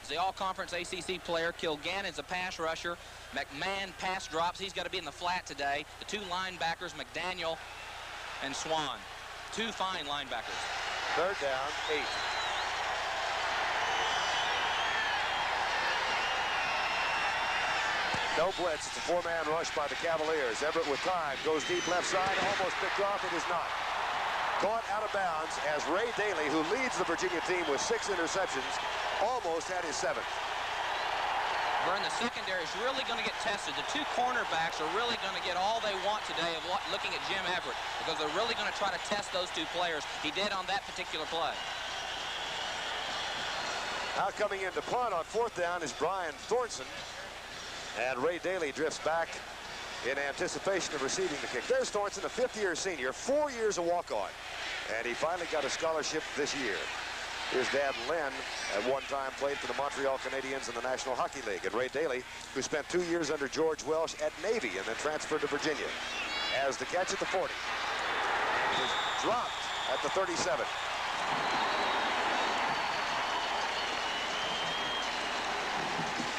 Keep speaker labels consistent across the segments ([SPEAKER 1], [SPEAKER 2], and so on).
[SPEAKER 1] is the all-conference ACC player. Kilgannon is a pass rusher. McMahon pass drops. He's got to be in the flat today. The two linebackers, McDaniel and Swan. Two fine linebackers.
[SPEAKER 2] Third down, 8. No blitz. It's a 4-man rush by the Cavaliers. Everett with time. Goes deep left side. Almost picked off. It is not. Caught out of bounds as Ray Daly, who leads the Virginia team with 6 interceptions, almost had his 7th.
[SPEAKER 1] Vern, the secondary is really going to get tested. The two cornerbacks are really going to get all they want today of looking at Jim Everett, because they're really going to try to test those two players. He did on that particular play.
[SPEAKER 2] Now coming in to punt on 4th down is Brian Thornton. And Ray Daly drifts back in anticipation of receiving the kick. There's Thornton, a 5th-year senior, 4 years a walk-on. And he finally got a scholarship this year. His dad, Len, at one time played for the Montreal Canadiens in the National Hockey League. And Ray Daly, who spent 2 years under George Welsh at Navy and then transferred to Virginia. As the catch at the 40. It is dropped at the 37.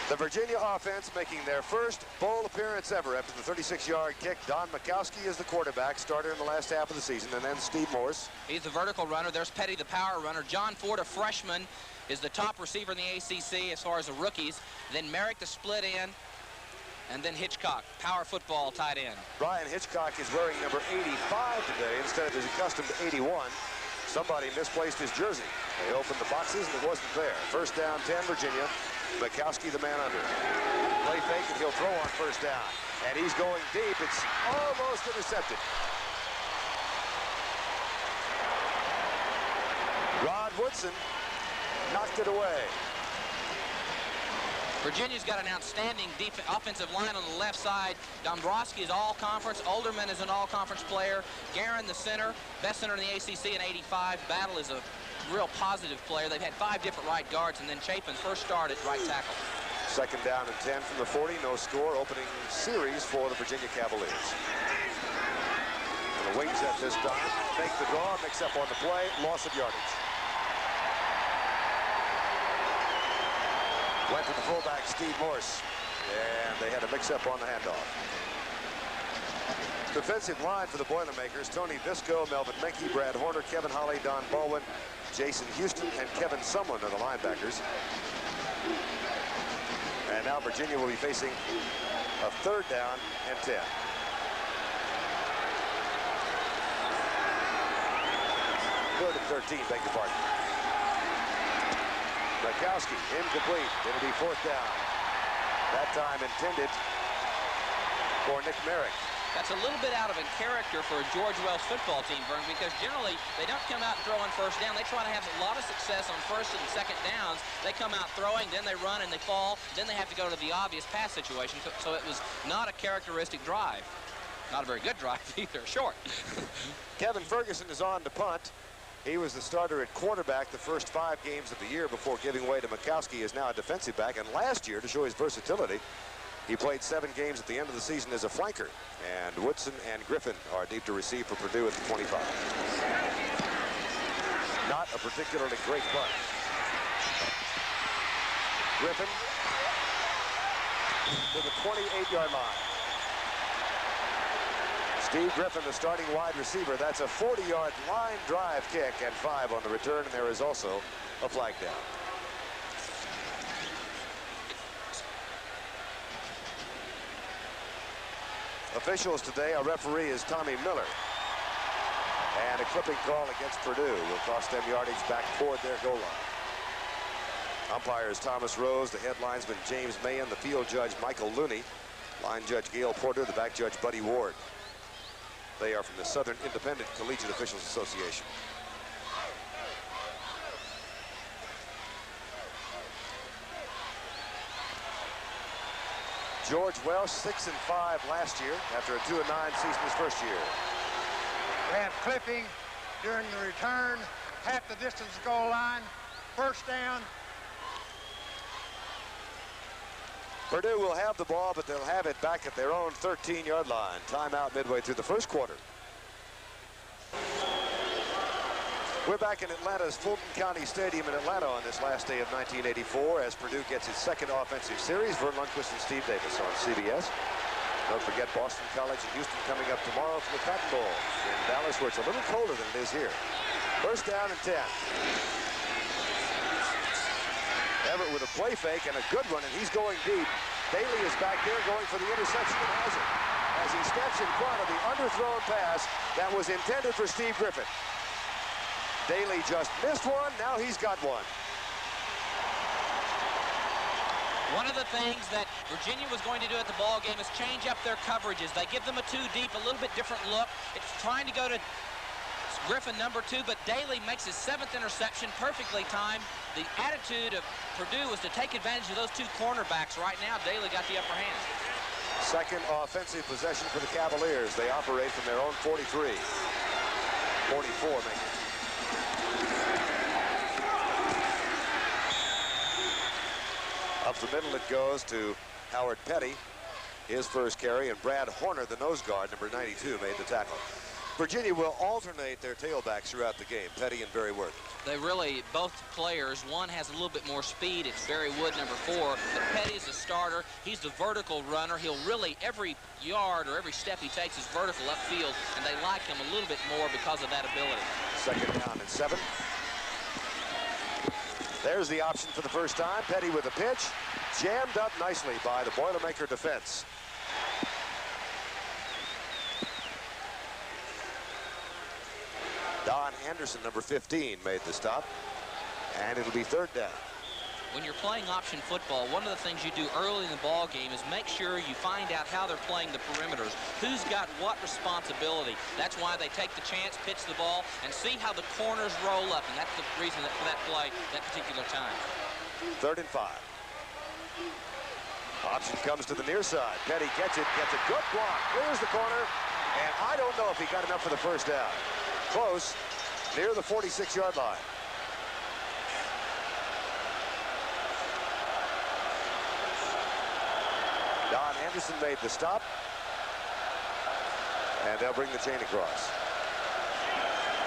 [SPEAKER 2] The Virginia offense making their first bowl appearance ever after the 36-yard kick. Don Mikowski is the quarterback, starter in the last half of the season, and then Steve Morse.
[SPEAKER 1] He's the vertical runner. There's Petty, the power runner. John Ford, a freshman, is the top receiver in the ACC as far as the rookies. Then Merrick, the split end, and then Hitchcock, power football tight end.
[SPEAKER 2] Brian Hitchcock is wearing number 85 today instead of his accustomed 81. Somebody misplaced his jersey. They opened the boxes and it wasn't there. First down, 10, Virginia. Mikowski, the man under. Play fake, and he'll throw on first down. And he's going deep. It's almost intercepted. Rod Woodson knocked it away.
[SPEAKER 1] Virginia's got an outstanding offensive line on the left side. Dombrowski is all-conference. Olderman is an all-conference player. Guerin, the center, best center in the ACC in '85. Battle is a real positive player. They've had 5 different right guards, and then Chapin's first start at right tackle.
[SPEAKER 2] Second down and 10 from the 40. No score. Opening series for the Virginia Cavaliers. And the wings at this time. Make the draw. Mix up on the play. Loss of yardage. Went to the fullback, Steve Morse. And they had a mix-up on the handoff. Defensive line for the Boilermakers. Tony Visco, Melvin Menke, Brad Horner, Kevin Holly, Don Baldwin, Jason Houston, and Kevin Sumlin are the linebackers. And now Virginia will be facing a 3rd down and 10. 3rd and 13, beg your pardon. Mikowski, incomplete. It'll be 4th down. That time intended for Nick Merrick.
[SPEAKER 1] That's a little bit out of a character for a George Welsh football team, Vern, because generally they don't come out and throw on first down. They try to have a lot of success on 1st and 2nd downs. They come out throwing, then they run and they fall, then they have to go to the obvious pass situation. So it was not a characteristic drive. Not a very good drive either, short.
[SPEAKER 2] Kevin Ferguson is on to punt. He was the starter at quarterback the first 5 games of the year before giving way to Mikowski. Is now a defensive back, and last year, to show his versatility, he played 7 games at the end of the season as a flanker. And Woodson and Griffin are deep to receive for Purdue at the 25. Not a particularly great punt. Griffin to the 28-yard line. Steve Griffin, the starting wide receiver. That's a 40-yard line drive kick and 5 on the return, and there is also a flag down. Officials today, our referee is Tommy Miller. And a clipping call against Purdue will cost them yardage back toward their goal line. Umpires Thomas Rose, the head linesman James Mahan, the field judge Michael Looney, line judge Gail Porter, the back judge Buddy Ward. They are from the Southern Independent Collegiate Officials Association. George Welsh, 6-5 last year after a 2-9 season his first year.
[SPEAKER 3] We have clipping during the return, half the distance to goal line, first down.
[SPEAKER 2] Purdue will have the ball, but they'll have it back at their own 13-yard line. Timeout midway through the first quarter. We're back in Atlanta's Fulton County Stadium in Atlanta on this last day of 1984 as Purdue gets its second offensive series. Vern Lundquist and Steve Davis on CBS. Don't forget Boston College and Houston coming up tomorrow for the Cotton Bowl in Dallas, where it's a little colder than it is here. First down and 10. Everett with a play fake and a good one, and he's going deep. Daly is back there going for the interception and has it as he steps in front of the underthrown pass that was intended for Steve Griffin. Daly just missed one. Now he's got one.
[SPEAKER 1] One of the things that Virginia was going to do at the ball game is change up their coverages. They give them a 2 deep, a little bit different look. It's trying to go to Griffin number 2, but Daly makes his 7th interception, perfectly timed. The attitude of Purdue was to take advantage of those 2 cornerbacks. Right now, Daly got the upper hand.
[SPEAKER 2] Second offensive possession for the Cavaliers. They operate from their own 43. 44 maybe. Up the middle it goes to Howard Petty, his first carry, and Brad Horner, the nose guard, number 92, made the tackle. Virginia will alternate their tailbacks throughout the game, Petty and Barry Worthy.
[SPEAKER 1] They really, both players, one has a little bit more speed. It's Barry Wood, number 4, but Petty's the starter. He's the vertical runner. He'll really, every yard or every step he takes is vertical upfield, and they like him a little bit more because of that ability.
[SPEAKER 2] Second down and 7. There's the option for the first time. Petty with a pitch, jammed up nicely by the Boilermaker defense. Don Anderson, number 15, made the stop, and it'll be third down.
[SPEAKER 1] When you're playing option football, one of the things you do early in the ball game is make sure you find out how they're playing the perimeters. Who's got what responsibility? That's why they take the chance, pitch the ball, and see how the corners roll up. And that's the reason for that play that particular time.
[SPEAKER 2] Third and 5. Option comes to the near side. Petty gets it, gets a good block, clears the corner, and I don't know if he got enough for the first down. Close, near the 46-yard line. Don Anderson made the stop, and they'll bring the chain across.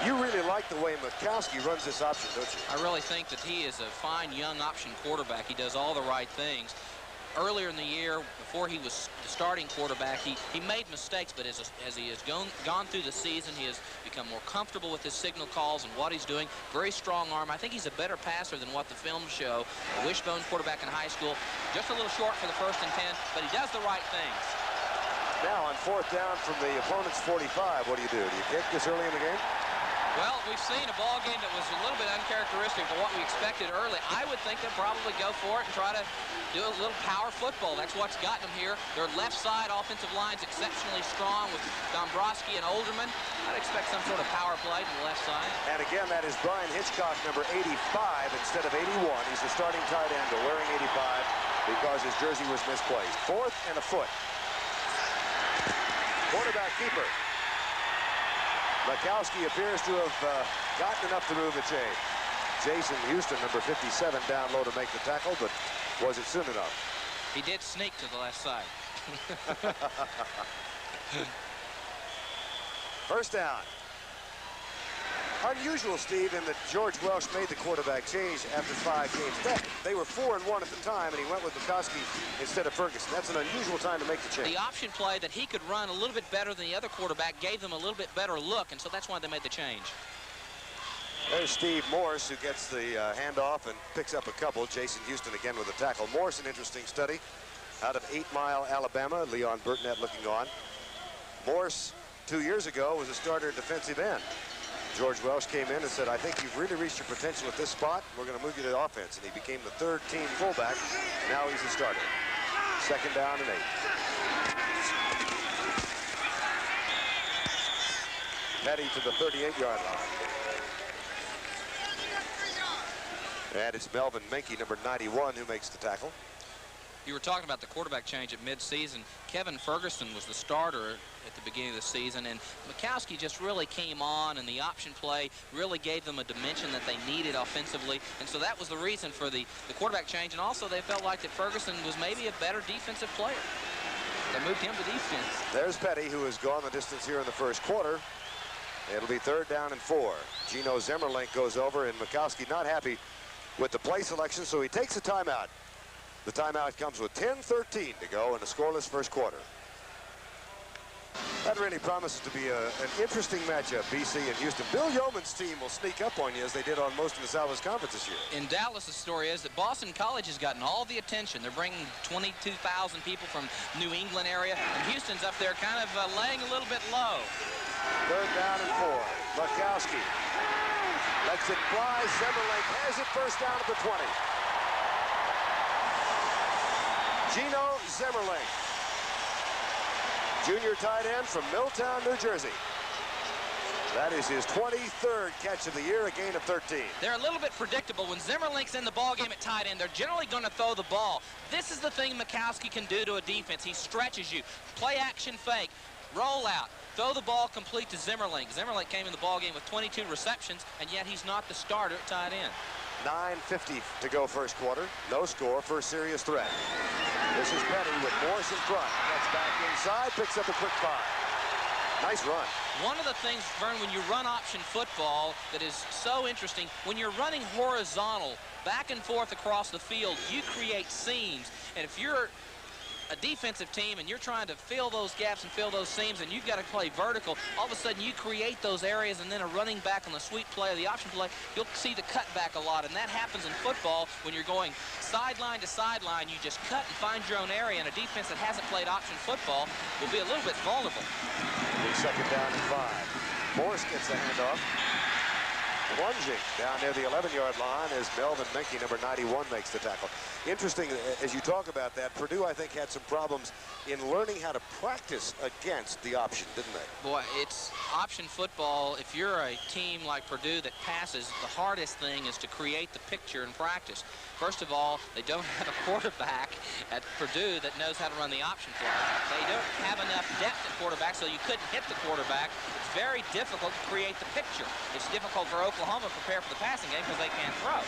[SPEAKER 2] You really like the way Mikowski runs this option, don't you?
[SPEAKER 1] I really think that he is a fine young option quarterback. He does all the right things. Earlier in the year, before he was the starting quarterback, he made mistakes, but as he has gone through the season, he has become more comfortable with his signal calls and what he's doing. Very strong arm. I think he's a better passer than what the films show. A wishbone quarterback in high school. Just a little short for the 1st and 10, but he does the right things.
[SPEAKER 2] Now on 4th down from the opponent's 45, what do? You kick this early in the game?
[SPEAKER 1] Well, we've seen a ball game that was a little bit uncharacteristic of what we expected early. I would think they'll probably go for it and try to do a little power football. That's what's gotten them here. Their left side offensive line's exceptionally strong with Dombrowski and Olderman. I'd expect some sort of power play to the left side. And
[SPEAKER 2] again, that is Brian Hitchcock, number 85 instead of 81. He's the starting tight end, but wearing 85 because his jersey was misplaced. 4th and a foot. Quarterback keeper. Mikowski appears to have gotten enough to move the chain. Jason Houston, number 57, down low to make the tackle, but was it soon enough?
[SPEAKER 1] He did sneak to the left side.
[SPEAKER 2] First down. Unusual, Steve, in that George Welsh made the quarterback change after 5 games back. They were 4-1 at the time, and he went with Mikowski instead of Ferguson. That's an unusual time to make the change.
[SPEAKER 1] The option play that he could run a little bit better than the other quarterback gave them a little bit better look, and so that's why they made the change.
[SPEAKER 2] There's Steve Morse, who gets the handoff and picks up a couple. Jason Houston again with a tackle. Morse, an interesting study out of 8 Mile, Alabama. Leon Burtnett looking on. Morse, 2 years ago, was a starter at defensive end. George Welsh came in and said, I think you've really reached your potential at this spot. We're going to move you to the offense. And he became the 3rd team fullback. Now he's the starter. 2nd down and 8. Petty to the 38-yard line. And it's Melvin Menke, number 91, who makes the tackle.
[SPEAKER 1] You were talking about the quarterback change at midseason. Kevin Ferguson was the starter at the beginning of the season, and Mikowski just really came on, and the option play really gave them a dimension that they needed offensively, and so that was the reason for the quarterback change, and also they felt like that Ferguson was maybe a better defensive player. They moved him to defense.
[SPEAKER 2] There's Petty, who has gone the distance here in the 1st quarter. It'll be 3rd down and 4. Gino Zemmerlink goes over, and Mikowski not happy with the play selection, so he takes a timeout. The timeout comes with 10:13 to go in a scoreless first quarter. That really promises to be an interesting matchup, BC and Houston. Bill Yeoman's team will sneak up on you as they did on most of the Southwest Conference this year.
[SPEAKER 1] In Dallas, the story is that Boston College has gotten all the attention. They're bringing 22,000 people from New England area, and Houston's up there kind of laying a little bit low.
[SPEAKER 2] 3rd down and 4. Mikowski lets it fly. Zemmerlink has it, first down at the 20. Gino Zemmerlink, junior tight end from Milltown, New Jersey. That is his 23rd catch of the year, a gain of 13.
[SPEAKER 1] They're a little bit predictable. When Zemmerlink's in the ballgame at tight end, they're generally going to throw the ball. This is the thing Mikowski can do to a defense. He stretches you. Play action fake. Roll out. Throw the ball complete to Zemmerlink. Zemmerlink came in the ballgame with 22 receptions, and yet he's not the starter at tight end.
[SPEAKER 2] 9:50 to go first quarter. No score, first serious threat. This is Petty with Morse in front. Gets back inside, picks up a quick 5. Nice run.
[SPEAKER 1] One of the things, Vern, when you run option football that is so interesting, when you're running horizontal back and forth across the field, you create seams. And if you're a defensive team and you're trying to fill those gaps and fill those seams, and you've got to play vertical, all of a sudden you create those areas, and then a running back on the sweep play or the option play, you'll see the cutback a lot. And that happens in football when you're going sideline to sideline. You just cut and find your own area, and a defense that hasn't played option football will be a little bit vulnerable.
[SPEAKER 2] Big 2nd down and 5. Morse gets the handoff. Lunging down near the 11-yard line as Melvin Menke, number 91, makes the tackle. Interesting, as you talk about that, Purdue, I think, had some problems in learning how to practice against the option, didn't they?
[SPEAKER 1] Boy, it's option football. If you're a team like Purdue that passes, the hardest thing is to create the picture in practice. First of all, they don't have a quarterback at Purdue that knows how to run the option play. They don't have enough depth at quarterback, so you couldn't hit the quarterback. It's very difficult to create the picture. It's difficult for Oklahoma to prepare for the passing game because they can't throw.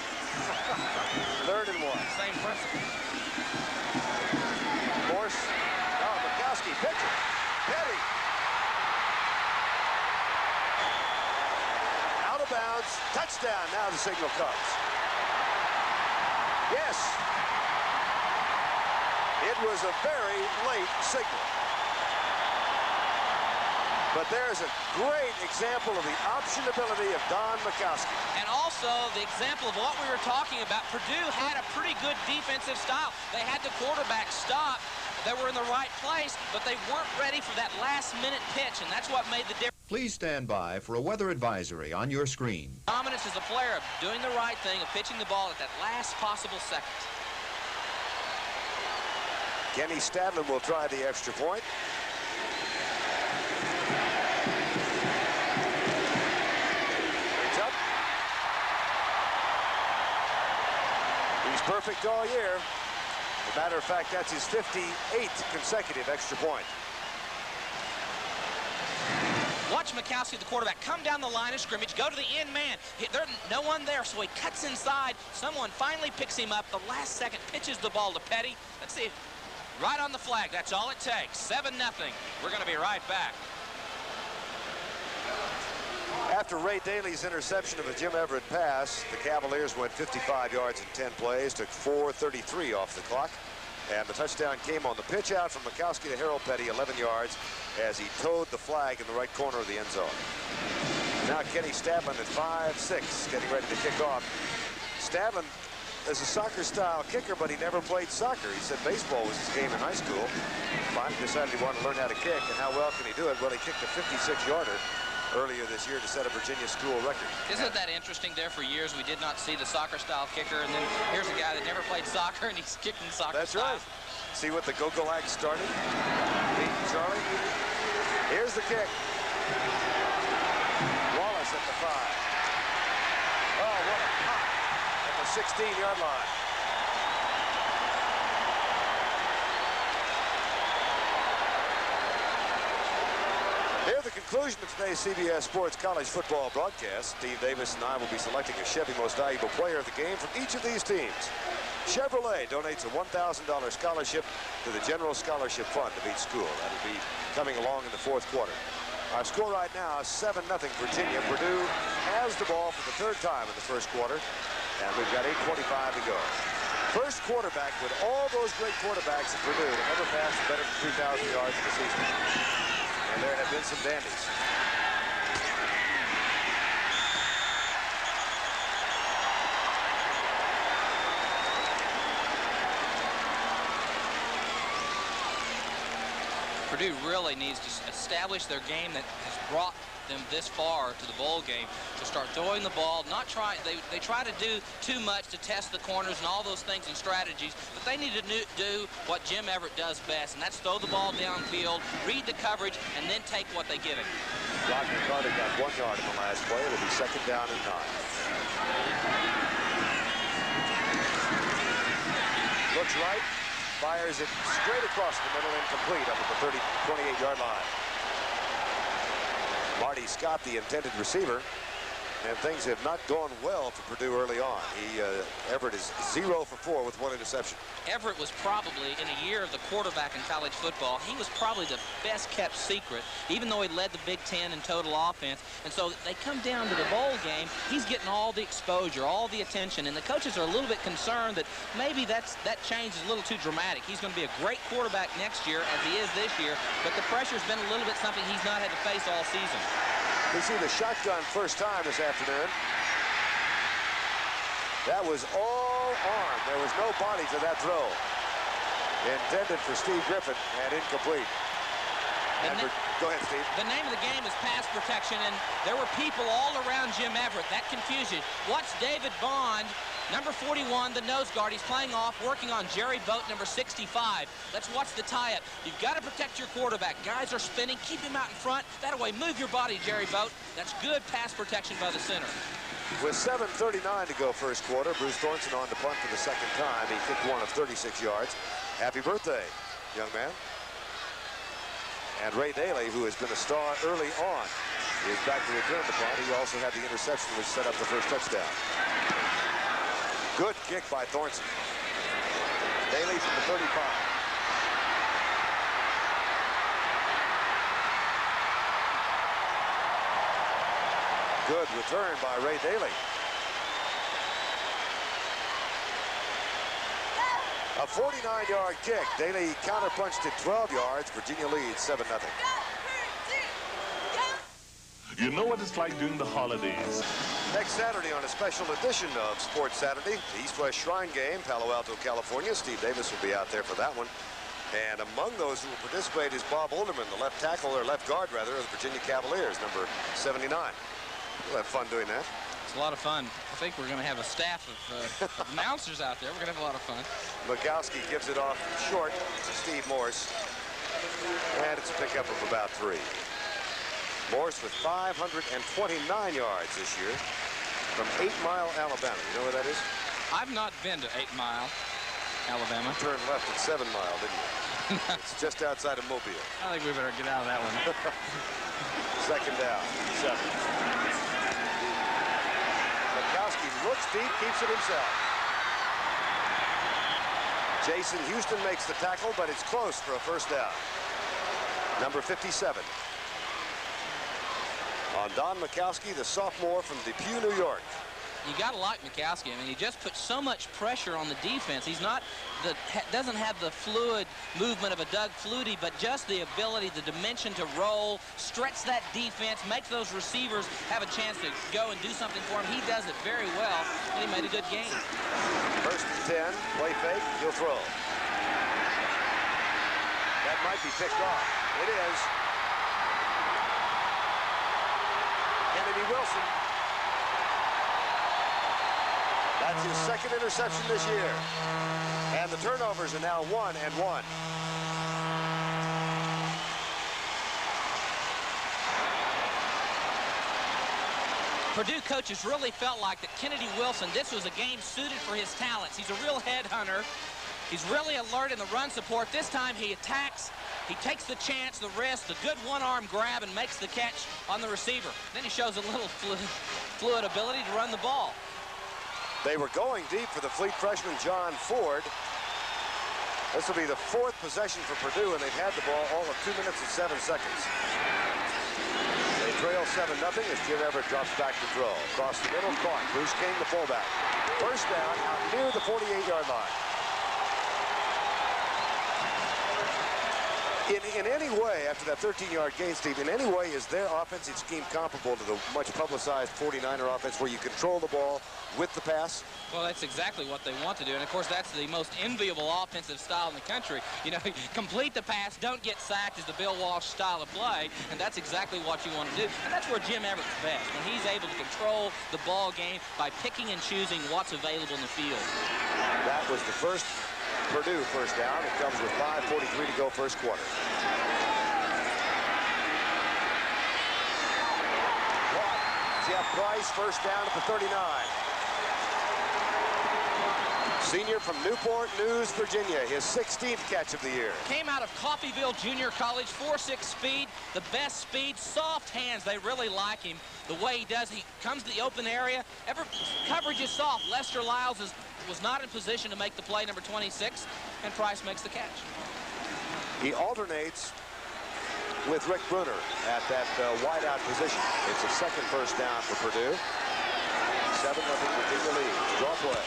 [SPEAKER 2] 3rd and 1.
[SPEAKER 1] Same principle.
[SPEAKER 2] Morse. Oh, Mikowski pitching. Petty. Out of bounds. Touchdown. Now the signal comes. Yes. It was a very late signal. But there's a great example of the option ability of Don Mikowski.
[SPEAKER 1] And also the example of what we were talking about. Purdue had a pretty good defensive style. They had the quarterback stop. They were in the right place, but they weren't ready for that last-minute pitch, and that's what made the difference.
[SPEAKER 4] Please stand by for a weather advisory on your screen.
[SPEAKER 1] Dominance is a player of doing the right thing, of pitching the ball at that last possible second.
[SPEAKER 2] Kenny Stadlin will try the extra point. It's up. He's perfect all year. As a matter of fact, that's his 58th consecutive extra point.
[SPEAKER 1] Watch Mikowski, the quarterback, come down the line of scrimmage, go to the end man. There's no one there, so he cuts inside. Someone finally picks him up. The last second pitches the ball to Petty. Let's see. Right on the flag. That's all it takes. 7-0. We're going to be right back.
[SPEAKER 2] After Ray Daly's interception of a Jim Everett pass, the Cavaliers went 55 yards in 10 plays, took 4:33 off the clock, and the touchdown came on the pitch out from Mikowski to Harold Petty, 11 yards, as he towed the flag in the right corner of the end zone. Now Kenny Stadlin at 5'6", getting ready to kick off. Stadlin is a soccer-style kicker, but he never played soccer. He said baseball was his game in high school. Finally decided he wanted to learn how to kick, and how well can he do it? Well, he kicked a 56-yarder earlier this year to set a Virginia school record.
[SPEAKER 1] Isn't that interesting there? For years we did not see the soccer-style kicker, and then here's a guy that never played soccer, and he's kicking soccer.
[SPEAKER 2] That's right. See what the Gogolak started? Beating Charlie. Here's the kick. Wallace at the 5. Oh, what a pop at the 16-yard line. Near the conclusion of today's CBS Sports College Football broadcast, Steve Davis and I will be selecting a Chevy Most Valuable Player of the Game from each of these teams. Chevrolet donates a $1,000 scholarship to the General Scholarship Fund of each school. That'll be coming along in the fourth quarter. Our score right now is 7-0 Virginia. Purdue has the ball for the third time in the first quarter, and we've got 8:25 to go. First quarterback with all those great quarterbacks at Purdue that never passed better than 3,000 yards in the season. And there have been some dandies.
[SPEAKER 1] Purdue really needs to establish their game that has brought them this far to the bowl game, to start throwing the ball, not try. They try to do too much to test the corners and all those things and strategies, but they need to do what Jim Everett does best, and that's throw the ball downfield, read the coverage, and then take what they give him.
[SPEAKER 2] Rodney Carter got 1 yard in the last play. It'll be 2nd down and 9. Looks right. Fires it straight across the middle, incomplete up at the 28-yard line. Marty Scott, the intended receiver, and things have not gone well for Purdue early on. Everett is 0 for 4 with 1 interception.
[SPEAKER 1] Everett was probably, in a year of the quarterback in college football, he was probably the best kept secret, even though he led the Big Ten in total offense. And so they come down to the bowl game, he's getting all the exposure, all the attention, and the coaches are a little bit concerned that maybe that change is a little too dramatic. He's going to be a great quarterback next year, as he is this year, but the pressure's been a little bit something he's not had to face all season.
[SPEAKER 2] We see the shotgun first time this afternoon. That was all arm. There was no body to that throw. Intended for Steve Griffin and incomplete. Go ahead, Steve.
[SPEAKER 1] The name of the game is pass protection, and there were people all around Jim Everett. That confused you. Watch David Bond, number 41, the nose guard. He's playing off, working on Jerry Boat, number 65. Let's watch the tie-up. You've got to protect your quarterback. Guys are spinning. Keep him out in front. That way, move your body, Jerry Boat. That's good pass protection by the center.
[SPEAKER 2] With 7:39 to go first quarter, Bruce Thornton on to punt for the 2nd time. He kicked one of 36 yards. Happy birthday, young man. And Ray Daly, who has been a star early on, is back to return the punt. He also had the interception which set up the first touchdown. Good kick by Thornton. Daly from the 35. Good return by Ray Daly. A 49-yard kick. Daly counterpunched it 12 yards. Virginia leads 7-0.
[SPEAKER 5] You know what it's like during the holidays.
[SPEAKER 2] Next Saturday on a special edition of Sports Saturday, the East West Shrine Game, Palo Alto, California. Steve Davis will be out there for that one. And among those who will participate is Bob Olderman, the left tackle, or left guard rather, of the Virginia Cavaliers, number 79. We'll have fun doing that.
[SPEAKER 1] It's a lot of fun. I think we're going to have a staff of announcers out there. We're going to have a lot of fun.
[SPEAKER 2] Mikowski gives it off short to Steve Morse. And it's a pickup of about 3. Morse with 529 yards this year from 8 Mile, Alabama. You know where that is?
[SPEAKER 1] I've not been to 8 Mile, Alabama.
[SPEAKER 2] You turned left at 7 Mile, didn't you? It's just outside of Mobile.
[SPEAKER 1] I think we better get out of that one.
[SPEAKER 2] 2nd down, 7. Mikowski looks deep, keeps it himself. Jason Houston makes the tackle, but it's close for a first down. Number 57. On Don Mikowski, the sophomore from Depew, New York.
[SPEAKER 1] You got to like Mikowski. I mean, he just puts so much pressure on the defense. He's not doesn't have the fluid movement of a Doug Flutie, but just the ability, the dimension to roll, stretch that defense, make those receivers have a chance to go and do something for him. He does it very well, and he made a good game.
[SPEAKER 2] 1st and 10, play fake, he'll throw. That might be picked off. It is. Kennedy Wilson. That's his 2nd interception this year. And the turnovers are now 1 and 1.
[SPEAKER 1] Purdue coaches really felt like that Kennedy Wilson, this was a game suited for his talents. He's a real headhunter. He's really alert in the run support. This time he attacks. He takes the chance, the risk, the good one-arm grab, and makes the catch on the receiver. Then he shows a little fluid ability to run the ball.
[SPEAKER 2] They were going deep for the fleet freshman John Ford. This will be the 4th possession for Purdue, and they've had the ball all of 2 minutes and 7 seconds. trail 7-0 as Jim Everett drops back to throw. Across the middle, caught. Bruce King, the fullback. First down out near the 48-yard line. In any way, after that 13-yard gain, Steve, in any way is their offensive scheme comparable to the much publicized 49er offense where you control the ball with the pass?
[SPEAKER 1] Well, that's exactly what they want to do. And, of course, that's the most enviable offensive style in the country. You know, complete the pass, don't get sacked is the Bill Walsh style of play, and that's exactly what you want to do. And that's where Jim Everett's best, when he's able to control the ball game by picking and choosing what's available in the field.
[SPEAKER 2] That was the first Purdue first down. It comes with 5:43 to go first quarter. Jeff Price, first down at the 39. Senior from Newport News, Virginia, his 16th catch of the year.
[SPEAKER 1] Came out of Coffeyville Junior College, 4.6 speed, the best speed, soft hands. They really like him the way he does. He comes to the open area. Coverage is soft. Lester Lyles was not in position to make the play, number 26, and Price makes the catch.
[SPEAKER 2] He alternates with Rick Bruner at that wideout position. It's a second first down for Purdue. 7-0 Virginia lead. Draw play.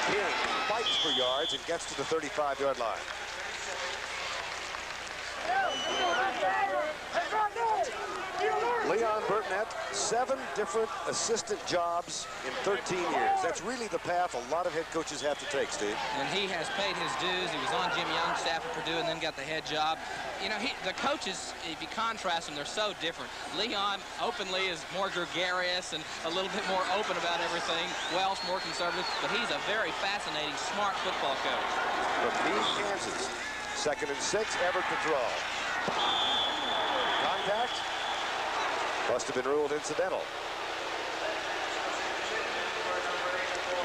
[SPEAKER 2] King fights for yards and gets to the 35-yard line. Leon Burtnett, 7 different assistant jobs in 13 years. That's really the path a lot of head coaches have to take, Steve.
[SPEAKER 1] And he has paid his dues. He was on Jim Young's staff at Purdue and then got the head job. You know, the coaches, if you contrast them, they're so different. Leon openly is more gregarious and a little bit more open about everything. Welsh, more conservative, but he's a very fascinating, smart football coach.
[SPEAKER 2] From Meade, Kansas, 2nd and 6, Everett to throw. Contact. Must have been ruled incidental.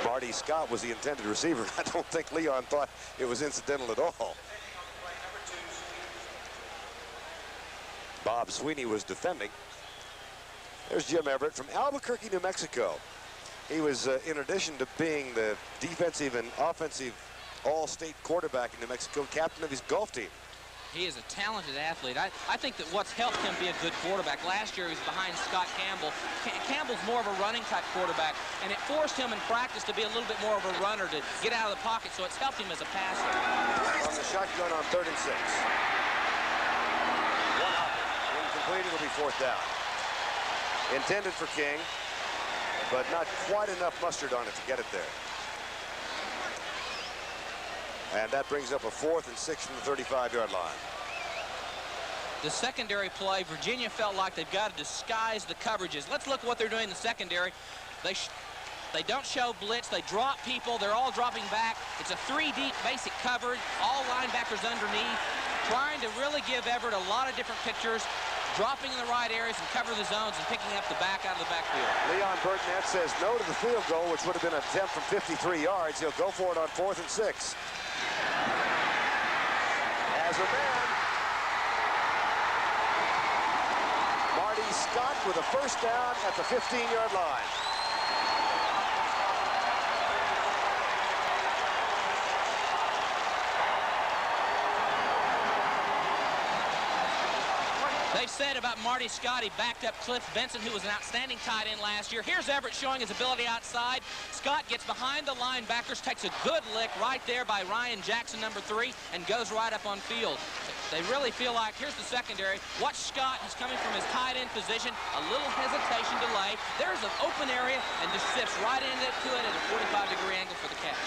[SPEAKER 2] Marty Scott was the intended receiver. I don't think Leon thought it was incidental at all. Bob Sweeney was defending. There's Jim Everett from Albuquerque, New Mexico. He was, in addition to being the defensive and offensive all-state quarterback in New Mexico, captain of his golf team.
[SPEAKER 1] He is a talented athlete. I think that what's helped him be a good quarterback. Last year he was behind Scott Campbell. Campbell's more of a running type quarterback, and it forced him in practice to be a little bit more of a runner, to get out of the pocket, so it's helped him as a passer.
[SPEAKER 2] On the shotgun on 3rd and 6. One out. Incomplete, it'll be 4th down. Intended for King, but not quite enough mustard on it to get it there. And that brings up a 4th and 6 from the 35-yard line.
[SPEAKER 1] The secondary play, Virginia felt like they've got to disguise the coverages. Let's look at what they're doing in the secondary. They don't show blitz. They drop people. They're all dropping back. It's a 3-deep basic coverage, all linebackers underneath, trying to really give Everett a lot of different pictures, dropping in the right areas and cover the zones and picking up the back out of the backfield.
[SPEAKER 2] Leon Burtnett says no to the field goal, which would have been an attempt from 53 yards. He'll go for it on 4th and 6. As a man, Marty Scott with a first down at the 15-yard line.
[SPEAKER 1] They've said about Marty Scott, he backed up Cliff Benson, who was an outstanding tight end last year. Here's Everett showing his ability outside. Scott gets behind the linebackers, takes a good lick right there by Ryan Jackson, number 3, and goes right up on field. They really feel like, here's the secondary. Watch Scott, he's coming from his tight end position, a little hesitation delay. There's an open area, and just sits right into it at a 45-degree angle for the catch.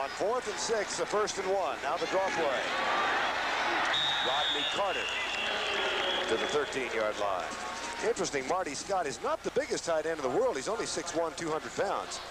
[SPEAKER 2] On 4th and 6, a 1st and 1. Now the draw play. Rodney Carter to the 13-yard line. Interesting, Marty Scott is not the biggest tight end in the world. He's only 6'1", 200 pounds.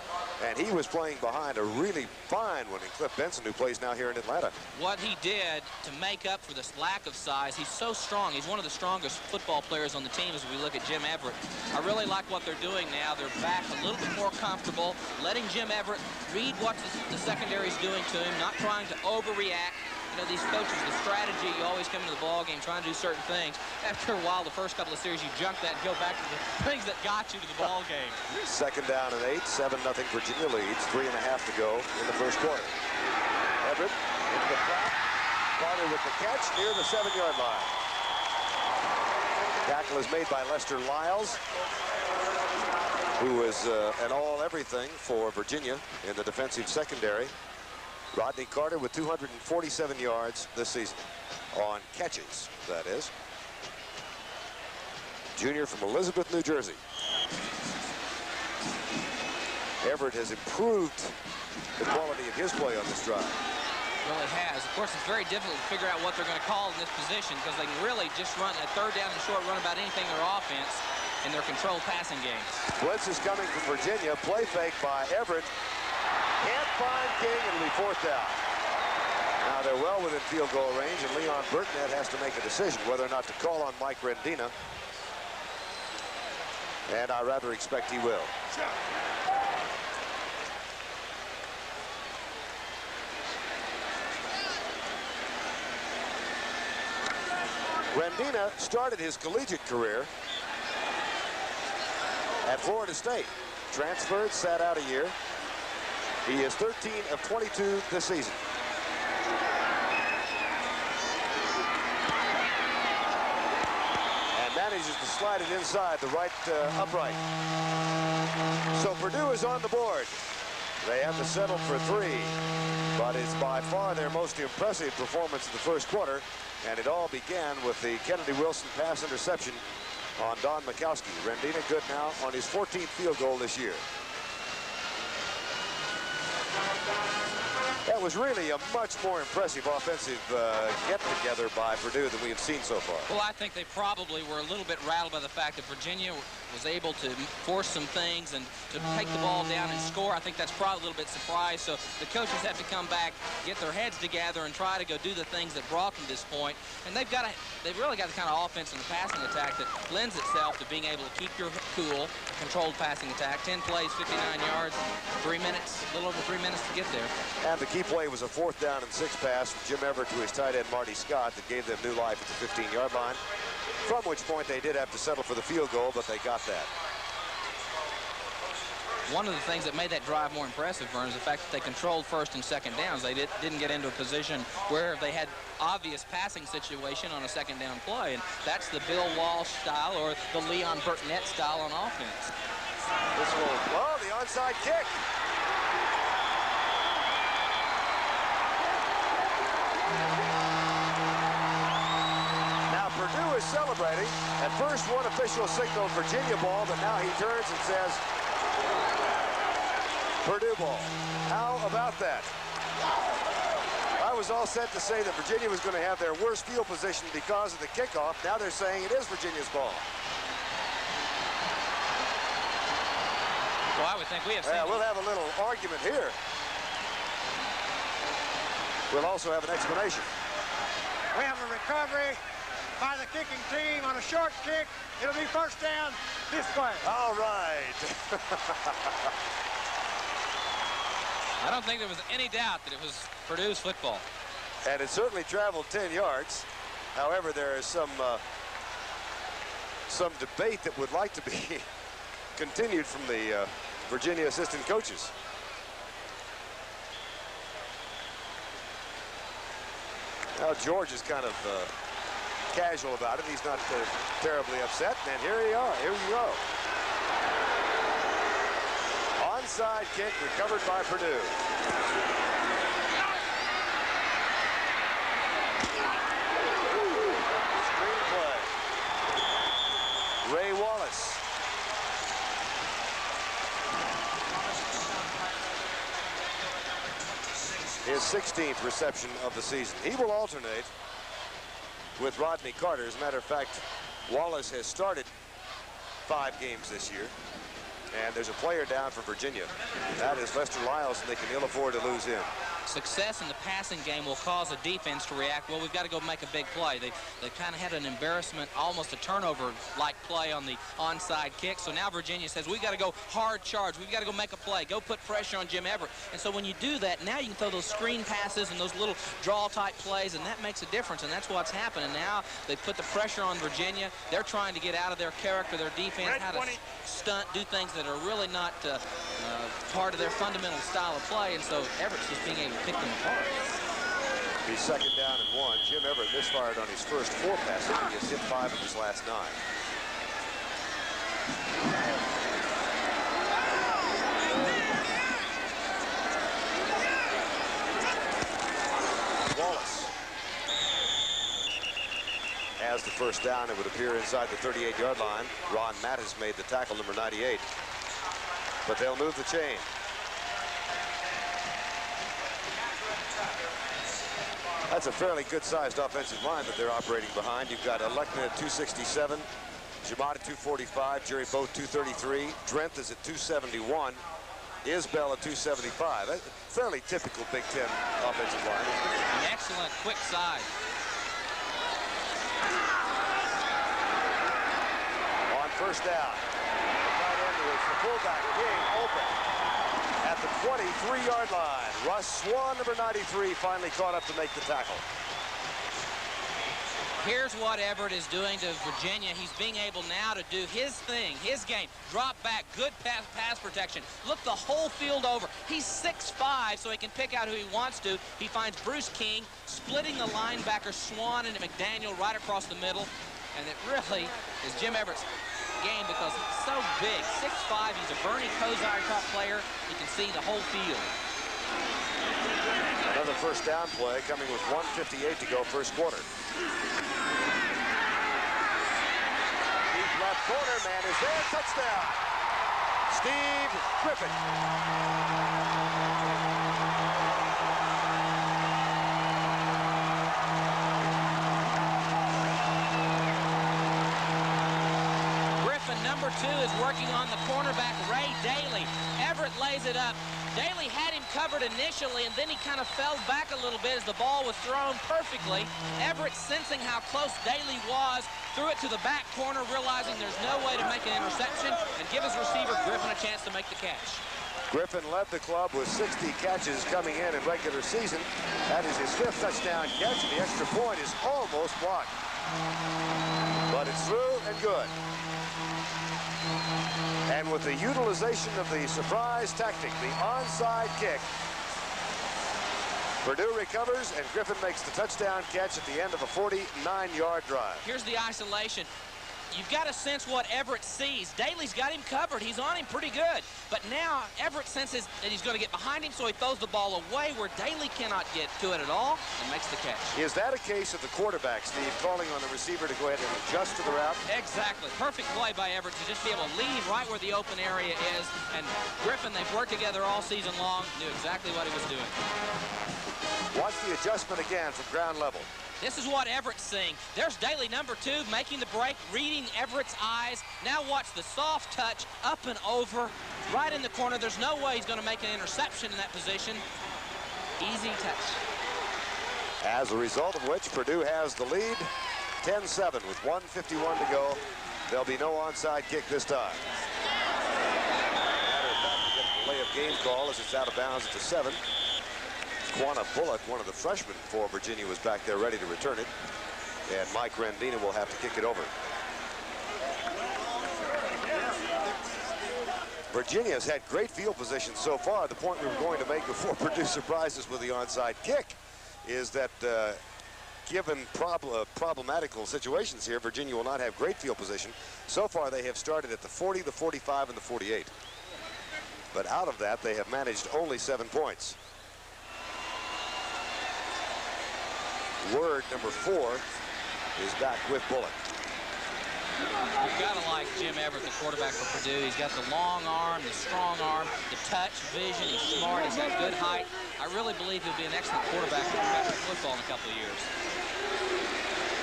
[SPEAKER 2] And he was playing behind a really fine one in Cliff Benson, who plays now here in Atlanta.
[SPEAKER 1] What he did to make up for this lack of size, he's so strong. He's one of the strongest football players on the team as we look at Jim Everett. I really like what they're doing now. They're back a little bit more comfortable, letting Jim Everett read what the secondary's doing to him, not trying to overreact. You know, these coaches, the strategy, you always come into the ball game trying to do certain things. After a while, the first couple of series, you junk that and go back to the things that got you to the ball game.
[SPEAKER 2] 2nd down and 8, 7-0 Virginia leads, 3.5 to go in the first quarter. Everett into the trap. Carter with the catch near the 7-yard line. Tackle is made by Lester Lyles, who was an all-everything for Virginia in the defensive secondary. Rodney Carter with 247 yards this season on catches, that is. Junior from Elizabeth, New Jersey. Everett has improved the quality of his play on this drive.
[SPEAKER 1] Really has. Of course, it's very difficult to figure out what they're going to call in this position because they can really just run a third down and short run about anything in their offense in their controlled passing games.
[SPEAKER 2] Blitz is coming from Virginia. Play fake by Everett. Can't find King. It'll be fourth down. Now they're well within field goal range, and Leon Burtnett has to make a decision whether or not to call on Mike Rendina. And I rather expect he will. Rendina started his collegiate career at Florida State. Transferred, sat out a year. He is 13 of 22 this season. And manages to slide it inside the right upright. So Purdue is on the board. They have to settle for 3, but it's by far their most impressive performance in the first quarter. And it all began with the Kennedy Wilson pass interception on Don Mikowski. Rendina good now on his 14th field goal this year. That was really a much more impressive offensive get-together by Purdue than we have seen so far.
[SPEAKER 1] Well, I think they probably were a little bit rattled by the fact that Virginia was able to force some things and to take the ball down and score. I think that's probably a little bit surprised. So the coaches have to come back, get their heads together, and try to go do the things that brought them to this point. And they've really got the kind of offense and the passing attack that lends itself to being able to keep your cool, controlled passing attack. 10 plays, 59 yards, 3 minutes, a little over 3 minutes to get there.
[SPEAKER 2] And the key play was a 4th down and 6 pass from Jim Everett to his tight end Marty Scott that gave them new life at the 15-yard line, from which point they did have to settle for the field goal, but they got that.
[SPEAKER 1] One of the things that made that drive more impressive, Vern, is the fact that they controlled first and second downs. They didn't get into a position where they had obvious passing situation on a second down play, and that's the Bill Walsh style or the Leon Burtnett style on offense.
[SPEAKER 2] This will, oh, the onside kick. Purdue is celebrating. At first, one official signaled Virginia ball, but now he turns and says Purdue ball. How about that? I was all set to say that Virginia was going to have their worst field position because of the kickoff. Now they're saying it is Virginia's ball.
[SPEAKER 1] Well, I would think we have seen
[SPEAKER 2] we'll have a little argument here. We'll also have an explanation.
[SPEAKER 3] We have a recovery by the kicking team on a short kick. It'll be first down this way.
[SPEAKER 2] All right.
[SPEAKER 1] I don't think there was any doubt that it was Purdue's football.
[SPEAKER 2] And it certainly traveled 10 yards. However, there is some debate that would like to be continued from the Virginia assistant coaches. Now George is kind of casual about it. He's not terribly upset. And here you go. Onside kick recovered by Purdue. Screenplay. Ray Wallace. His 16th reception of the season. He will alternate with Rodney Carter. As a matter of fact, Wallace has started 5 games this year. And there's a player down for Virginia. That is Lester Lyles, and they can ill afford to lose him.
[SPEAKER 1] Success in the passing game will cause a defense to react. Well, we've got to go make a big play. They kind of had an embarrassment, almost a turnover-like play on the onside kick. So now Virginia says, we've got to go hard charge. We've got to go make a play. Go put pressure on Jim Everett. And so when you do that, now you can throw those screen passes and those little draw-type plays, and that makes a difference, and that's what's happening. Now they put the pressure on Virginia. They're trying to get out of their character, their defense, how to stunt, do things that are really not part of their fundamental style of play, and so Everett's just being able to pick them apart.
[SPEAKER 2] He's 2nd down and 1. Jim Everett misfired on his first 4 passes. He has hit 5 of his last 9. has the first down. It would appear inside the 38-yard line. Ron Matt has made the tackle, number 98. But they'll move the chain. That's a fairly good-sized offensive line that they're operating behind. You've got Electon at 267, Jamad at 245, Jerry Both 233, Drenth is at 271, Isbell at 275. That's a fairly typical Big Ten offensive line.
[SPEAKER 1] An excellent quick side.
[SPEAKER 2] On first down, the tight end was the fullback King open at the 23-yard line. Russ Swan, number 93, finally caught up to make the tackle.
[SPEAKER 1] Here's what Everett is doing to Virginia. He's being able now to do his thing, his game. Drop back, good pass protection. Look the whole field over. He's 6'5", so he can pick out who he wants to. He finds Bruce King splitting the linebacker Swan and McDaniel right across the middle. And it really is Jim Everett's game because he's so big. 6'5", he's a Bernie Kosar top player. He can see the whole field.
[SPEAKER 2] Another first down play coming with 1:58 to go first quarter. Deep left corner, man is there, touchdown. Steve Griffin.
[SPEAKER 1] Griffin, number 2, is working on the cornerback, Ray Daly. Everett lays it up. Daly had him covered initially, and then he kind of fell back a little bit as the ball was thrown perfectly. Everett, sensing how close Daly was, threw it to the back corner, realizing there's no way to make an interception, and give his receiver Griffin a chance to make the catch.
[SPEAKER 2] Griffin led the club with 60 catches coming in regular season. That is his 5th touchdown catch, and the extra point is almost blocked. But it's through and good. And with the utilization of the surprise tactic, the onside kick, Purdue recovers, and Griffin makes the touchdown catch at the end of a 49-yard drive.
[SPEAKER 1] Here's the isolation. You've got to sense what Everett sees. Daly's got him covered. He's on him pretty good. But now Everett senses that he's going to get behind him, so he throws the ball away where Daly cannot get to it at all and makes the catch.
[SPEAKER 2] Is that a case of the quarterback, Steve, calling on the receiver to go ahead and adjust to the route?
[SPEAKER 1] Exactly. Perfect play by Everett to just be able to lead him right where the open area is. And Griffin, they've worked together all season long, knew exactly what he was doing.
[SPEAKER 2] Watch the adjustment again from ground level.
[SPEAKER 1] This is what Everett's seeing. There's Daly, number 2, making the break, reading Everett's eyes. Now watch the soft touch, up and over, right in the corner. There's no way he's going to make an interception in that position. Easy touch.
[SPEAKER 2] As a result of which, Purdue has the lead, 10-7 with 1:51 to go. There'll be no onside kick this time. Matter of fact, we get a delay of game call as it's out of bounds at the 7. Quanah Bullock, one of the freshmen for Virginia, was back there ready to return it. And Mike Rendina will have to kick it over. Virginia has had great field position so far. The point we were going to make before Purdue surprises with the onside kick is that given problematical situations here, Virginia will not have great field position. So far, they have started at the 40, the 45, and the 48. But out of that, they have managed only 7 points. Word, number 4, is back with Bullock.
[SPEAKER 1] You've got to like Jim Everett, the quarterback for Purdue. He's got the long arm, the strong arm, the touch, vision. He's smart. He's got good height. I really believe he'll be an excellent quarterback for professional football in a couple of years.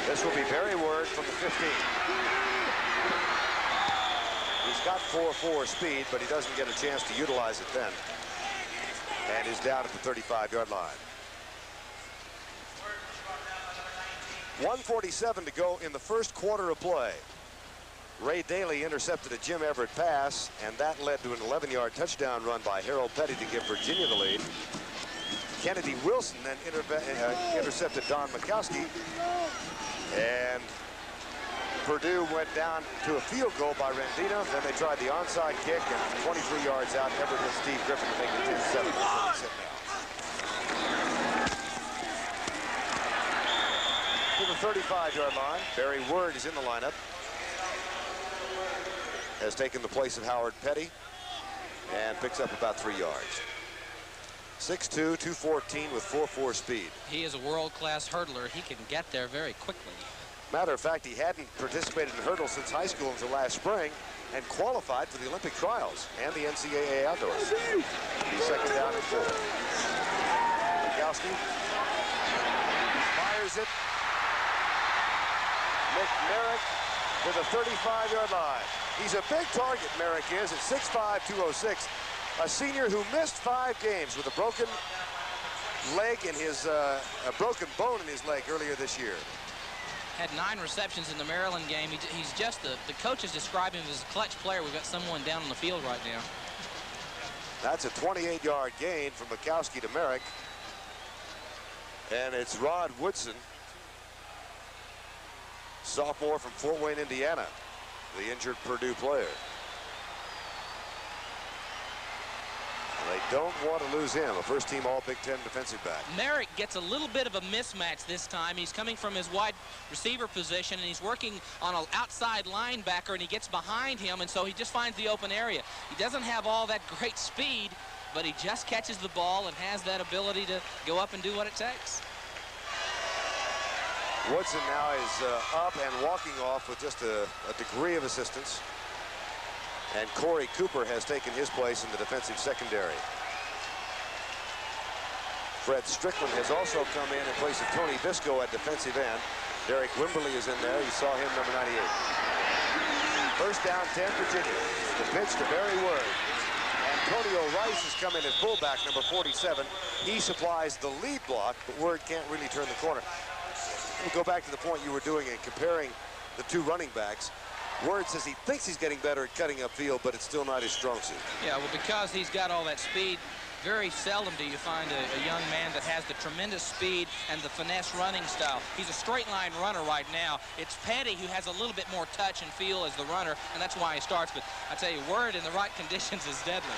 [SPEAKER 2] This will be Barry Word from the 15. He's got 4.4 speed, but he doesn't get a chance to utilize it then. And is down at the 35-yard line. 1:47 to go in the first quarter of play. Ray Daly intercepted a Jim Everett pass, and that led to an 11-yard touchdown run by Harold Petty to give Virginia the lead. Kennedy Wilson then intercepted Don Mikowski, and Purdue went down to a field goal by Rendina. Then they tried the onside kick, and 23 yards out, Everett and Steve Griffin to make it 10-7. To the 35-yard line. Barry Word is in the lineup. Has taken the place of Howard Petty and picks up about 3 yards. 6'2", 214 with 4.4 speed.
[SPEAKER 1] He is a world-class hurdler. He can get there very quickly.
[SPEAKER 2] Matter of fact, he hadn't participated in hurdles since high school until last spring and qualified for the Olympic trials and the NCAA outdoors. He's second down and 4. Mikowski fires it. Nick Merrick to the 35-yard line. He's a big target, Merrick is, at 6'5", 206. A senior who missed 5 games with a broken leg in his, a broken bone in his leg earlier this year.
[SPEAKER 1] Had 9 receptions in the Maryland game. He's just the coaches describe him as a clutch player. We've got someone down on the field right now.
[SPEAKER 2] That's a 28-yard gain from Mikowski to Merrick. And it's Rod Woodson, sophomore from Fort Wayne, Indiana, the injured Purdue player. They don't want to lose him, a first-team All-Big Ten defensive back.
[SPEAKER 1] Merrick gets a little bit of a mismatch this time. He's coming from his wide receiver position, and he's working on an outside linebacker, and he gets behind him, and so he just finds the open area. He doesn't have all that great speed, but he just catches the ball and has that ability to go up and do what it takes.
[SPEAKER 2] Woodson now is up and walking off with just a degree of assistance. And Corey Cooper has taken his place in the defensive secondary. Fred Strickland has also come in place of Tony Visco at defensive end. Derek Wimberly is in there. You saw him, number 98. First down, 10, Virginia. The pitch to Barry Word. Antonio Rice has come in at fullback, number 47. He supplies the lead block, but Word can't really turn the corner. We'll go back to the point you were doing in comparing the two running backs. Word says he thinks he's getting better at cutting upfield, but it's still not his strong suit. Yeah,
[SPEAKER 1] well, because he's got all that speed, very seldom do you find a young man that has the tremendous speed and the finesse running style. He's a straight line runner right now. It's Petty who has a little bit more touch and feel as the runner, and that's why he starts. But I tell you, Word in the right conditions is deadly.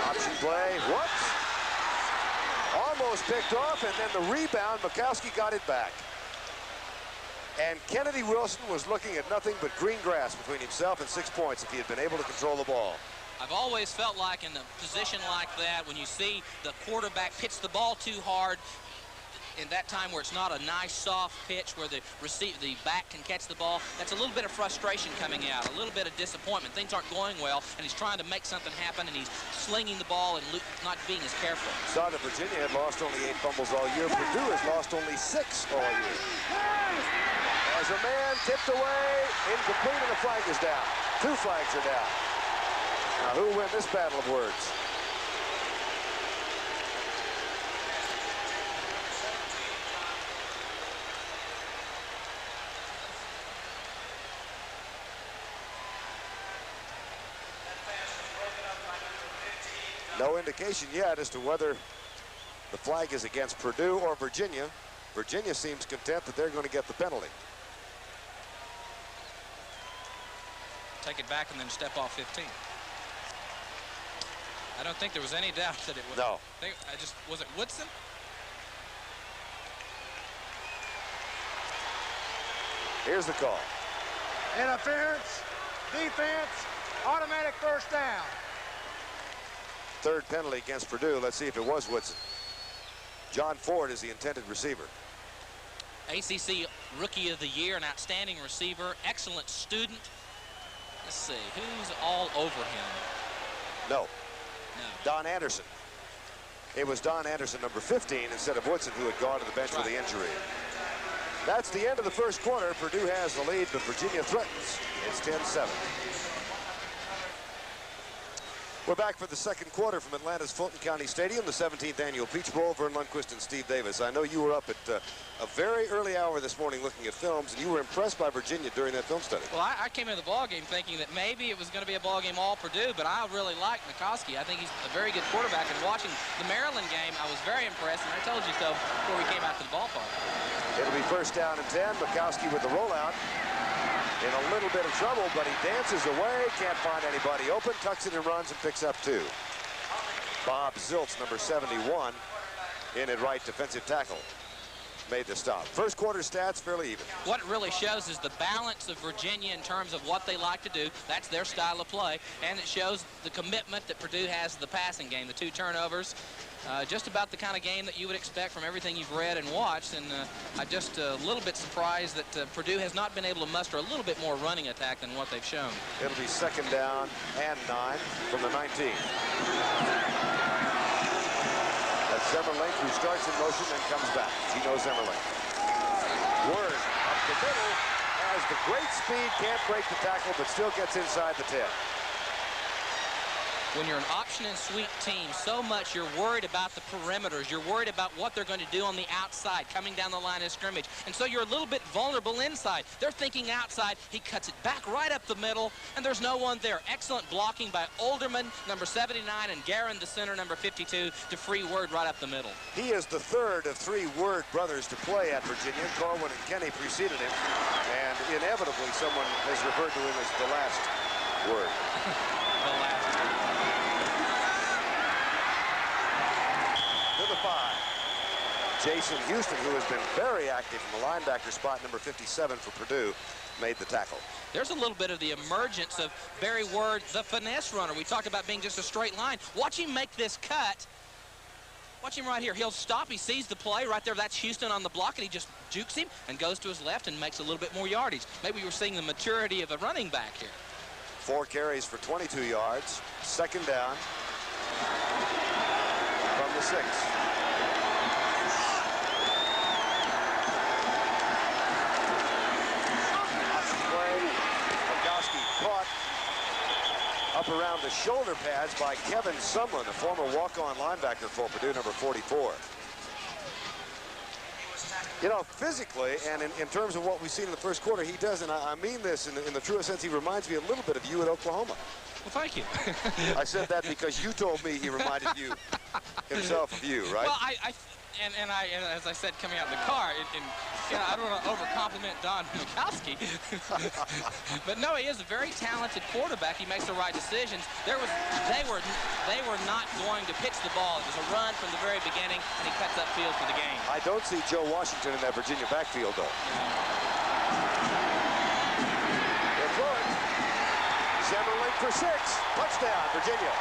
[SPEAKER 2] Option play, whoops. Almost picked off, and then the rebound, Mikowski got it back. And Kennedy Wilson was looking at nothing but green grass between himself and 6 points if he had been able to control the ball.
[SPEAKER 1] I've always felt like in a position like that, when you see the quarterback pitch the ball too hard, in that time where it's not a nice soft pitch where the back can catch the ball, that's a little bit of frustration coming out, a little bit of disappointment. Things aren't going well, and he's trying to make something happen, and he's slinging the ball and not being as careful.
[SPEAKER 2] Saw that Virginia had lost only 8 fumbles all year. Purdue has lost only 6 all year. As a man tipped away, incomplete, and the flag is down. 2 flags are down. Now, who will win this battle of words? No indication yet as to whether the flag is against Purdue or Virginia. Virginia seems content that they're going to get the penalty.
[SPEAKER 1] Take it back and then step off 15. I don't think there was any doubt that it was.
[SPEAKER 2] No.
[SPEAKER 1] Was it Woodson?
[SPEAKER 2] Here's the call.
[SPEAKER 3] Interference, defense, automatic first down.
[SPEAKER 2] 3rd penalty against Purdue. Let's see if it was Woodson. John Ford is the intended receiver.
[SPEAKER 1] ACC Rookie of the Year, an outstanding receiver, excellent student. Let's see, who's all over him?
[SPEAKER 2] No. Don Anderson. It was Don Anderson, number 15, instead of Woodson, who had gone to the bench with the injury. That's the end of the first quarter. Purdue has the lead, but Virginia threatens. It's 10-7. We're back for the second quarter from Atlanta's Fulton County Stadium, the 17th annual Peach Bowl. Vern Lundquist and Steve Davis. I know you were up at a very early hour this morning looking at films, and you were impressed by Virginia during that film study.
[SPEAKER 1] Well, I came into the ball game thinking that maybe it was going to be a ball game all Purdue, but I really like Mikowski. I think he's a very good quarterback, and watching the Maryland game, I was very impressed, and I told you so before we came out to the ballpark.
[SPEAKER 2] It'll be first down and 10. Mikowski with the rollout. In a little bit of trouble, but he dances away, can't find anybody open, tucks it and runs and picks up 2. Bob Ziltz, number 71, in at right defensive tackle. made the stop. First quarter stats fairly even.
[SPEAKER 1] What it really shows is the balance of Virginia in terms of what they like to do. That's their style of play. And it shows the commitment that Purdue has to the passing game. The 2 turnovers. Just about the kind of game that you would expect from everything you've read and watched. And I'm just a little bit surprised that Purdue has not been able to muster a little bit more running attack than what they've shown.
[SPEAKER 2] It'll be 2nd down and 9 from the 19. That's Zemmerlink, who starts in motion and comes back. Gino Zemmerlink. Word up the middle, has the great speed, can't break the tackle, but still gets inside the 10.
[SPEAKER 1] When you're an option and sweep team, so much you're worried about the perimeters. You're worried about what they're going to do on the outside, coming down the line of scrimmage. And so you're a little bit vulnerable inside. They're thinking outside. He cuts it back right up the middle, and there's no one there. Excellent blocking by Olderman, number 79, and Guerin, the center, number 52, to free Word right up the middle. He
[SPEAKER 2] is the 3rd of 3 Word brothers to play at Virginia. Corwin and Kenny preceded him, and inevitably someone has referred to him as the last Word.
[SPEAKER 1] The last.
[SPEAKER 2] To the 5. Jason Houston, who has been very active in the linebacker spot, number 57 for Purdue, made the tackle.
[SPEAKER 1] There's a little bit of the emergence of Barry Word, the finesse runner. We talked about being just a straight line. Watch him make this cut. Watch him right here. He'll stop. He sees the play right there. That's Houston on the block, and he just jukes him and goes to his left and makes a little bit more yardage. Maybe we're seeing the maturity of a running back here.
[SPEAKER 2] 4 carries for 22 yards. 2nd down from the 6. Caught up around the shoulder pads by Kevin Sumlin, a former walk-on linebacker for Purdue, number 44. You know, physically and in terms of what we've seen in the first quarter, he does, and I mean this in the truest sense, he reminds me a little bit of you at Oklahoma.
[SPEAKER 1] Well, thank you.
[SPEAKER 2] I said that because you told me he reminded you himself of you, right?
[SPEAKER 1] Well, and as I said coming out of the car, you know, I don't want to over-compliment Don Mikowski, but no, he is a very talented quarterback. He makes the right decisions. They were not going to pitch the ball. It was a run from the very beginning, and he cuts up field for the game.
[SPEAKER 2] I don't see Joe Washington in that Virginia backfield, though. It's good. Zemmerlink for 6. Touchdown, Virginia.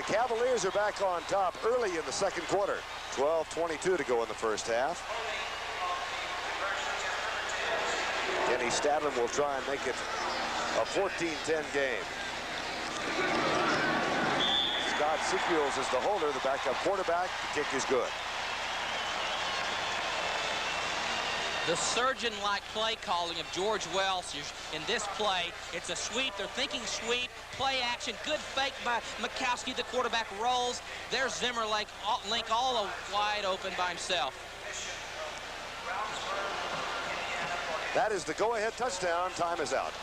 [SPEAKER 2] Cavaliers are back on top early in the second quarter. 12:22 to go in the first half. Kenny Stadlin will try and make it a 14-10 game. Scott Sequels is the holder, the backup quarterback. The kick is good.
[SPEAKER 1] The surgeon-like play calling of George Welsh in this play. It's a sweep. They're thinking sweep, play action, good fake by Mikowski. The quarterback rolls. There's Zemmerlink all wide open by himself.
[SPEAKER 2] That is the go-ahead touchdown. Time is out.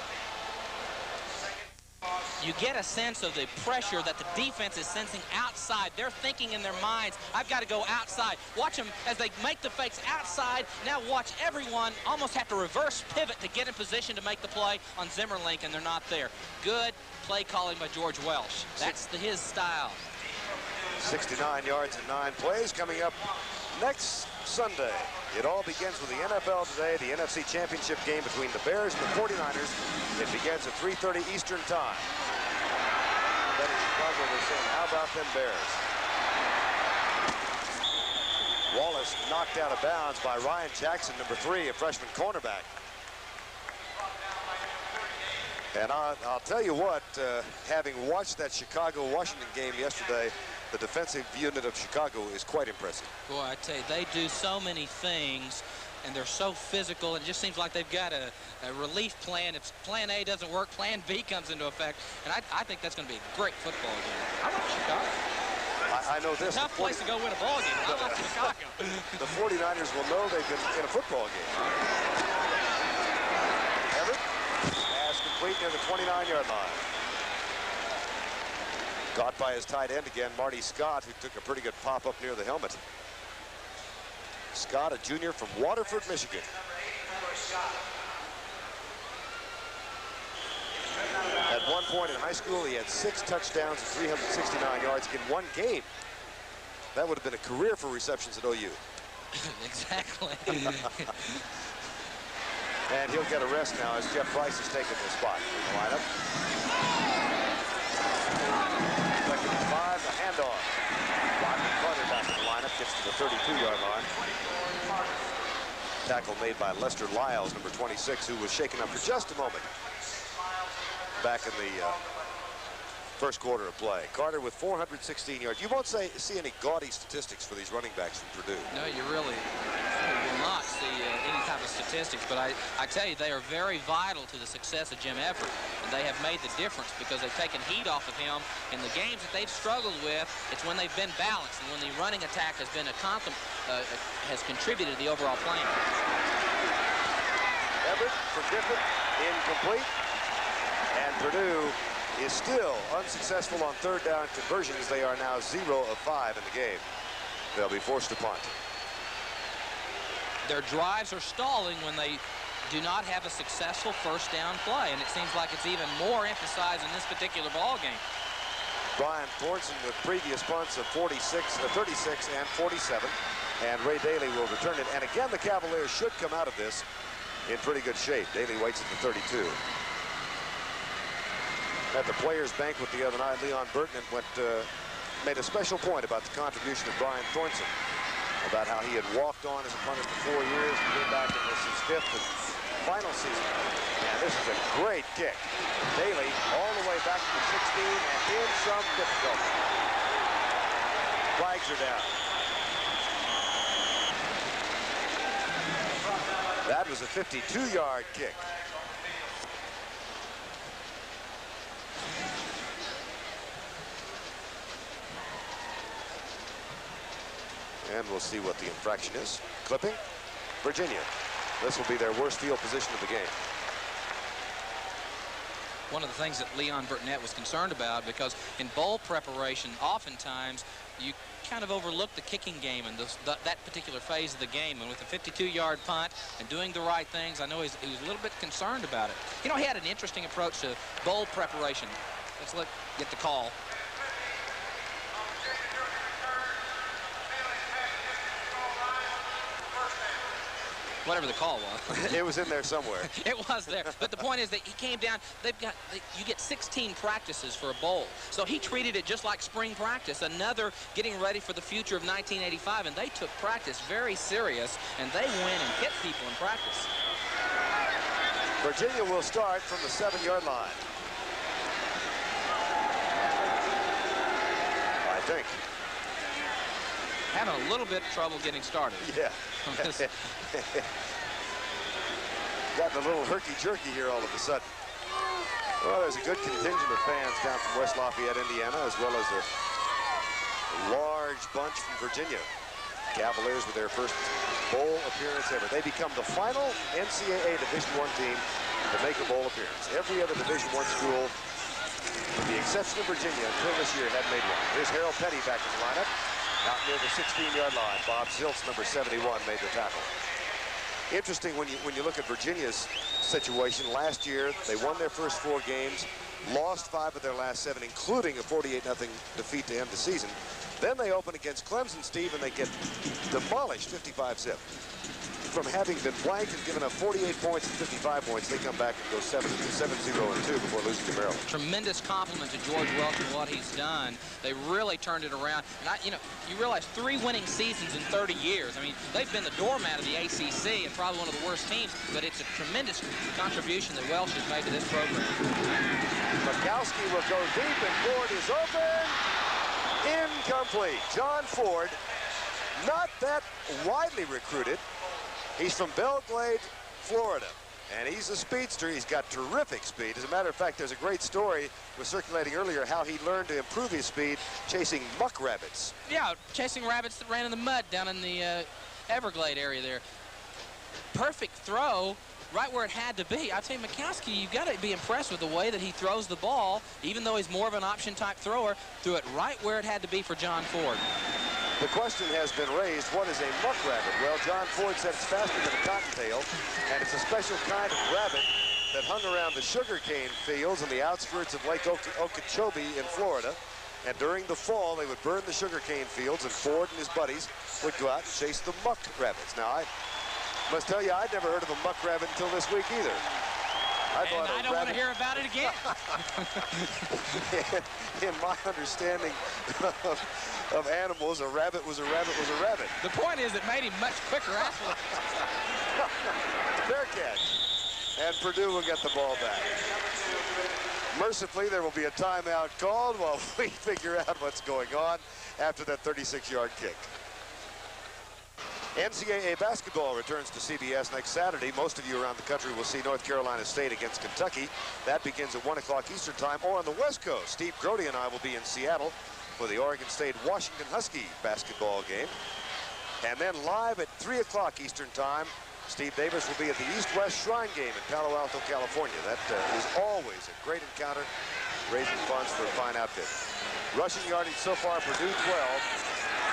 [SPEAKER 1] You get a sense of the pressure that the defense is sensing outside. They're thinking in their minds, I've got to go outside. Watch them as they make the fakes outside. Now watch everyone almost have to reverse pivot to get in position to make the play on Zemmerlink, and they're not there. Good play calling by George Welsh. That's his style.
[SPEAKER 2] 69 yards and 9 plays coming up next Sunday. It all begins with the NFL today, the NFC Championship game between the Bears and the 49ers. It begins at 3:30 Eastern Time. Then in Chicago, they're saying, how about them Bears? Wallace knocked out of bounds by Ryan Jackson, number 3, a freshman cornerback. And I'll tell you what, having watched that Chicago-Washington game yesterday, the defensive unit of Chicago is quite impressive.
[SPEAKER 1] Boy, I tell you, they do so many things, and they're so physical. It just seems like they've got a relief plan. If plan A doesn't work, plan B comes into effect. And I think that's going to be a great football game. I like Chicago.
[SPEAKER 2] I know this.
[SPEAKER 1] Tough place to go win a ball game. I love Chicago.
[SPEAKER 2] The 49ers will know they've been in a football game. Everett, pass complete near the 29-yard line. Caught by his tight end again, Marty Scott, who took a pretty good pop-up near the helmet. Scott, a junior from Waterford, Michigan. At one point in high school, he had 6 touchdowns and 369 yards in one game. That would have been a career for receptions at OU.
[SPEAKER 1] Exactly.
[SPEAKER 2] And he'll get a rest now as Jeff Price has taken his spot in the lineup. Second and 5, the handoff. Rodney Clutter back in the lineup, gets to the 32-yard line. Tackle made by Lester Lyles, number 26, who was shaken up for just a moment back in the first quarter of play. Carter with 416 yards. You won't see any gaudy statistics for these running backs from Purdue.
[SPEAKER 1] No, you really will not see any type of statistics, but I tell you, they are very vital to the success of Jim Everett, and they have made the difference because they've taken heat off of him. In the games that they've struggled with, it's when they've been balanced and when the running attack has been has contributed to the overall plan.
[SPEAKER 2] Everett for Gifford, incomplete. And Purdue is still unsuccessful on third down conversions. They are now 0 of 5 in the game. They'll be forced to punt.
[SPEAKER 1] Their drives are stalling when they do not have a successful first down play, and it seems like it's even more emphasized in this particular ball game.
[SPEAKER 2] Brian Thornton with previous punts of 36 and 47, and Ray Daly will return it. And again, the Cavaliers should come out of this in pretty good shape. Daly waits at the 32. At the Players' Banquet the other night, Leon Burton made a special point about the contribution of Brian Thornton, about how he had walked on as a punter for 4 years and came back in this his 5th and final season. And this is a great kick. Daly all the way back to the 16 and in some difficulty. Flags are down. That was a 52-yard kick. And we'll see what the infraction is. Clipping, Virginia. This will be their worst field position of the game.
[SPEAKER 1] One of the things that Leon Burtonette was concerned about, because in bowl preparation, oftentimes you kind of overlook the kicking game and that particular phase of the game. And with a 52-yard punt and doing the right things, I know he was a little bit concerned about it. You know, he had an interesting approach to bowl preparation. Let's get the call. Whatever the call was.
[SPEAKER 2] It was in there somewhere.
[SPEAKER 1] It was there. But the point is that he came down. You get 16 practices for a bowl. So he treated it just like spring practice, another getting ready for the future of 1985. And they took practice very serious, and they went and hit people in practice.
[SPEAKER 2] Virginia will start from the 7-yard line. I think.
[SPEAKER 1] Having a little bit of trouble getting started.
[SPEAKER 2] Yeah. Gotten a little herky-jerky here all of a sudden. Well, there's a good contingent of fans down from West Lafayette, Indiana, as well as a large bunch from Virginia. Cavaliers with their first bowl appearance ever. They become the final NCAA Division I team to make a bowl appearance. Every other Division I school, with the exception of Virginia, until this year had made one. Here's Harold Petty back in the lineup. Out near the 16-yard line. Bob Ziltz, number 71, made the tackle. Interesting when you look at Virginia's situation. Last year, they won their first 4 games, lost 5 of their last 7, including a 48-0 defeat to end the season. Then they open against Clemson, Steve, and they get demolished 55-zip. From having been blanked and given up 48 points and 55 points, they come back and go 7-0-2 before losing to Maryland.
[SPEAKER 1] Tremendous compliment to George Welch and what he's done. They really turned it around. And you realize 3 winning seasons in 30 years. I mean, they've been the doormat of the ACC and probably one of the worst teams, but it's a tremendous contribution that Welch has made to this program.
[SPEAKER 2] Mikowski will go deep, and Ford is open. Incomplete. John Ford, not that widely recruited. He's from Belgrade, Florida, and he's a speedster. He's got terrific speed. As a matter of fact, there's a great story was circulating earlier how he learned to improve his speed chasing muck rabbits.
[SPEAKER 1] Yeah, chasing rabbits that ran in the mud down in the Everglade area there. Perfect throw, right where it had to be. I tell you, Mikowski, you've got to be impressed with the way that he throws the ball, even though he's more of an option-type thrower, threw it right where it had to be for John Ford.
[SPEAKER 2] The question has been raised, what is a muck rabbit? Well, John Ford said it's faster than a cottontail, and it's a special kind of rabbit that hung around the sugarcane fields in the outskirts of Lake Okeechobee in Florida. And during the fall, they would burn the sugarcane fields, and Ford and his buddies would go out and chase the muck rabbits. Now, I must tell you, I'd never heard of a muck rabbit until this week either.
[SPEAKER 1] I don't want to hear about it again.
[SPEAKER 2] In my understanding of animals, a rabbit was a rabbit was a rabbit.
[SPEAKER 1] The point is, it made him much quicker athlete.
[SPEAKER 2] Fair catch. And Purdue will get the ball back. Mercifully, there will be a timeout called while we figure out what's going on after that 36-yard kick. NCAA basketball returns to CBS next Saturday. Most of you around the country will see North Carolina State against Kentucky. That begins at 1 o'clock Eastern time, or on the West Coast. Steve Grody and I will be in Seattle for the Oregon State-Washington Husky basketball game. And then live at 3 o'clock Eastern time, Steve Davis will be at the East-West Shrine game in Palo Alto, California. That is always a great encounter, raising funds for a fine outfit. Rushing yardage so far, Purdue 12.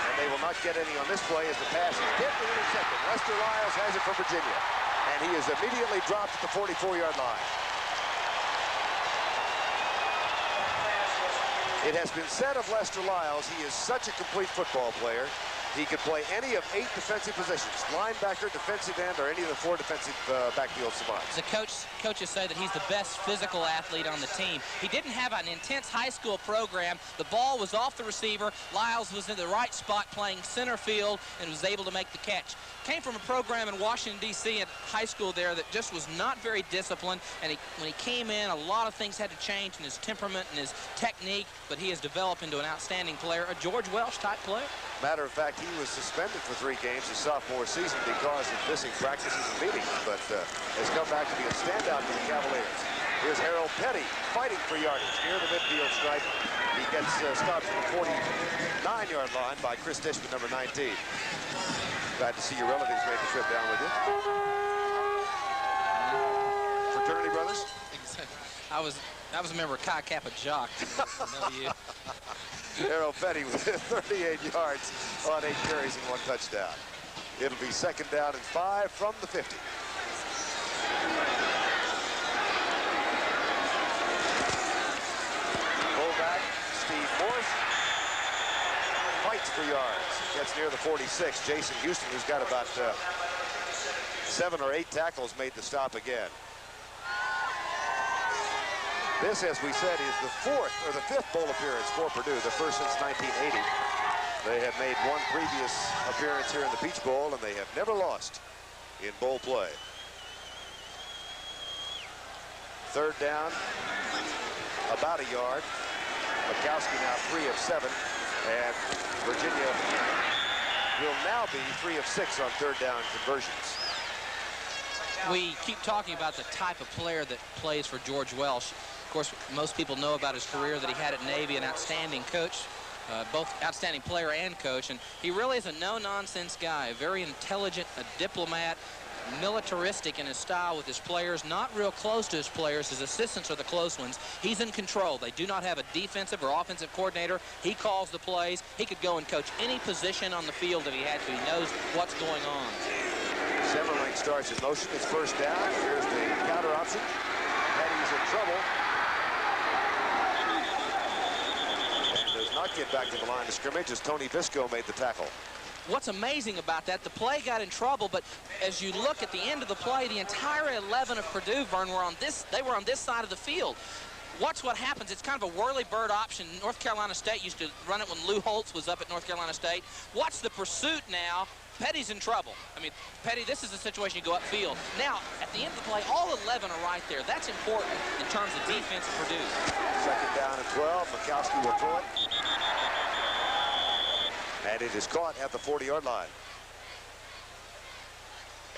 [SPEAKER 2] And they will not get any on this play as the pass is hit and intercepted. Lester Lyles has it for Virginia. And he is immediately dropped at the 44-yard line. It has been said of Lester Lyles, he is such a complete football player. He could play any of 8 defensive positions, linebacker, defensive end, or any of the 4 defensive backfield savants.
[SPEAKER 1] The coaches say that he's the best physical athlete on the team. He didn't have an intense high school program. The ball was off the receiver. Lyles was in the right spot playing center field and was able to make the catch. Came from a program in Washington, D.C. at high school there that just was not very disciplined. And when he came in, a lot of things had to change in his temperament and his technique, but he has developed into an outstanding player, a George Welsh-type player.
[SPEAKER 2] Matter of fact, he was suspended for 3 games his sophomore season because of missing practices and meetings, but has come back to be a standout for the Cavaliers. Here's Harold Petty fighting for yardage near the midfield stripe. He gets stopped at the 49-yard line by Chris Dishman, number 19. Glad to see your relatives made the trip down with you. Fraternity brothers?
[SPEAKER 1] I was a member of Chi Kappa Jock. Know you.
[SPEAKER 2] Harold Petty with 38 yards on 8 carries and 1 touchdown. It'll be 2nd down and 5 from the 50. Fullback Steve Morse fights for yards. Gets near the 46. Jason Houston, who's got about 7 or 8 tackles, made the stop again. This, as we said, is the 4th or the 5th bowl appearance for Purdue, the first since 1980. They have made 1 previous appearance here in the Peach Bowl, and they have never lost in bowl play. 3rd down, about a yard. Mikowski now 3 of 7, and Virginia will now be 3 of 6 on 3rd down conversions.
[SPEAKER 1] We keep talking about the type of player that plays for George Welsh. Of course, most people know about his career that he had at Navy, an outstanding coach, both outstanding player and coach, and he really is a no-nonsense guy, very intelligent, a diplomat, militaristic in his style with his players, not real close to his players. His assistants are the close ones. He's in control. They do not have a defensive or offensive coordinator. He calls the plays. He could go and coach any position on the field if he had to. He knows what's going on.
[SPEAKER 2] Semmerling starts in motion. It's 1st down. Here's the counter option. Petty's in trouble. And does not get back to the line of scrimmage as Tony Visco made the tackle.
[SPEAKER 1] What's amazing about that, the play got in trouble, but as you look at the end of the play, the entire 11 of Purdue, Vern, were on this side of the field. Watch what happens. It's kind of a whirly-bird option. North Carolina State used to run it when Lou Holtz was up at North Carolina State. Watch the pursuit now. Petty's in trouble. I mean, Petty, this is the situation you go upfield. Now, at the end of the play, all 11 are right there. That's important in terms of defense for Purdue.
[SPEAKER 2] 2nd down and 12. Mikowski will throw it. And it is caught at the 40-yard line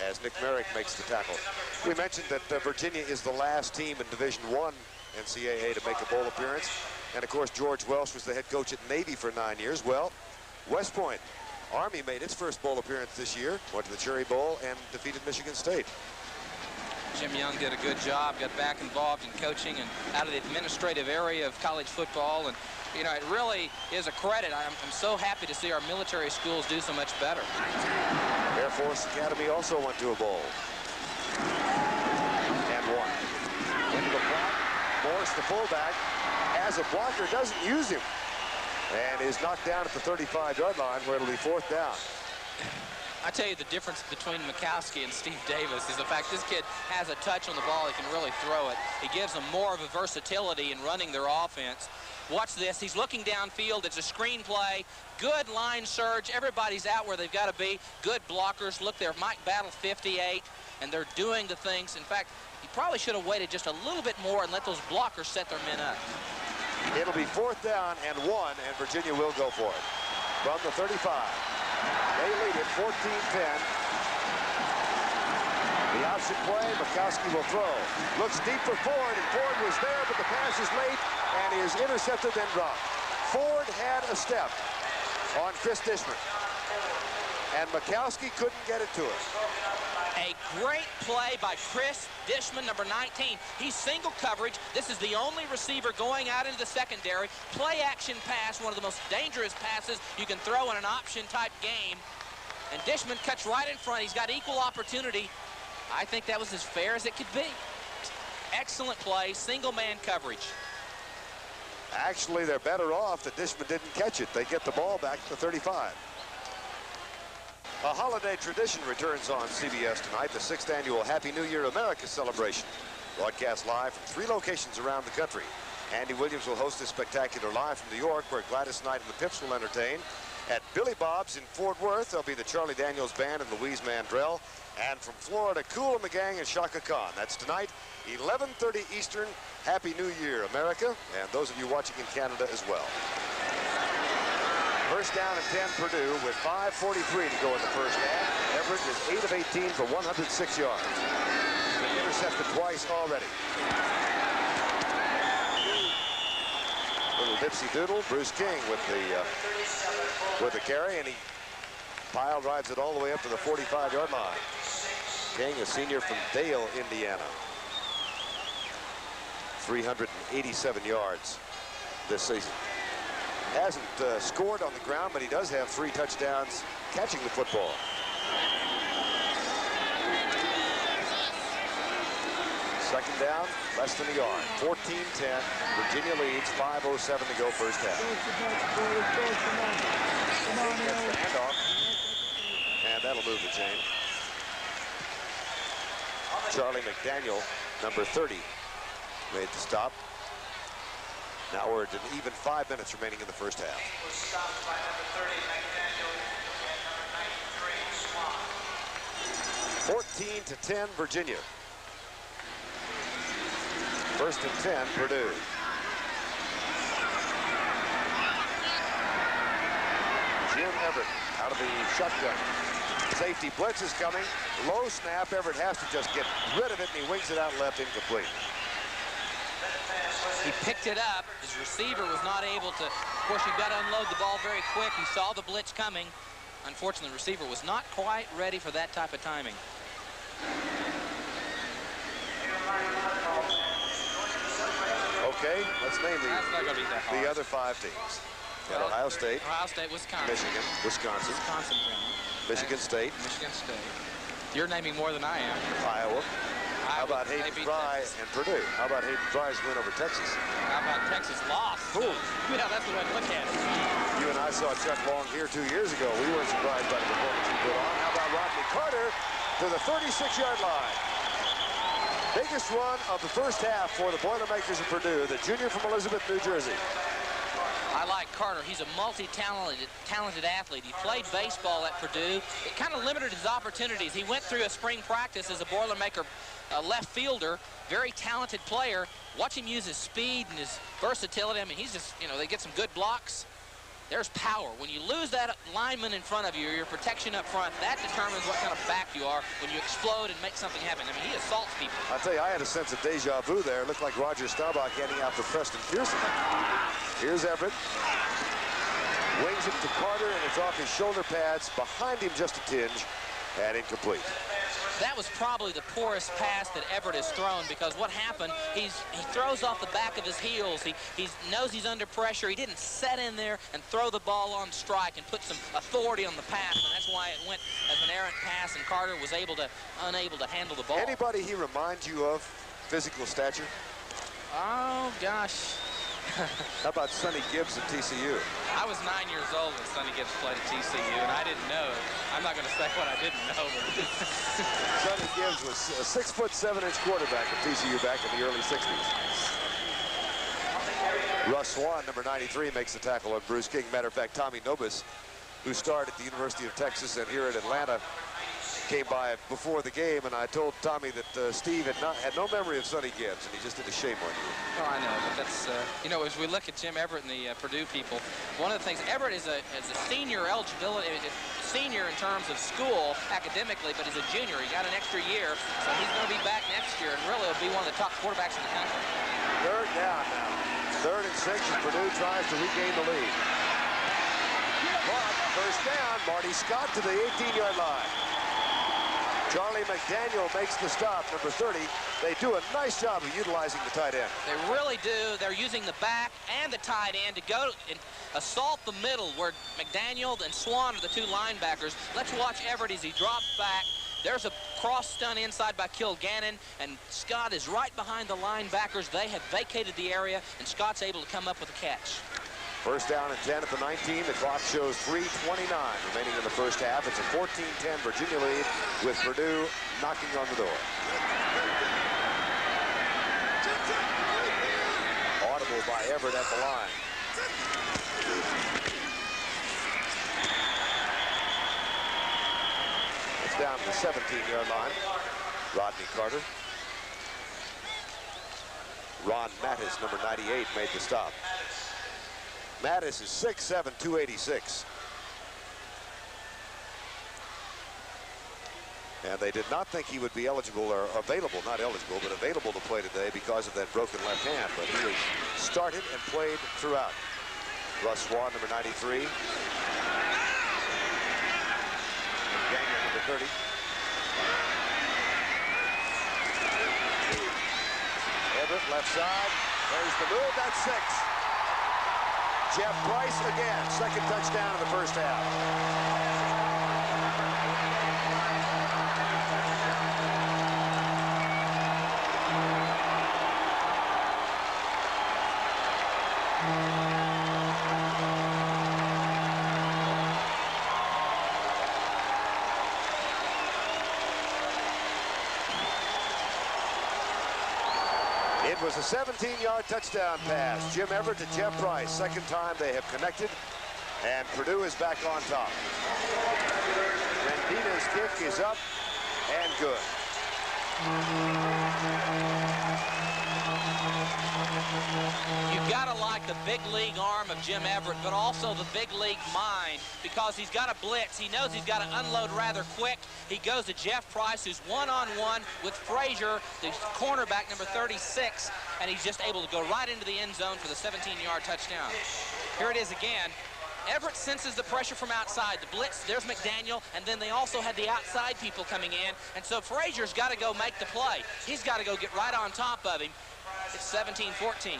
[SPEAKER 2] as Nick Merrick makes the tackle. We mentioned that Virginia is the last team in Division I NCAA to make a bowl appearance. And, of course, George Welsh was the head coach at Navy for 9 years. Well, West Point, Army made its first bowl appearance this year, went to the Cherry Bowl and defeated Michigan State.
[SPEAKER 1] Jim Young did a good job, got back involved in coaching and out of the administrative area of college football. And, you know, it really is a credit. I'm so happy to see our military schools do so much better.
[SPEAKER 2] Air Force Academy also went to a bowl. And won. Into the block. Morris, the fullback, has a blocker, doesn't use him, and is knocked down at the 35-yard line where it'll be 4th down.
[SPEAKER 1] I tell you, the difference between Mikowski and Steve Davis is the fact this kid has a touch on the ball. He can really throw it. He gives them more of a versatility in running their offense. Watch this. He's looking downfield. It's a screen play. Good line surge. Everybody's out where they've got to be. Good blockers. Look there, Mike Battle, 58, and they're doing the things. In fact, he probably should have waited just a little bit more and let those blockers set their men up.
[SPEAKER 2] It'll be 4th down and 1, and Virginia will go for it. From the 35. They lead it 14-10. The option play, Mikowski will throw. Looks deep for Ford, and Ford was there, but the pass is late and is intercepted and dropped. Ford had a step on Chris Dishman, and Mikowski couldn't get it to him.
[SPEAKER 1] A great play by Chris Dishman, number 19. He's single coverage. This is the only receiver going out into the secondary. Play action pass, one of the most dangerous passes you can throw in an option type game. And Dishman cuts right in front. He's got equal opportunity. I think that was as fair as it could be. Excellent play, single man coverage.
[SPEAKER 2] Actually, they're better off that Dishman didn't catch it. They get the ball back to the 35. A holiday tradition returns on CBS tonight, the 6th annual Happy New Year America celebration. Broadcast live from 3 locations around the country. Andy Williams will host this spectacular live from New York, where Gladys Knight and the Pips will entertain. At Billy Bob's in Fort Worth, there'll be the Charlie Daniels Band and Louise Mandrell. And from Florida, Kool and the Gang and Shaka Khan. That's tonight, 11:30 Eastern. Happy New Year, America. And those of you watching in Canada as well. First down and 10, Purdue, with 5:43 to go in the first half. Everett is 8 of 18 for 106 yards. He's been intercepted twice already. Little dipsy doodle. Bruce King with the carry, and he pile drives it all the way up to the 45-yard line. King, a senior from Dale, Indiana. 387 yards this season. Hasn't scored on the ground, but he does have 3 touchdowns catching the football. Second down, less than a yard. 14-10. Virginia leads. 5:07 to go first half. King gets the handoff, and that'll move the chain. Charlie McDaniel, number 30, made the stop. Now we're at an even 5 minutes remaining in the first half. 14-10, Virginia. First and 10, Purdue. Jim Everett out of the shotgun. Safety blitz is coming. Low snap. Everett has to just get rid of it, and he wings it out left, incomplete.
[SPEAKER 1] He picked it up. His receiver was not able to. Of course, you've got to unload the ball very quick. He saw the blitz coming. Unfortunately, the receiver was not quite ready for that type of timing.
[SPEAKER 2] Okay, let's name the other 5 teams. Got Ohio State,
[SPEAKER 1] Wisconsin,
[SPEAKER 2] Michigan, Wisconsin, Michigan State.
[SPEAKER 1] You're naming more than I am.
[SPEAKER 2] Iowa. How about Hayden Fry and Purdue? How about Hayden Fry's win over Texas?
[SPEAKER 1] How about Texas lost?
[SPEAKER 2] Cool.
[SPEAKER 1] Yeah, that's the way to look at it.
[SPEAKER 2] You and I saw Chuck Long here 2 years ago. We weren't surprised by the performance he put on. How about Rodney Carter to the 36-yard line? Biggest run of the first half for the Boilermakers of Purdue, the junior from Elizabeth, New Jersey.
[SPEAKER 1] I like Carter. He's a multi-talented athlete. He played baseball at Purdue. It kind of limited his opportunities. He went through a spring practice as a Boilermaker left fielder, very talented player. Watch him use his speed and his versatility. I mean, he's just, you know, they get some good blocks. There's power. When you lose that lineman in front of you, your protection up front, that determines what kind of back you are when you explode and make something happen. I mean, he assaults people.
[SPEAKER 2] I'll tell you, I had a sense of deja vu there. It looked like Roger Staubach handing out for Preston Pearson. Here's Everett. Wings it to Carter, and it's off his shoulder pads. Behind him just a tinge, and incomplete.
[SPEAKER 1] That was probably the poorest pass that Everett has thrown, because what happened, he throws off the back of his heels. He knows he's under pressure. He didn't set in there and throw the ball on strike and put some authority on the pass, and that's why it went as an errant pass, and Carter was unable to handle the ball.
[SPEAKER 2] Anybody he reminds you of, physical stature?
[SPEAKER 1] Oh, gosh.
[SPEAKER 2] How about Sonny Gibbs at TCU?
[SPEAKER 1] I was 9 years old when Sonny Gibbs played at TCU, and I didn't know. I'm not going to say what I didn't know. But
[SPEAKER 2] Sonny Gibbs was a 6'7" quarterback at TCU back in the early 60s. Russ Swan, number 93, makes the tackle on Bruce King. Matter of fact, Tommy Nobis, who starred at the University of Texas and here at Atlanta, came by before the game, and I told Tommy that Steve had no memory of Sonny Gibbs, and he just did a shame on you.
[SPEAKER 1] Oh, I know, but that's, you know, as we look at Jim Everett and the Purdue people, one of the things, Everett is a senior eligibility, senior in terms of school academically, but he's a junior. He got an extra year, so he's going to be back next year, and really will be one of the top quarterbacks in the country.
[SPEAKER 2] Third down now. 3rd and 6 as Purdue tries to regain the lead. But first down, Marty Scott to the 18-yard line. Charlie McDaniel makes the stop, number 30. They do a nice job of utilizing the tight end.
[SPEAKER 1] They really do. They're using the back and the tight end to go and assault the middle, where McDaniel and Swan are the two linebackers. Let's watch Everett as he drops back. There's a cross stun inside by Kilgannon, and Scott is right behind the linebackers. They have vacated the area, and Scott's able to come up with a catch.
[SPEAKER 2] First down and 10 at the 19. The clock shows 3:29 remaining in the first half. It's a 14-10 Virginia lead with Purdue knocking on the door. Audible by Everett at the line. It's down to the 17-yard line. Rodney Carter. Ron Mattis, number 98, made the stop. Mattis is 6'7", 286. And they did not think he would be eligible, or available, not eligible, but available to play today because of that broken left hand. But he has started and played throughout. Russ Swan, number 93. Daniel, number 30. Everett, left side. There's the move, that's 6. Jeff Price again, second touchdown in the first half. It was a 17-yard touchdown pass. Jim Everett to Jeff Price. Second time they have connected, and Purdue is back on top. Rendina's kick is up and good.
[SPEAKER 1] You've got to like the big league arm of Jim Everett, but also the big league mind, because he's got a blitz. He knows he's got to unload rather quick. He goes to Jeff Price, who's one-on-one with Frazier, the cornerback, number 36, and he's just able to go right into the end zone for the 17-yard touchdown. Here it is again. Everett senses the pressure from outside. The blitz, there's McDaniel, and then they also had the outside people coming in, and so Frazier's got to go make the play. He's got to go get right on top of him. It's 17-14.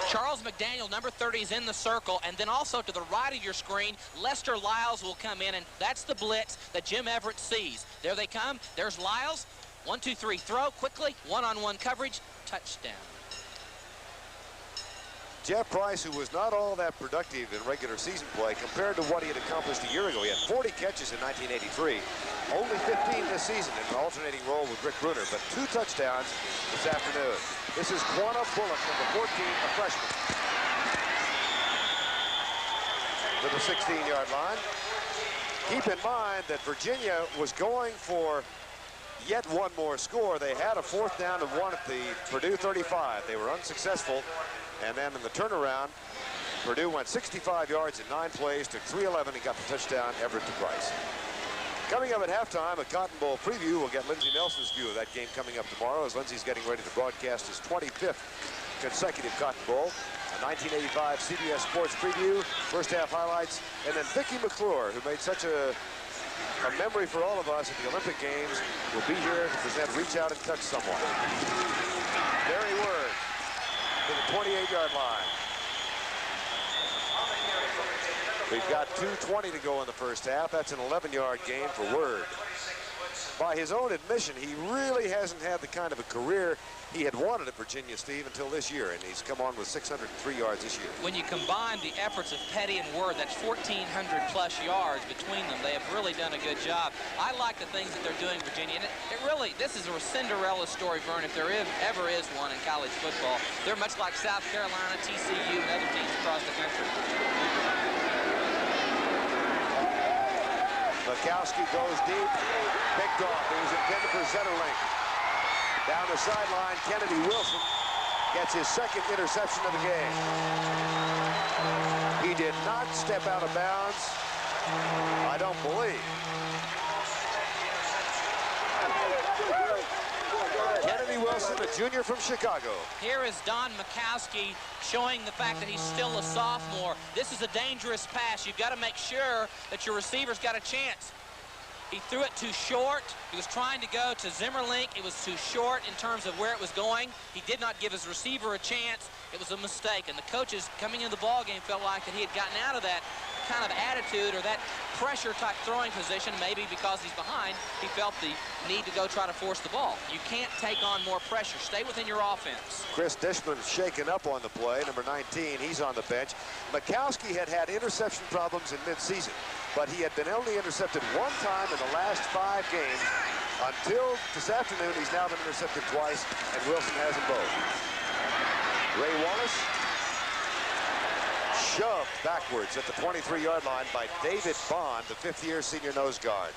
[SPEAKER 1] Charles McDaniel, number 30, is in the circle, and then also to the right of your screen, Lester Lyles will come in, and that's the blitz that Jim Everett sees. There they come. There's Lyles. 1, 2, 3, throw quickly. One-on-one coverage. Touchdown.
[SPEAKER 2] Jeff Price, who was not all that productive in regular season play compared to what he had accomplished a year ago. He had 40 catches in 1983, only 15 this season in an alternating role with Rick Bruner, but 2 touchdowns this afternoon. This is Quanah Bullock, number 14, a freshman. To the 16-yard line. Keep in mind that Virginia was going for yet one more score. They had a 4th down and 1 at the Purdue 35. They were unsuccessful. And then in the turnaround, Purdue went 65 yards in 9 plays, took 3-11, and got the touchdown, Everett to Price. Coming up at halftime, a Cotton Bowl preview. We'll get Lindsey Nelson's view of that game coming up tomorrow as Lindsey's getting ready to broadcast his 25th consecutive Cotton Bowl. a 1985 CBS Sports preview, first half highlights, and then Vicki McClure, who made such a memory for all of us at the Olympic Games, will be here to present Reach Out and Touch Someone. Barry Word to the 28-yard line. We've got 2:20 to go in the first half. That's an 11-yard gain for Word. By his own admission, he really hasn't had the kind of a career he had wanted at Virginia, Steve, until this year, and he's come on with 603 yards this year. When you combine the efforts of Petty and Word, that's 1,400-plus yards between them. They have really done a good job. I like the things that they're doing, Virginia, and it really, this is a Cinderella story, Vern, if there ever is one in college football. They're much like South Carolina, TCU, and other teams across the country. Mikowski goes deep, picked off. It was intended for Zetterlink. Down the sideline, Kennedy Wilson gets his second interception of the game. He did not step out of bounds, I don't believe. Kennedy Wilson, a junior from Chicago. Here is Don Mikowski showing the fact that he's still a sophomore. This is a dangerous pass. You've got to make sure that your receiver's got a chance. He threw it too short. He was trying to go to Zimmerlink. It was too short in terms of where it was going. He did not give his receiver a chance. It was a mistake, and the coaches coming into the ball game felt like that he had gotten out of that kind of attitude or that pressure type throwing position. Maybe because he's behind, he felt the need to go try to force the ball. You can't take on more pressure. Stay within your offense. Chris Dishman shaken up on the play, number 19. He's on the bench. Mikowski had interception problems in midseason, but he had been only intercepted one time in the last 5 games. Until this afternoon, he's now been intercepted twice, and Wilson has them both. Ray Wallace shoved backwards at the 23-yard line by David Bond, the 5th-year senior nose guard.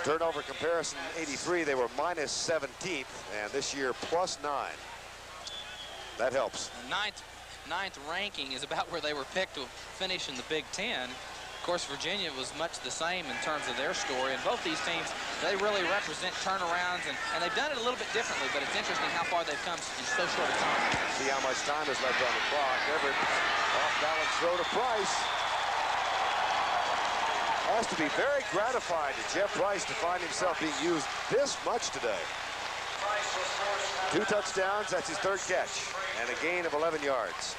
[SPEAKER 2] Turnover comparison, 83, they were minus 17th, and this year plus 9. That helps. The ninth ranking is about where they were picked to finish in the Big Ten. Of course, Virginia was much the same in terms of their story, and both these teams, they really represent turnarounds, and they've done it a little bit differently, but it's interesting how far they've come in so short a time. See how much time is left on the clock. Everett, off-balance throw to Price. Has to be very gratifying to Jeff Price to find himself being used this much today. 2 touchdowns, that's his 3rd catch, and a gain of 11 yards.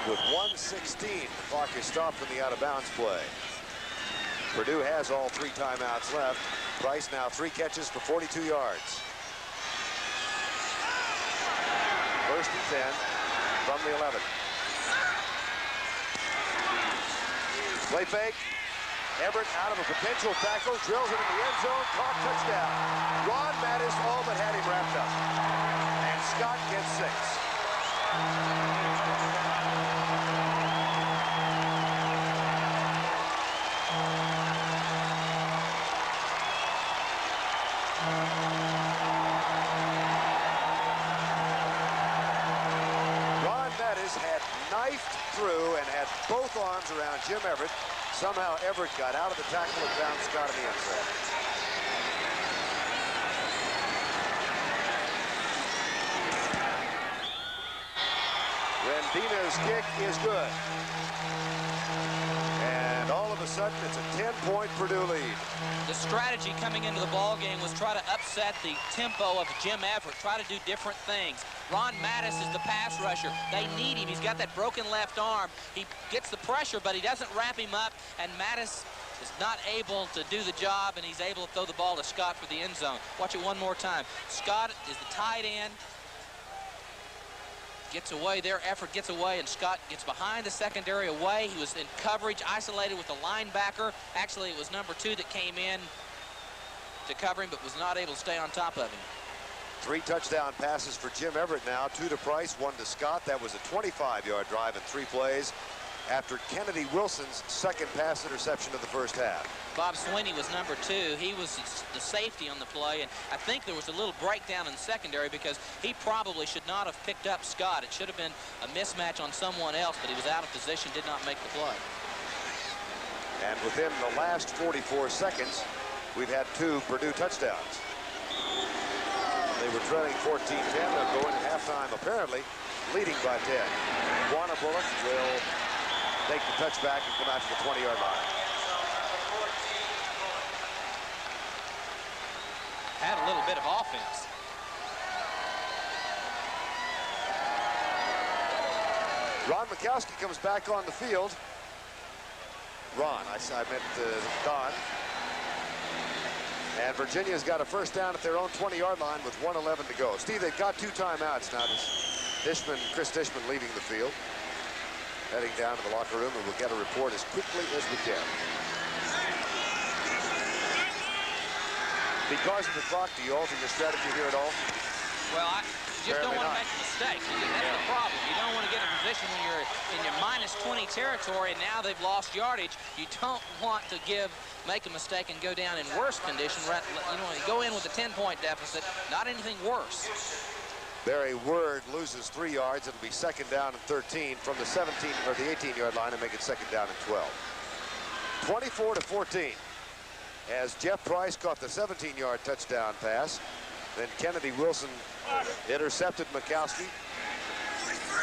[SPEAKER 2] With 1:16, the clock is stopped from the out-of-bounds play. Purdue has all 3 timeouts left. Price now 3 catches for 42 yards. 1st and 10 from the 11. Play fake. Everett out of a potential tackle, drills it in the end zone, caught, touchdown. Ron Mattis all but had him wrapped up. And Scott gets 6. Through and had both arms around Jim Everett. Somehow Everett got out of the tackle and found Scott in the end zone. Rendina's kick is good. And all of a sudden, it's a 10-point Purdue lead. The strategy coming into the ball game was try to upset the tempo of Jim Everett, try to do different things. Ron Mattis is the pass rusher. They need him. He's got that broken left arm. He gets the pressure, but he doesn't wrap him up, and Mattis is not able to do the job, and he's able to throw the ball to Scott for the end zone. Watch it one more time. Scott is the tight end. Gets away, their effort gets away, and Scott gets behind the secondary away. He was in coverage, isolated with the linebacker. Actually, it was number 2 that came in to cover him, but was not able to stay on top of him. 3 touchdown passes for Jim Everett now, 2 to Price, 1 to Scott. That was a 25-yard drive in 3 plays after Kennedy Wilson's 2nd pass interception of the first half. Bob Sweeney was number 2. He was the safety on the play, and I think there was a little breakdown in the secondary because he probably should not have picked up Scott. It should have been a mismatch on someone else, but he was out of position, did not make the play. And within the last 44 seconds, we've had 2 Purdue touchdowns. They were trailing 14-10. They'll go in at halftime, apparently, leading by 10. Juana Bullock will take the touchback and come out to the 20-yard line.
[SPEAKER 1] Had a little bit of offense.
[SPEAKER 2] Ron Mikowski comes back on the field. Ron, I meant Don. And Virginia's got a first down at their own 20-yard line with 1:11 to go. Steve, they've got 2 timeouts now. Chris Dishman leaving the field, heading down to the locker room, and we'll get a report as quickly as we can. Because of the clock, do you alter your strategy here at all?
[SPEAKER 1] Well, you just don't want to make a mistake. That's the problem. You don't want to get in a position when you're in your -20 territory and now they've lost yardage. You don't want to make a mistake and go down in worse condition. You know, you go in with a 10-point deficit, not anything worse.
[SPEAKER 2] Barry Word loses 3 yards. It'll be 2nd down and 13 from the 17 or the 18-yard line and make it 2nd down and 12. 24-14. As Jeff Price caught the 17-yard touchdown pass, then Kennedy Wilson intercepted Mikowski,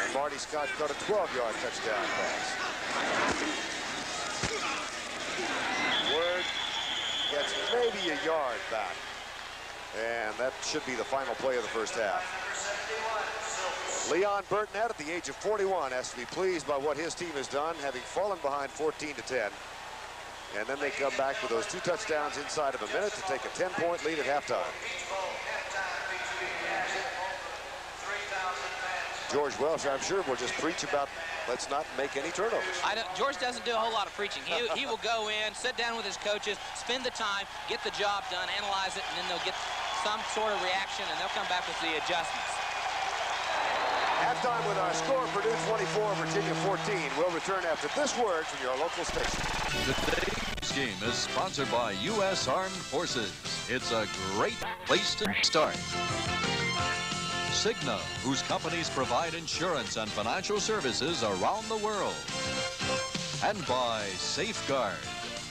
[SPEAKER 2] and Marty Scott caught a 12-yard touchdown pass. Word gets maybe a yard back, and that should be the final play of the first half. Leon Burtonette, at the age of 41, has to be pleased by what his team has done, having fallen behind 14-10. And then they come back with those 2 touchdowns inside of a minute to take a 10-point lead at halftime. George Welsh, I'm sure, will just preach about let's not make any turnovers.
[SPEAKER 1] George doesn't do a whole lot of preaching. He will go in, sit down with his coaches, spend the time, get the job done, analyze it, and then they'll get some sort of reaction, and they'll come back with the adjustments.
[SPEAKER 2] Halftime with our score, Purdue 24, Virginia 14. We'll return after this word from your local station.
[SPEAKER 6] Today's game is sponsored by U.S. Armed Forces. It's a great place to start. Cigna, whose companies provide insurance and financial services around the world. And by Safeguard,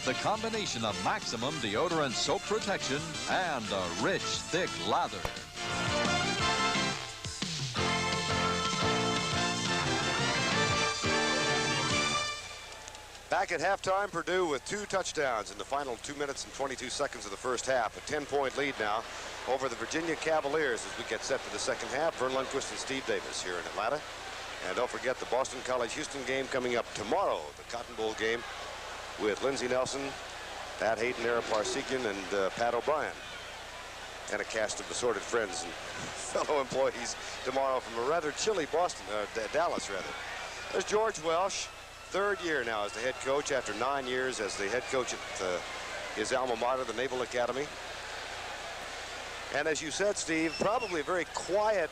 [SPEAKER 6] the combination of maximum deodorant soap protection and a rich, thick lather.
[SPEAKER 2] Back at halftime, Purdue with 2 touchdowns in the final 2 minutes and 22 seconds of the first half. A 10-point lead now over the Virginia Cavaliers as we get set for the second half. Vern Lundquist and Steve Davis here in Atlanta. And don't forget the Boston College-Houston game coming up tomorrow, the Cotton Bowl game with Lindsey Nelson, Pat Hayden, Ara Parsekian, and Pat O'Brien. And a cast of assorted friends and fellow employees tomorrow from a rather chilly Dallas, rather. There's George Welsh. 3rd year now as the head coach after 9 years as the head coach at his alma mater, the Naval Academy. And as you said, Steve, probably a very quiet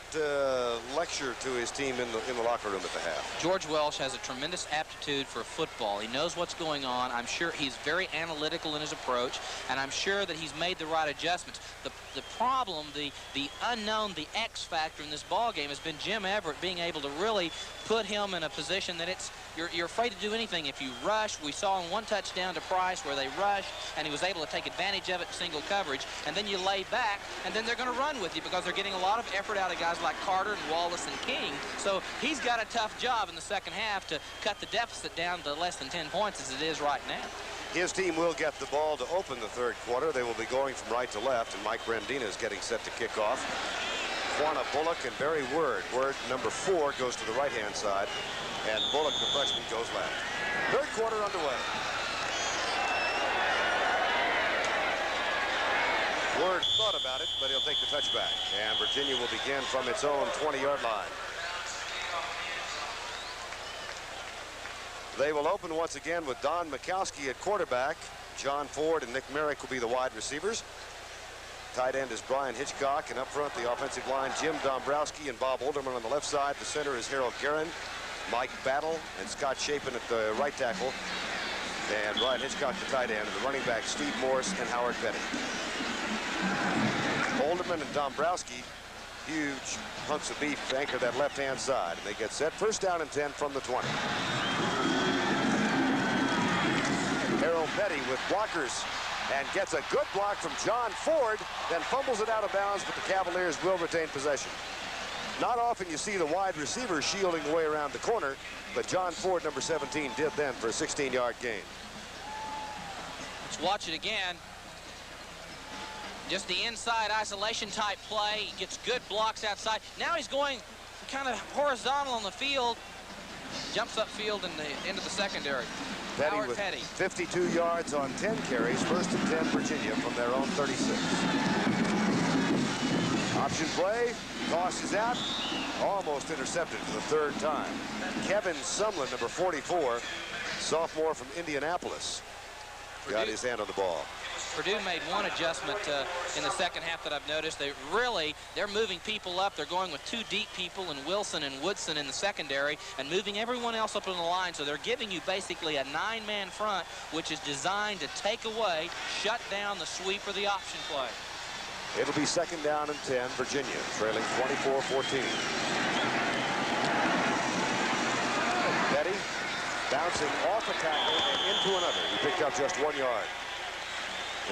[SPEAKER 2] lecture to his team in the locker room at the half.
[SPEAKER 1] George Welsh has a tremendous aptitude for football. He knows what's going on. I'm sure he's very analytical in his approach, and I'm sure that he's made the right adjustments. The problem, the unknown, the X factor in this ball game has been Jim Everett being able to really put him in a position that you're afraid to do anything if you rush. We saw in 1 touchdown to Price where they rushed, and he was able to take advantage of it in single coverage, and then you lay back, and then they're going to run with you because they're getting a lot of effort out of guys like Carter and Wallace and King. So he's got a tough job in the second half to cut the deficit down to less than 10 points as it is right now.
[SPEAKER 2] His team will get the ball to open the 3rd quarter. They will be going from right to left, and Mike Rendina is getting set to kick off. Juana Bullock and Barry Word. Word, number 4, goes to the right-hand side, and Bullock, the freshman, goes left. 3rd quarter underway. Word thought about it, but he'll take the touchback. And Virginia will begin from its own 20-yard line. They will open once again with Don Mikowski at quarterback. John Ford and Nick Merrick will be the wide receivers. Tight end is Brian Hitchcock, and up front the offensive line, Jim Dombrowski and Bob Olderman on the left side. The center is Harold Guerin, Mike Battle, and Scott Chapin at the right tackle. And Brian Hitchcock, the tight end, and the running back, Steve Morse and Howard Petty. Olderman and Dombrowski, huge hunks of beef, anchor that left-hand side. And they get set. 1st down and 10 from the 20. Harold Petty with blockers and gets a good block from John Ford, then fumbles it out of bounds, but the Cavaliers will retain possession. Not often you see the wide receiver shielding the way around the corner, but John Ford, number 17, did then for a 16-yard gain.
[SPEAKER 1] Let's watch it again. Just the inside isolation type play. He gets good blocks outside. Now he's going kind of horizontal on the field. Jumps upfield into the secondary.
[SPEAKER 2] Petty with 52 yards on 10 carries. First and 10, Virginia from their own 36. Option play. Toss is out. Almost intercepted for the third time. Kevin Sumlin, number 44, sophomore from Indianapolis, got his hand on the ball.
[SPEAKER 1] Purdue made one adjustment in the second half that I've noticed. They're moving people up. They're going with two deep people in Wilson and Woodson in the secondary and moving everyone else up on the line. So they're giving you basically a 9-man front, which is designed to take away, shut down the sweep or the option play.
[SPEAKER 2] It'll be second down and 10, Virginia, trailing 24-14. Petty bouncing off a tackle and into another. He picked up just 1 yard.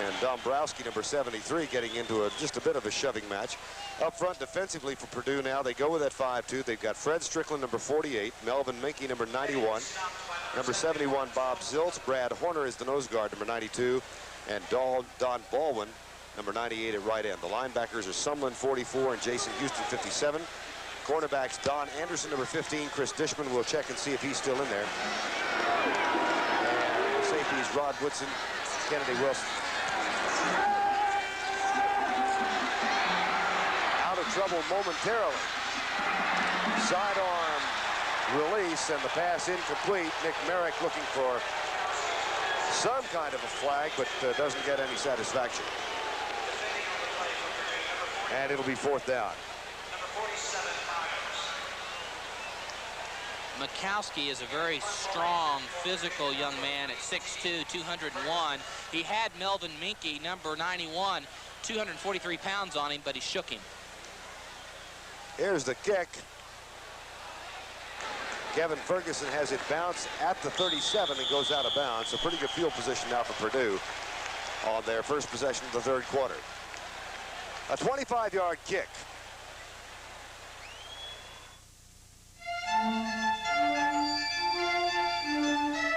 [SPEAKER 2] And Dombrowski, number 73, getting into just a bit of a shoving match. Up front defensively for Purdue now, they go with that 5-2. They've got Fred Strickland, number 48, Melvin Minke, number 91, number 71, Bob Ziltz, Brad Horner is the nose guard, number 92, and Don Baldwin, number 98 at right end. The linebackers are Sumlin, 44, and Jason Houston, 57. Cornerbacks Don Anderson, number 15, Chris Dishman. We'll check and see if he's still in there. And the safeties, Rod Woodson, Kennedy Wilson. Out of trouble momentarily. Sidearm release and the pass incomplete. Nick Merrick looking for some kind of a flag, but doesn't get any satisfaction. And it'll be fourth down.
[SPEAKER 1] Mikowski is a very strong, physical young man at 6'2", 201. He had Melvin Minke, number 91, 243 pounds on him, but he shook him.
[SPEAKER 2] Here's the kick. Kevin Ferguson has it bounce at the 37 and goes out of bounds. A pretty good field position now for Purdue on their first possession of the third quarter. A 25-yard kick.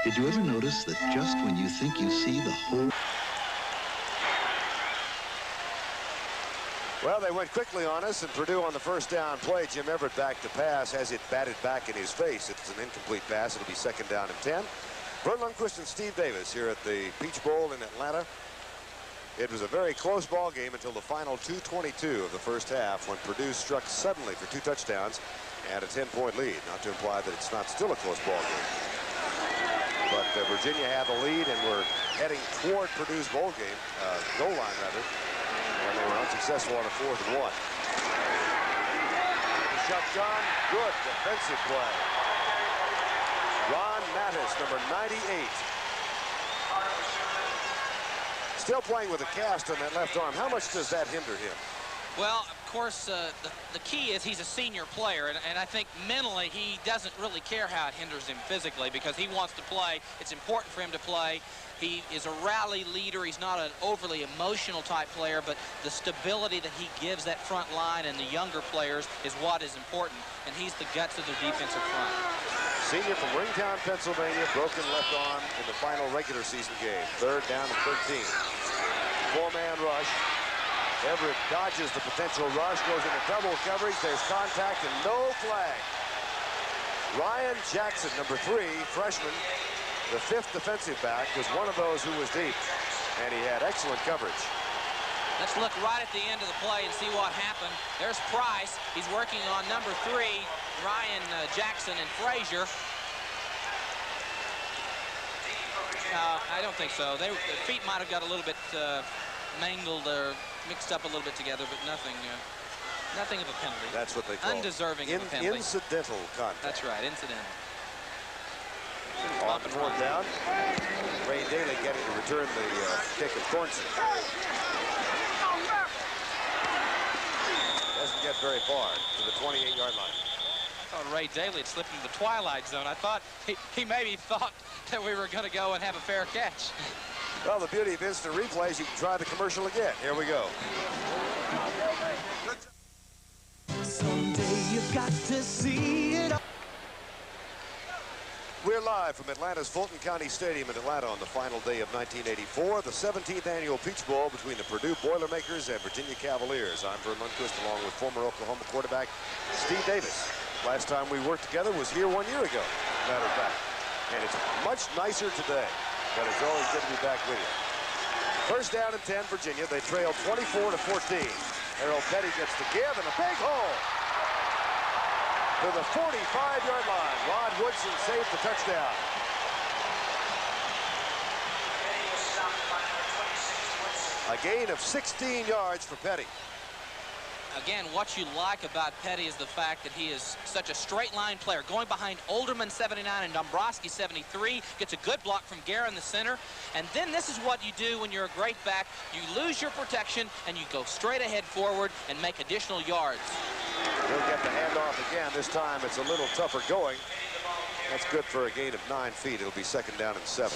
[SPEAKER 7] Did you ever notice that just when you think you see the whole...
[SPEAKER 2] Well, they went quickly on us, and Purdue on the first down play. Jim Everett back to pass, has it batted back in his face. It's an incomplete pass. It'll be second down and 10. Bert Lundquist and Steve Davis here at the Peach Bowl in Atlanta. It was a very close ball game until the final 2:22 of the first half, when Purdue struck suddenly for 2 touchdowns and a 10-point lead. Not to imply that it's not still a close ball game. But Virginia had the lead, and we're heading toward Purdue's goal line rather, when they were unsuccessful on a 4th and 1. Shotgun, good defensive play. Ron Mattis, number 98. Still playing with a cast on that left arm. How much does that hinder him?
[SPEAKER 1] Well, of course, the key is he's a senior player, and I think mentally he doesn't really care how it hinders him physically, because he wants to play. It's important for him to play. He is a rally leader. He's not an overly emotional type player, but the stability that he gives that front line and the younger players is what is important, and he's the guts of their defensive front.
[SPEAKER 2] Senior from Ringtown, Pennsylvania, broken left arm in the final regular season game. Third down and 13. 4-man rush. Everett dodges the potential rush, goes into double coverage. There's contact and no flag. Ryan Jackson, number 3, freshman, the 5th defensive back, was one of those who was deep, and he had excellent coverage.
[SPEAKER 1] Let's look right at the end of the play and see what happened. There's Price. He's working on number 3, Ryan Jackson, and Frazier. I don't think so. Their feet might have got a little bit mangled or mixed up a little bit together, but nothing of a penalty.
[SPEAKER 2] That's what they call
[SPEAKER 1] undeserving of a penalty.
[SPEAKER 2] Incidental contact.
[SPEAKER 1] That's right, incidental.
[SPEAKER 2] On the 4th down, Ray Daly getting to return the kick of Thornton. Doesn't get very far to the 28-yard line.
[SPEAKER 1] I thought Ray Daly had slipped into the twilight zone. I thought he maybe thought that we were going to go and have a fair catch.
[SPEAKER 2] Well, the beauty of instant replays, you can try the commercial again. Here we go.
[SPEAKER 8] Someday you've got to see it.
[SPEAKER 2] We're live from Atlanta's Fulton County Stadium in Atlanta on the final day of 1984, the 17th annual Peach Bowl between the Purdue Boilermakers and Virginia Cavaliers. I'm Vern Lundquist, along with former Oklahoma quarterback Steve Davis. Last time we worked together was here 1 year ago, matter of fact. And it's much nicer today, but it's always good to be back with you. First down and 10, Virginia. They trail 24-14. Harold Petty gets the give and a big hole to the 45-yard line. Rod Woodson saved the touchdown. A gain of 16 yards for Petty.
[SPEAKER 1] Again, what you like about Petty is the fact that he is such a straight line player. Going behind Olderman 79 and Dombrowski 73, gets a good block from Guerra in the center. And then this is what you do when you're a great back. You lose your protection and you go straight ahead forward and make additional yards.
[SPEAKER 2] He'll get the handoff again. This time it's a little tougher going. That's good for a gain of 9 feet. It'll be second down and 7.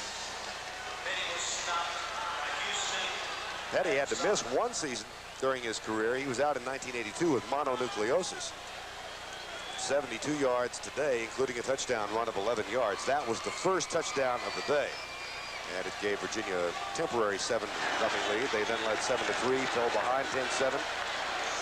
[SPEAKER 2] Petty had to miss one season during his career. He was out in 1982 with mononucleosis. 72 yards today, including a touchdown run of 11 yards. That was the first touchdown of the day. And it gave Virginia a temporary 7-0 lead. They then led 7-3, fell behind 10-7.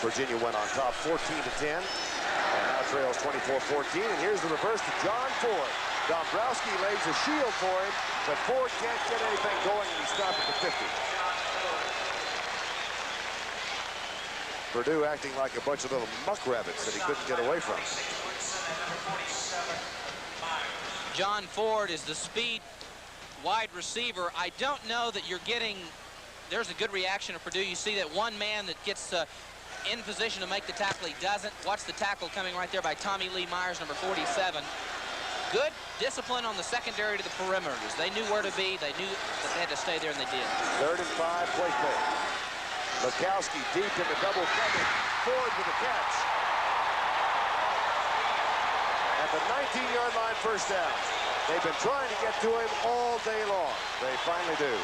[SPEAKER 2] Virginia went on top 14-10. And now trails 24-14. And here's the reverse to John Ford. Dombrowski lays a shield for him, but Ford can't get anything going, and he stopped at the 50. Purdue acting like a bunch of little muck rabbits that he couldn't get away from.
[SPEAKER 1] John Ford is the speed wide receiver. I don't know that you're getting, there's a good reaction of Purdue. You see that one man that gets in position to make the tackle, he doesn't. Watch the tackle coming right there by Tommy Lee Myers, number 47. Good discipline on the secondary to the perimeters. They knew where to be. They knew that they had to stay there, and they did.
[SPEAKER 2] 3rd and 5, play fake. Lukowski deep in the double coverage. Ford with a catch. At the 19-yard line, first down. They've been trying to get to him all day long. They finally do.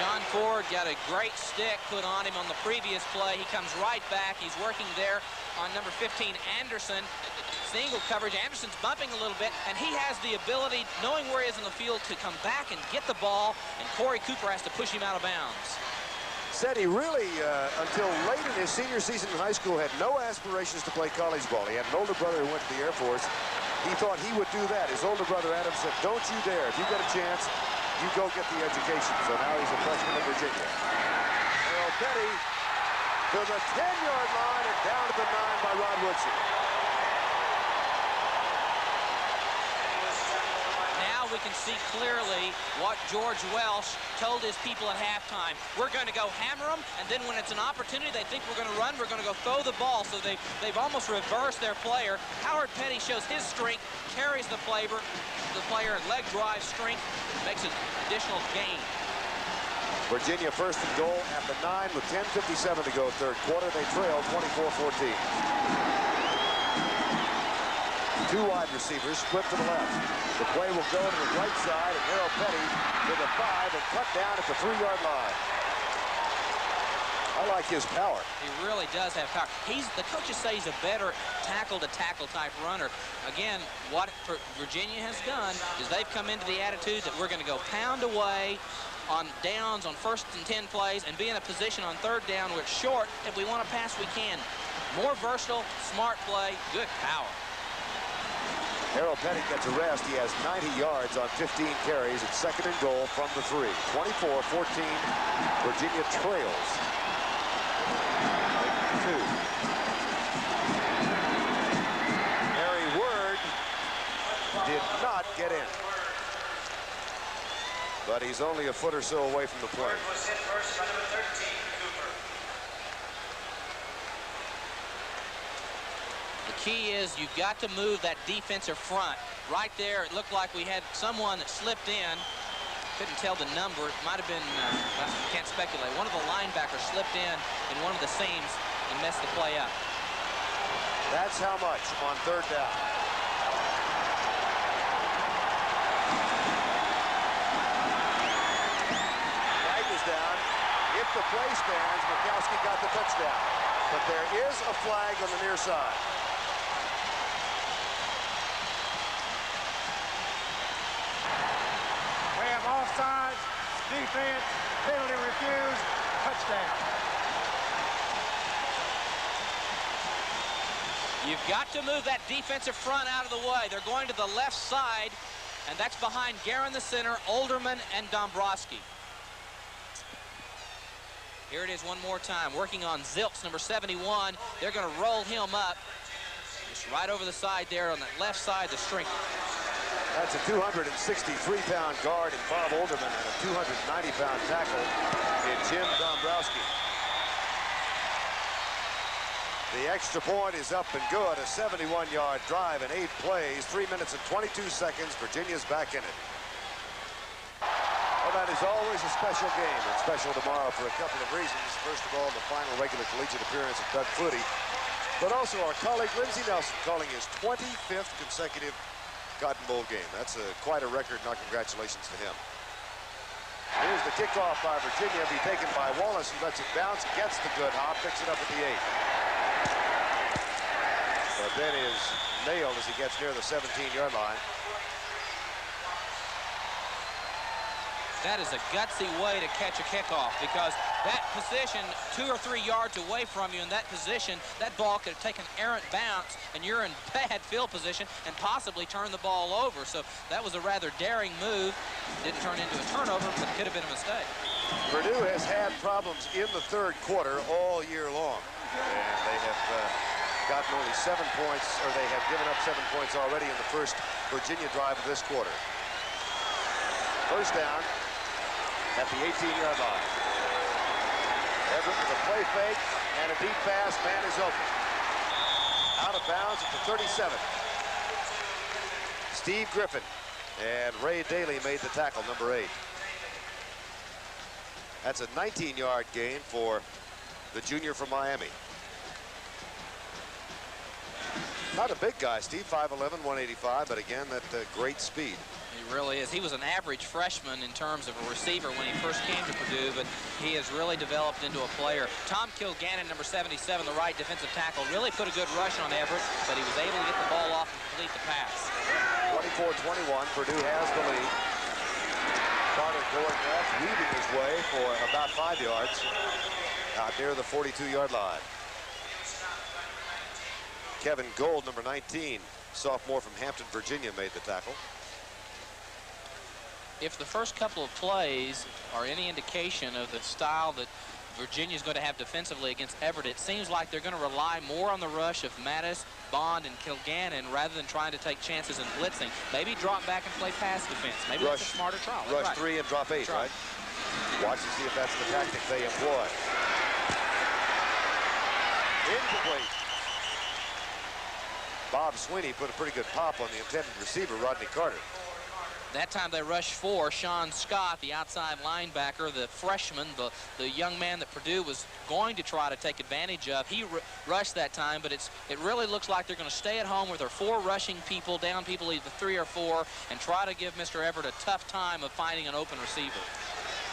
[SPEAKER 1] John Ford got a great stick put on him on the previous play. He comes right back. He's working there on number 15, Anderson. Single coverage. Anderson's bumping a little bit, and he has the ability, knowing where he is in the field, to come back and get the ball, and Corey Cooper has to push him out of bounds.
[SPEAKER 2] Said he really, until late in his senior season in high school, had no aspirations to play college ball. He had an older brother who went to the Air Force. He thought he would do that. His older brother, Adam, said, don't you dare. If you get a chance, you go get the education. So now he's a freshman in Virginia. Harold Petty to the 10-yard line and down to the 9 by Rod Woodson.
[SPEAKER 1] Now we can see clearly what George Welsh told his people at halftime. We're going to go hammer them, and then when it's an opportunity they think we're going to run, we're going to go throw the ball. So they've almost reversed their player. Howard Petty shows his strength, carries the player, and leg drive strength, makes an additional gain.
[SPEAKER 2] Virginia first and goal at the 9 with 10:57 to go, third quarter. They trail 24-14. 2 wide receivers split to the left. The play will go to the right side, and Harold Petty with a 5 and cut down at the 3-yard line. I like his power.
[SPEAKER 1] He really does have power. The coaches say he's a better tackle-to-tackle type runner. Again, what Virginia has done is they've come into the attitude that we're going to go pound away on downs on 1st and 10 plays and be in a position on 3rd down where it's short. If we want to pass, we can. More versatile, smart play, good power.
[SPEAKER 2] Harold Petty gets a rest. He has 90 yards on 15 carries. It's 2nd and goal from the 3. 24-14. Virginia trails. 2. Harry Word did not get in. But he's only a foot or so away from the play.
[SPEAKER 9] Was hit first by number 13, Cooper.
[SPEAKER 1] The key is you've got to move that defensive front. Right there, it looked like we had someone that slipped in. Couldn't tell the number. It might have been, can't speculate. One of the linebackers slipped in one of the seams and messed the play up.
[SPEAKER 2] That's how much on 3rd down. got the touchdown. But there is a flag on the near side.
[SPEAKER 3] We have offsides, defense, penalty refused, touchdown.
[SPEAKER 1] You've got to move that defensive front out of the way. They're going to the left side, and that's behind Guerin, the center, Olderman, and Dombrowski. Here it is one more time, working on Zilks, number 71. They're going to roll him up. Just right over the side there on that left side, the strength.
[SPEAKER 2] That's a 263-pound guard in Bob Olderman and a 290-pound tackle in Jim Dombrowski. The extra point is up and good. A 71-yard drive in 8 plays, 3 minutes and 22 seconds. Virginia's back in it. Well, that is always a special game, and special tomorrow for a couple of reasons. First of all, the final regular collegiate appearance of Doug Flutie, but also our colleague Lindsey Nelson calling his 25th consecutive Cotton Bowl game. That's quite a record, and our congratulations to him. Here's the kickoff by Virginia. Be taken by Wallace, who lets it bounce, gets the good hop, picks it up at the 8. But then is nailed as he gets near the 17-yard line.
[SPEAKER 1] That is a gutsy way to catch a kickoff, because that position 2 or 3 yards away from you in that position, that ball could have taken an errant bounce, and you're in bad field position and possibly turn the ball over. So that was a rather daring move. Didn't turn into a turnover, but could have been a mistake.
[SPEAKER 2] Purdue has had problems in the third quarter all year long, and they have gotten only 7 points, or they have given up 7 points already in the first Virginia drive of this quarter. First down at the 18-yard line. Everett with a play fake and a deep pass. Man is open. Out of bounds at the 37. Steve Griffin and Ray Daly made the tackle, number 8. That's a 19-yard gain for the junior from Miami. Not a big guy, Steve, 5'11", 185, but again, that great speed.
[SPEAKER 1] He really is. He was an average freshman in terms of a receiver when he first came to Purdue, but he has really developed into a player. Tom Kilgannon, number 77, the right defensive tackle, really put a good rush on Everett, but he was able to get the ball off and complete the pass.
[SPEAKER 2] 24-21, Purdue has the lead. Carter going left, weaving his way for about 5 yards out near the 42-yard line. Kevin Gold, number 19, sophomore from Hampton, Virginia, made the tackle.
[SPEAKER 1] If the first couple of plays are any indication of the style that Virginia's going to have defensively against Everett, it seems like they're going to rely more on the rush of Mattis, Bond, and Kilgannon rather than trying to take chances and blitzing. Maybe drop back and play pass defense. Maybe
[SPEAKER 2] Rush,
[SPEAKER 1] that's a smarter trial.
[SPEAKER 2] Rush 3 and drop 8, right? Watch and see if that's the tactic they employ. Incomplete. Bob Sweeney put a pretty good pop on the intended receiver, Rodney Carter.
[SPEAKER 1] That time they rushed 4. Sean Scott, the outside linebacker, the freshman, the young man that Purdue was going to try to take advantage of. He rushed that time, but it really looks like they're going to stay at home with their 4 rushing people, down people either 3 or 4, and try to give Mr. Everett a tough time of finding an open receiver.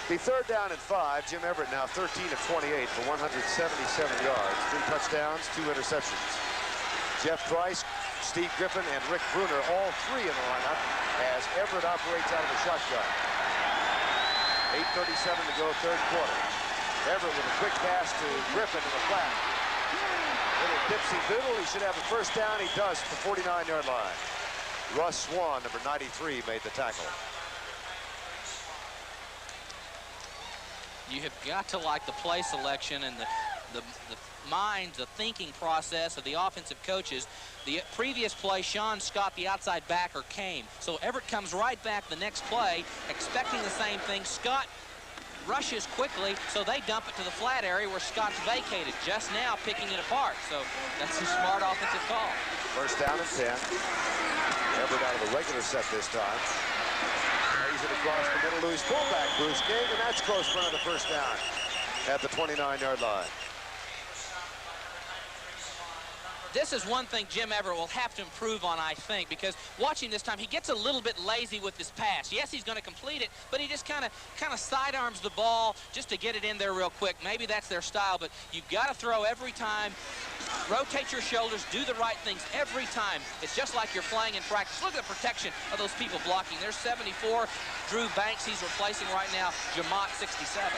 [SPEAKER 2] The third down and 5. Jim Everett now 13 of 28 for 177 yards, 3 touchdowns, 2 interceptions. Jeff Price, Steve Griffin, and Rick Bruner, all 3 in the lineup as Everett operates out of the shotgun. 8:37 to go, third quarter. Everett with a quick pass to Griffin in the flat. Little dipsy doodle, he should have a first down. He does at the 49-yard line. Russ Swan, number 93, made the tackle.
[SPEAKER 1] You have got to like the play selection and the mind, the thinking process of the offensive coaches. The previous play, Sean Scott, the outside backer, came. So Everett comes right back the next play, expecting the same thing. Scott rushes quickly, so they dump it to the flat area where Scott's vacated, just now picking it apart. So that's a smart offensive call.
[SPEAKER 2] First down and 10. Everett out of the regular set this time. Lays it across the middle to his fullback, Bruce King, and that's close for another first down at the 29-yard line.
[SPEAKER 1] This is one thing Jim Everett will have to improve on, I think, because watching this time, he gets a little bit lazy with his pass. Yes, he's going to complete it, but he just kind of sidearms the ball just to get it in there real quick. Maybe that's their style, but you've got to throw every time. Rotate your shoulders, do the right things every time. It's just like you're playing in practice. Look at the protection of those people blocking. There's 74. Drew Banks, he's replacing right now Jamot, 67.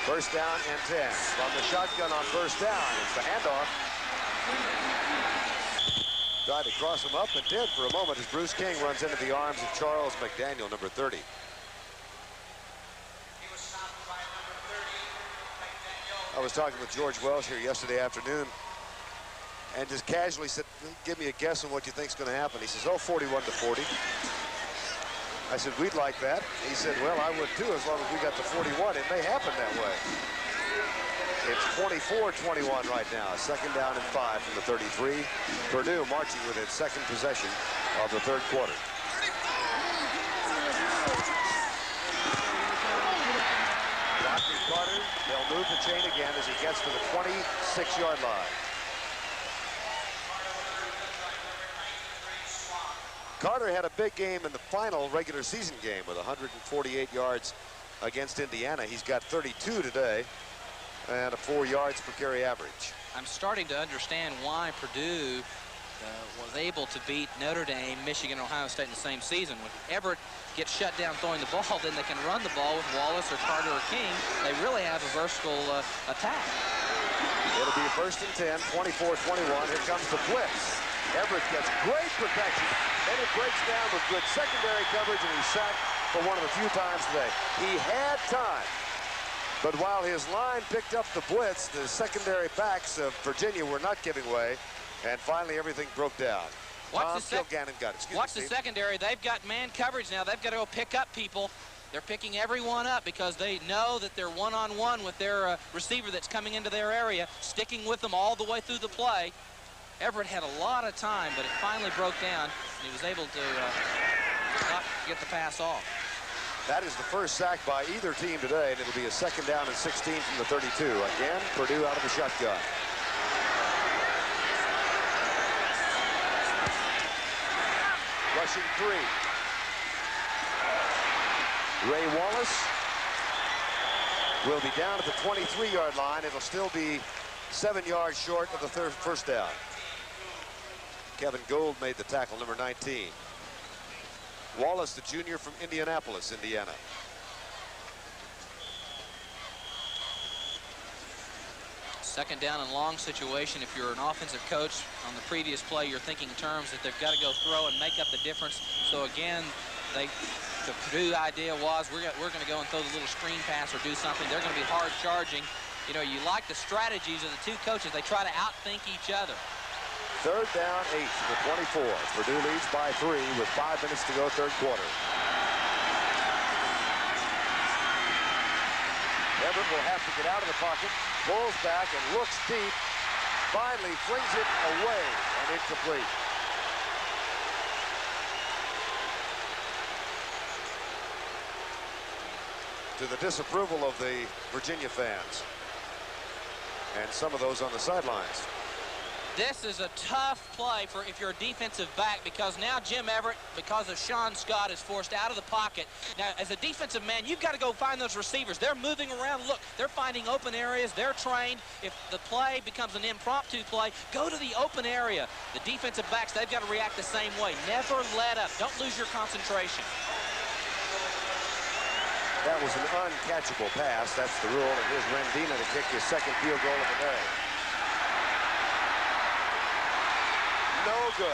[SPEAKER 2] First down and 10. From the shotgun on first down, it's the handoff. Tried to cross him up and did for a moment as Bruce King runs into the arms of Charles McDaniel, number 30. I was talking with George Welsh here yesterday afternoon and just casually said, give me a guess on what you think's going to happen. He says, oh, 41-40. I said, we'd like that. He said, well, I would too, as long as we got to 41. It may happen that way. It's 24-21 right now. Second down and 5 from the 33. Purdue marching with its second possession of the third quarter. Blocking Carter. They'll move the chain again as he gets to the 26-yard line. Carter had a big game in the final regular season game with 148 yards against Indiana. He's got 32 today and a 4 yards per carry average.
[SPEAKER 1] I'm starting to understand why Purdue was able to beat Notre Dame, Michigan, and Ohio State in the same season. When Everett gets shut down throwing the ball, then they can run the ball with Wallace or Carter or King. They really have a versatile attack.
[SPEAKER 2] It'll be a first and 10, 24-21. Here comes the blitz. Everett gets great protection. Then it breaks down with good secondary coverage, and he's sacked for one of the few times today. He had time, but while his line picked up the blitz, the secondary backs of Virginia were not giving way, and finally everything broke down. Tom Kilgannon got it.
[SPEAKER 1] Watch the secondary. They've got man coverage now. They've got to go pick up people. They're picking everyone up because they know that they're one-on-one with their receiver that's coming into their area, sticking with them all the way through the play. Everett had a lot of time, but it finally broke down, and he was able to not get the pass off.
[SPEAKER 2] That is the first sack by either team today, and it'll be a second down and 16 from the 32. Again, Purdue out of the shotgun. Rushing 3. Ray Wallace will be down at the 23-yard line. It'll still be 7 yards short of the first down. Kevin Gould made the tackle, number 19. Wallace, the junior from Indianapolis, Indiana.
[SPEAKER 1] Second down and long situation. If you're an offensive coach on the previous play, you're thinking in terms that they've got to go throw and make up the difference. So again, the Purdue idea was we're going to go and throw the little screen pass or do something. They're going to be hard charging. You know, you like the strategies of the two coaches. They try to outthink each other.
[SPEAKER 2] Third down, 8 from the 24. Purdue leads by 3 with 5 minutes to go, third quarter. Everett will have to get out of the pocket, pulls back and looks deep. Finally flings it away and incomplete. To the disapproval of the Virginia fans and some of those on the sidelines.
[SPEAKER 1] This is a tough play for if you're a defensive back, because now Jim Everett, because of Sean Scott, is forced out of the pocket. Now, as a defensive man, you've got to go find those receivers. They're moving around. Look, they're finding open areas. They're trained. If the play becomes an impromptu play, go to the open area. The defensive backs, they've got to react the same way. Never let up. Don't lose your concentration.
[SPEAKER 2] That was an uncatchable pass. That's the rule. And here's Rendina to kick his second field goal of the day. No good.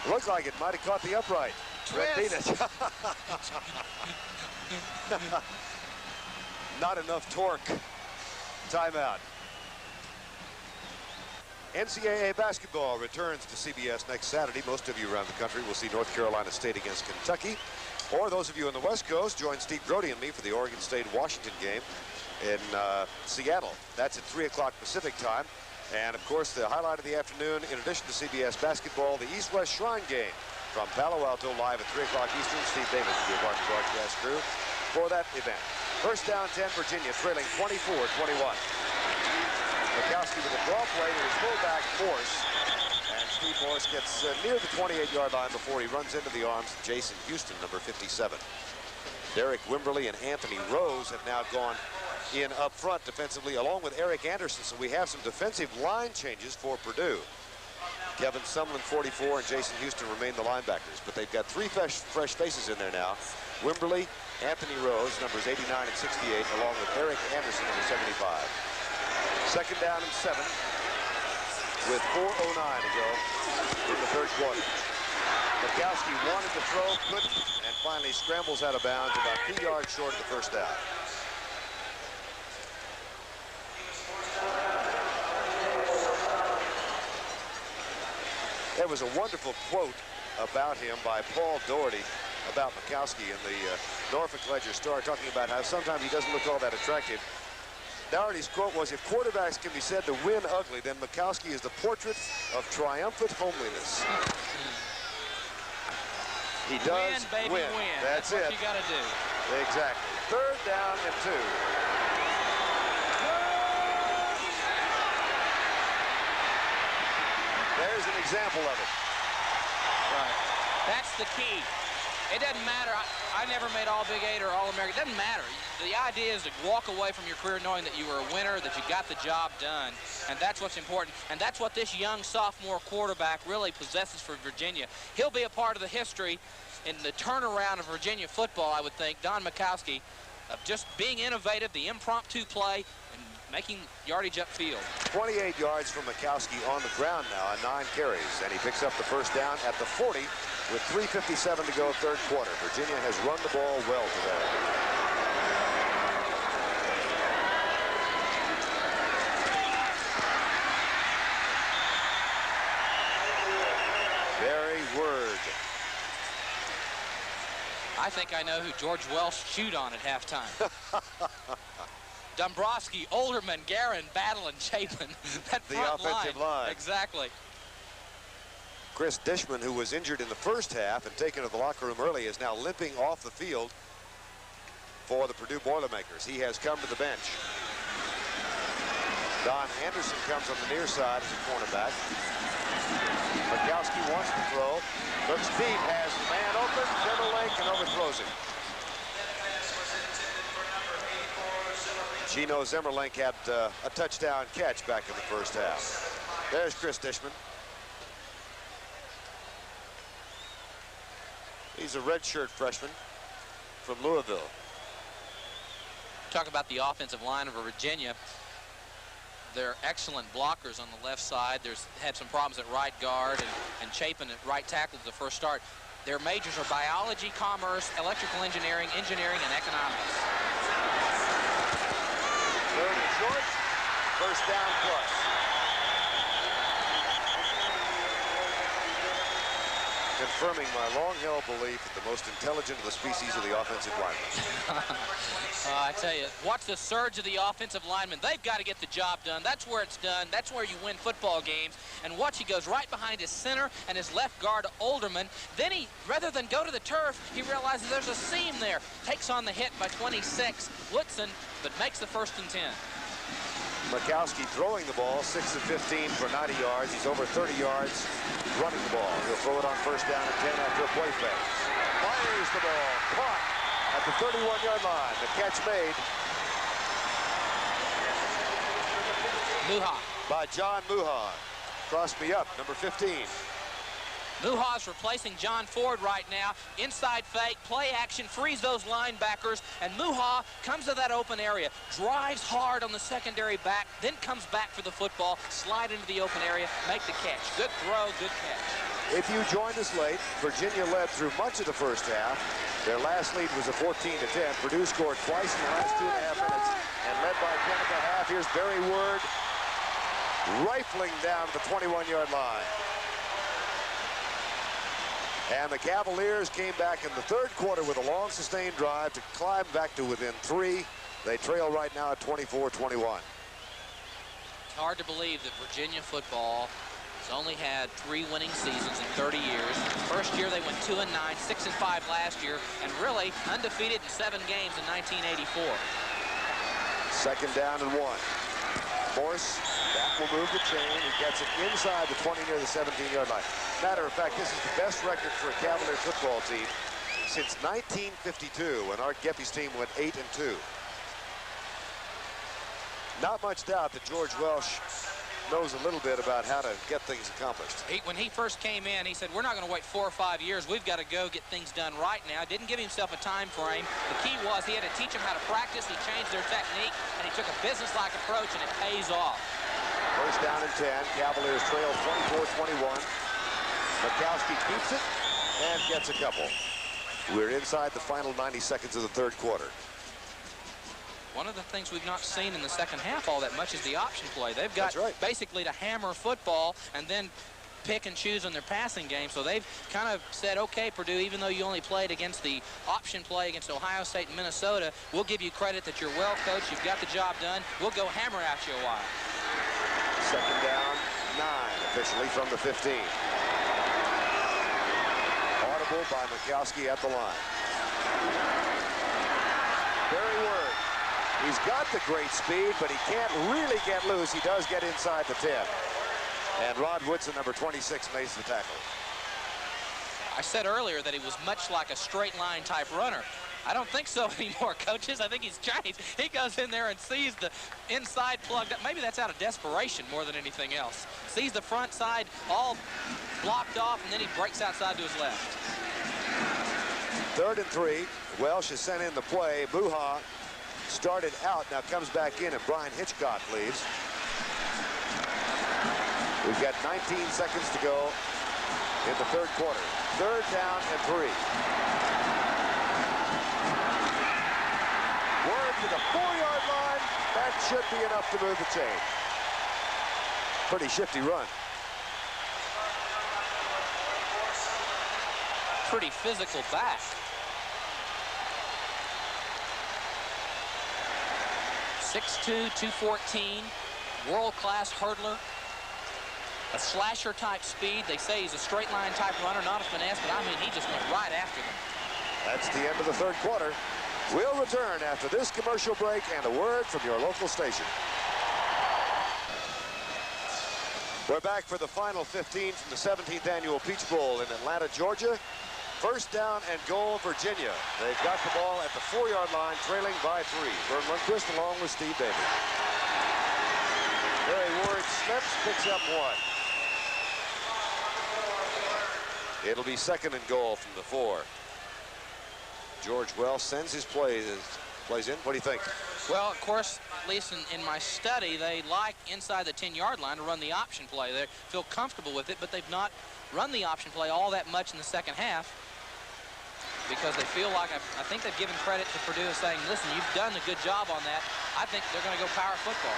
[SPEAKER 2] Looked like it might have caught the upright. Not enough torque. Timeout. NCAA basketball returns to CBS next Saturday. Most of you around the country will see North Carolina State against Kentucky. Or those of you on the West Coast, join Steve Brody and me for the Oregon State-Washington game in Seattle. That's at 3 o'clock Pacific time. And, of course, the highlight of the afternoon, in addition to CBS basketball, the East-West Shrine Game from Palo Alto, live at 3 o'clock Eastern. Steve Davis will be a part of the broadcast crew for that event. First down 10, Virginia, trailing 24-21. Mikowski with a draw play to his fullback, Morse. And Steve Morse gets near the 28-yard line before he runs into the arms of Jason Houston, number 57. Derek Wimberly and Anthony Rose have now gone in up front defensively, along with Eric Anderson. So we have some defensive line changes for Purdue. Kevin Sumlin, 44, and Jason Houston remain the linebackers. But they've got three fresh faces in there now. Wimberly, Anthony Rose, numbers 89 and 68, along with Eric Anderson, number 75. Second down and 7 with 4:09 to go in the third quarter. Mikowski wanted to throw, couldn't, and finally scrambles out of bounds about 2 yards short of the first down. There was a wonderful quote about him by Paul Doherty about Mikowski in the Norfolk Ledger-Star, talking about how sometimes he doesn't look all that attractive. Doherty's quote was, "If quarterbacks can be said to win ugly, then Mikowski is the portrait of triumphant homeliness." He does
[SPEAKER 1] win, baby, win.
[SPEAKER 2] That's it.
[SPEAKER 1] What you got to do.
[SPEAKER 2] Exactly. Third down and 2. There's an example of it.
[SPEAKER 1] Right. That's the key. It doesn't matter. I never made All Big 8 or All American. It doesn't matter. The idea is to walk away from your career knowing that you were a winner, that you got the job done, and that's what's important. And that's what this young sophomore quarterback really possesses for Virginia. He'll be a part of the history in the turnaround of Virginia football, I would think, Don Mikowski, of just being innovative, the impromptu play, and making yardage upfield.
[SPEAKER 2] 28 yards from Mikowski on the ground now on 9 carries, and he picks up the first down at the 40 with 3:57 to go third quarter. Virginia has run the ball well today. Barry Word.
[SPEAKER 1] I think I know who George Welsh chewed on at halftime. Dombrowski, Olderman, Guerin, Battle, and Chapin. That
[SPEAKER 2] the
[SPEAKER 1] front
[SPEAKER 2] offensive line.
[SPEAKER 1] Exactly.
[SPEAKER 2] Chris Dishman, who was injured in the first half and taken to the locker room early, is now limping off the field for the Purdue Boilermakers. He has come to the bench. Don Anderson comes on the near side as a cornerback. Mikowski wants to throw. Looks deep, has the man open. Zimmerlink and overthrows him. Gino Zimmerlink had a touchdown catch back in the first half. There's Chris Dishman. He's a redshirt freshman from Louisville.
[SPEAKER 1] Talk about the offensive line of Virginia. They're excellent blockers on the left side. There's had some problems at right guard, and Chapin at right tackle to the first start. Their majors are biology, commerce, electrical engineering, and economics.
[SPEAKER 2] Third and short, first down plus. Confirming my long-held belief that the most intelligent of the species of the offensive linemen.
[SPEAKER 1] I tell you, watch the surge of the offensive linemen. They've got to get the job done. That's where it's done. That's where you win football games. And watch, he goes right behind his center and his left guard, Olderman. Then he, rather than go to the turf, he realizes there's a seam there. Takes on the hit by 26, Woodson, but makes the 1st and 10.
[SPEAKER 2] Mikowski throwing the ball, 6 of 15 for 90 yards. He's over 30 yards running the ball. He'll throw it on first down and 10 after a play fake. Fires the ball, caught at the 31-yard line. The catch made
[SPEAKER 1] Muha.
[SPEAKER 2] by John Muha. Cross me up, number 15.
[SPEAKER 1] Muha's replacing John Ford right now. Inside fake, play action, frees those linebackers, and Muha comes to that open area, drives hard on the secondary back, then comes back for the football, slide into the open area, make the catch. Good throw, good catch.
[SPEAKER 2] If you joined us late, Virginia led through much of the first half. Their last lead was a 14-10. Purdue scored twice in the last 2.5 minutes and led by 10 at the half. Here's Barry Word rifling down the 21-yard line. And the Cavaliers came back in the third quarter with a long sustained drive to climb back to within 3 They trail right now at 24-21.
[SPEAKER 1] It's hard to believe that Virginia football has only had 3 winning seasons in 30 years. First year they went 2-9, 6-5 last year, and really undefeated in 7 games in 1984.
[SPEAKER 2] Second down and 1. Morse, that will move the chain. He gets it inside the 20 near the 17-yard line. Matter of fact, this is the best record for a Cavalier football team since 1952, when Art Geppe's team went 8-2. Not much doubt that George Welsh knows a little bit about how to get things accomplished.
[SPEAKER 1] When he first came in, he said, we're not going to wait 4 or 5 years. We've got to go get things done right now. Didn't give himself a time frame. The key was he had to teach them how to practice. He changed their technique, and he took a business-like approach, and it pays off.
[SPEAKER 2] First down and 10. Cavaliers trail 24-21. Mikowski keeps it and gets a couple. We're inside the final 90 seconds of the third quarter.
[SPEAKER 1] One of the things we've not seen in the second half all that much is the option play. They've got basically to hammer football and then pick and choose on their passing game. So they've kind of said, okay, Purdue, even though you only played against the option play against Ohio State and Minnesota, we'll give you credit that you're well coached, you've got the job done, we'll go hammer at you a while.
[SPEAKER 2] Second down, 9 officially from the 15. Audible by Mikowski at the line. Barry Word. He's got the great speed, but he can't really get loose. He does get inside the 10. And Rod Woodson, number 26, makes the tackle.
[SPEAKER 1] I said earlier that he was much like a straight line type runner. I don't think so anymore, coaches. I think he's changed. He goes in there and sees the inside plugged up. Maybe that's out of desperation more than anything else. Sees the front side all blocked off, and then he breaks outside to his left.
[SPEAKER 2] 3rd and 3. Welsh has sent in the play. Buha started out, now comes back in, and Brian Hitchcock leaves. We've got 19 seconds to go in the third quarter. 3rd down and 3. Word to the 4-yard line. That should be enough to move the chain. Pretty shifty run.
[SPEAKER 1] Pretty physical back. 6'2", 214, world-class hurdler, a slasher-type speed. They say he's a straight-line type runner, not a finesse, but I mean, he just went right after them. That's
[SPEAKER 2] the end of the third quarter. We'll return after this commercial break and a word from your local station. We're back for the final 15 from the 17th annual Peach Bowl in Atlanta, Georgia. First down and goal, Virginia. They've got the ball at the 4-yard line, trailing by 3. Vern Lundquist along with Steve Davis. Barry Ward slips, picks up 1. It'll be 2nd and goal from the 4. George Welsh sends his plays in. What do you think?
[SPEAKER 1] Well, of course, at least in my study, they like inside the 10-yard line to run the option play. They feel comfortable with it, but they've not run the option play all that much in the second half because they feel like, I think they've given credit to Purdue saying, listen, you've done a good job on that. I think they're going to go power football.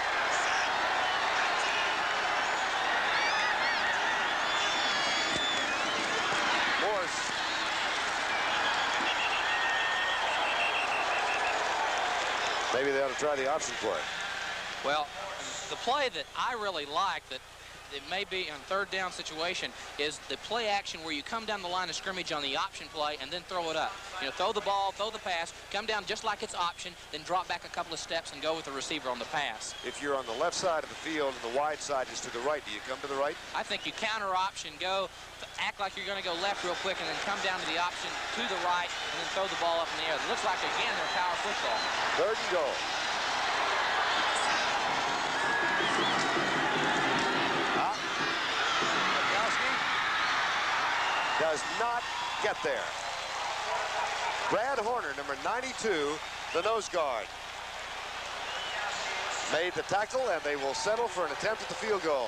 [SPEAKER 2] Morse. Maybe they ought to try the option play.
[SPEAKER 1] Well, the play that I really like that it may be on 3rd down situation is the play action where you come down the line of scrimmage on the option play and then throw it up. You know, throw the ball, throw the pass, come down just like it's option, then drop back a couple of steps and go with the receiver on the pass.
[SPEAKER 2] If you're on the left side of the field and the wide side is to the right, do you come to the right?
[SPEAKER 1] I think you counter option, go, act like you're going to go left real quick and then come down to the option to the right and then throw the ball up in the air. It looks like, again, they're power football.
[SPEAKER 2] 3rd and goal. Does not get there. Brad Horner, number 92, the nose guard, made the tackle, and they will settle for an attempt at the field goal.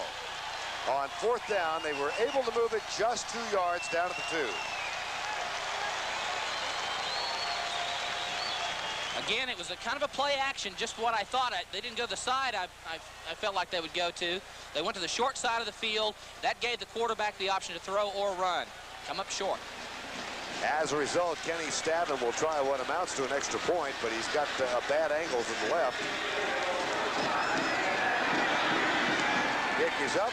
[SPEAKER 2] On 4th down, they were able to move it just 2 yards down to the 2.
[SPEAKER 1] Again, it was a kind of a play action, just what I thought. They didn't go to the side I felt like they would go to. They went to the short side of the field. That gave the quarterback the option to throw or run. Come up short.
[SPEAKER 2] As a result, Kenny Stadlin will try what amounts to an extra point, but he's got a bad angle from the left. Kick is up.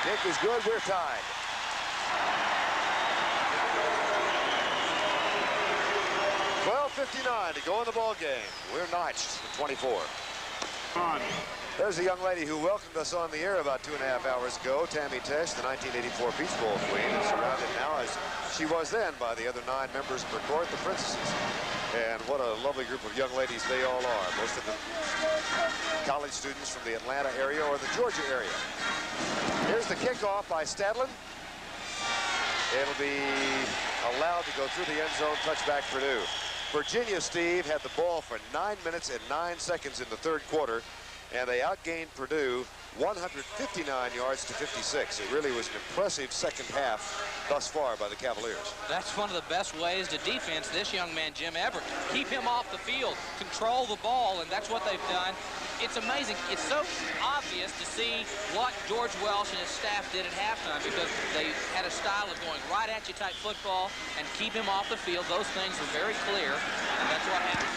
[SPEAKER 2] Kick is good. We're tied. .12:59 to go in the ball game. We're notched at 24. There's a young lady who welcomed us on the air about 2.5 hours ago, Tammy Tesh, the 1984 Peach Bowl queen, and surrounded now as she was then by the other 9 members of her court, the princesses. And what a lovely group of young ladies they all are. Most of them college students from the Atlanta area or the Georgia area. Here's the kickoff by Stadlin. It'll be allowed to go through the end zone, touchback Purdue. Virginia, Steve, had the ball for 9 minutes and 9 seconds in the third quarter, and they outgained Purdue 159 yards to 56. It really was an impressive second half thus far by the Cavaliers.
[SPEAKER 1] That's one of the best ways to defense this young man, Jim Everett. Keep him off the field, control the ball, and that's what they've done. It's amazing. It's so obvious to see what George Welsh and his staff did at halftime, because they had a style of going right at you type football and keep him off the field. Those things were very clear, and that's what happened.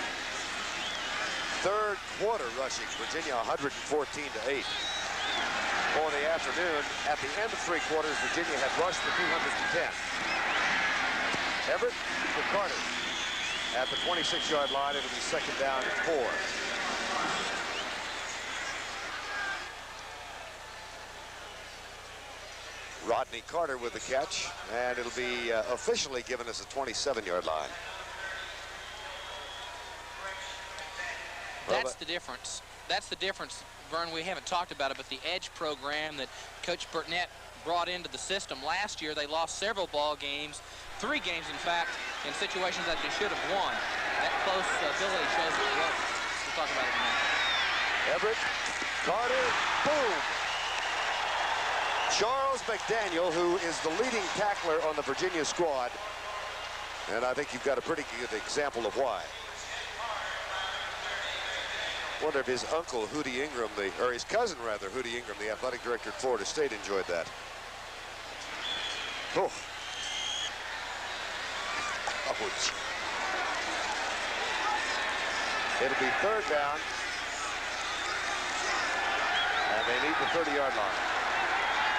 [SPEAKER 2] Third quarter rushing, Virginia 114-8. For the afternoon, at the end of 3 quarters, Virginia had rushed for 210. Everett to Carter. At the 26-yard line, it'll be second down and 4. Rodney Carter with the catch, and it'll be officially given as a 27-yard line.
[SPEAKER 1] That's the difference. That's the difference, Vern. We haven't talked about it, but the edge program that Coach Burnett brought into the system last year, they lost several ball games, 3 games, in fact, in situations that they should have won. That close ability shows it works. We'll talk about it in a minute.
[SPEAKER 2] Everett, Carter, boom! Charles McDaniel, who is the leading tackler on the Virginia squad, and I think you've got a pretty good example of why. Wonder if his uncle, Hootie Ingram, or his cousin, rather, Hootie Ingram, the athletic director at Florida State, enjoyed that. Oh. Ouch. It'll be third down. And they need the 30-yard line.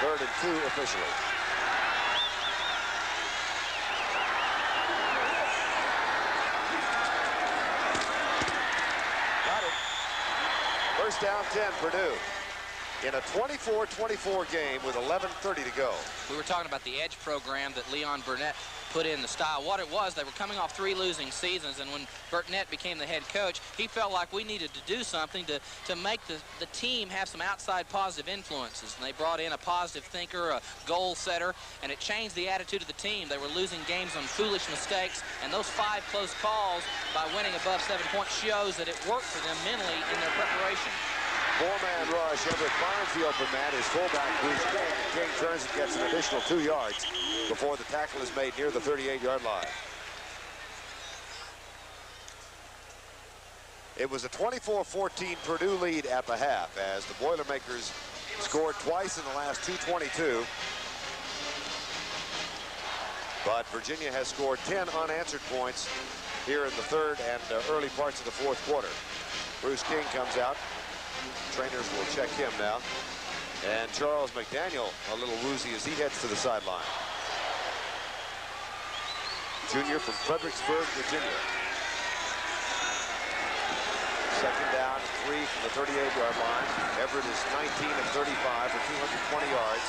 [SPEAKER 2] 3rd and 2 officially. First down 10, Purdue. In a 24-24 game with 11:30 to go.
[SPEAKER 1] We were talking about the edge program that Leon Burnett put in the style. What it was, they were coming off 3 losing seasons, and when Burnett became the head coach, he felt like we needed to do something to make the team have some outside positive influences. And they brought in a positive thinker, a goal setter, and it changed the attitude of the team. They were losing games on foolish mistakes, and those 5 close calls by winning above 7 points shows that it worked for them mentally in their preparation.
[SPEAKER 2] 4-man rush. Everett finds the open man. His fullback, Bruce King. And King turns and gets an additional 2 yards before the tackle is made near the 38-yard line. It was a 24-14 Purdue lead at the half as the Boilermakers scored twice in the last 2:22. But Virginia has scored 10 unanswered points here in the third and early parts of the fourth quarter. Bruce King comes out. Trainers will check him now. And Charles McDaniel a little woozy as he heads to the sideline. Junior from Fredericksburg, Virginia. Second down, 3 from the 38-yard line. Everett is 19 of 35 for 220 yards,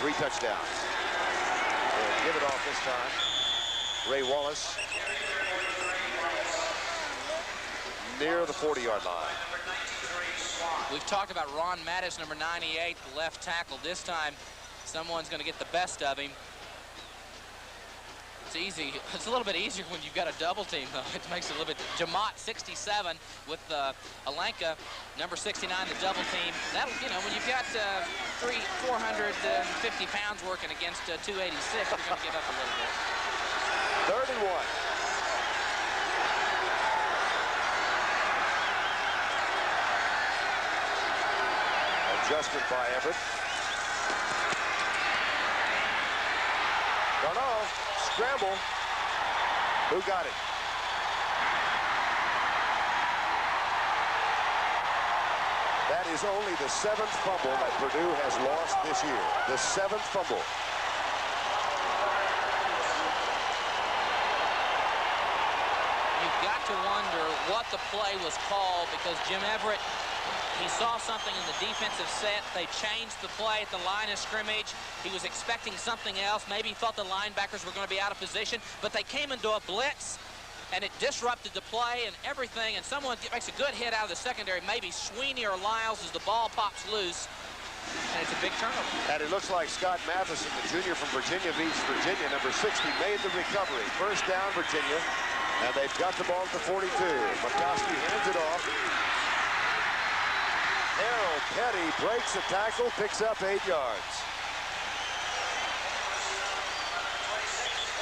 [SPEAKER 2] 3 touchdowns. They'll give it off this time. Ray Wallace near the 40-yard line.
[SPEAKER 1] We've talked about Ron Mattis, number 98, the left tackle. This time, someone's going to get the best of him. It's easy. It's a little bit easier when you've got a double team, though. It makes it a little bit. Jamot, 67, with Alenka, number 69, the double team. That'll, you know, when you've got 450 pounds working against 286, you're going to give up a little bit.
[SPEAKER 2] 3rd and 1. Adjustment by Everett. Don't know. Scramble. Who got it? That is only the 7th fumble that Purdue has lost this year. The 7th fumble.
[SPEAKER 1] You've got to wonder what the play was called, because Jim Everett, he saw something in the defensive set. They changed the play at the line of scrimmage. He was expecting something else. Maybe he thought the linebackers were going to be out of position, but they came into a blitz, and it disrupted the play and everything, and someone makes a good hit out of the secondary, maybe Sweeney or Lyles, as the ball pops loose, and it's a big turnover.
[SPEAKER 2] And it looks like Scott Matheson, the junior from Virginia Beach, Virginia, number 60, made the recovery. First down, Virginia, and they've got the ball at the 42. Mikowski hands it off. Harold Petty breaks a tackle, picks up 8 yards.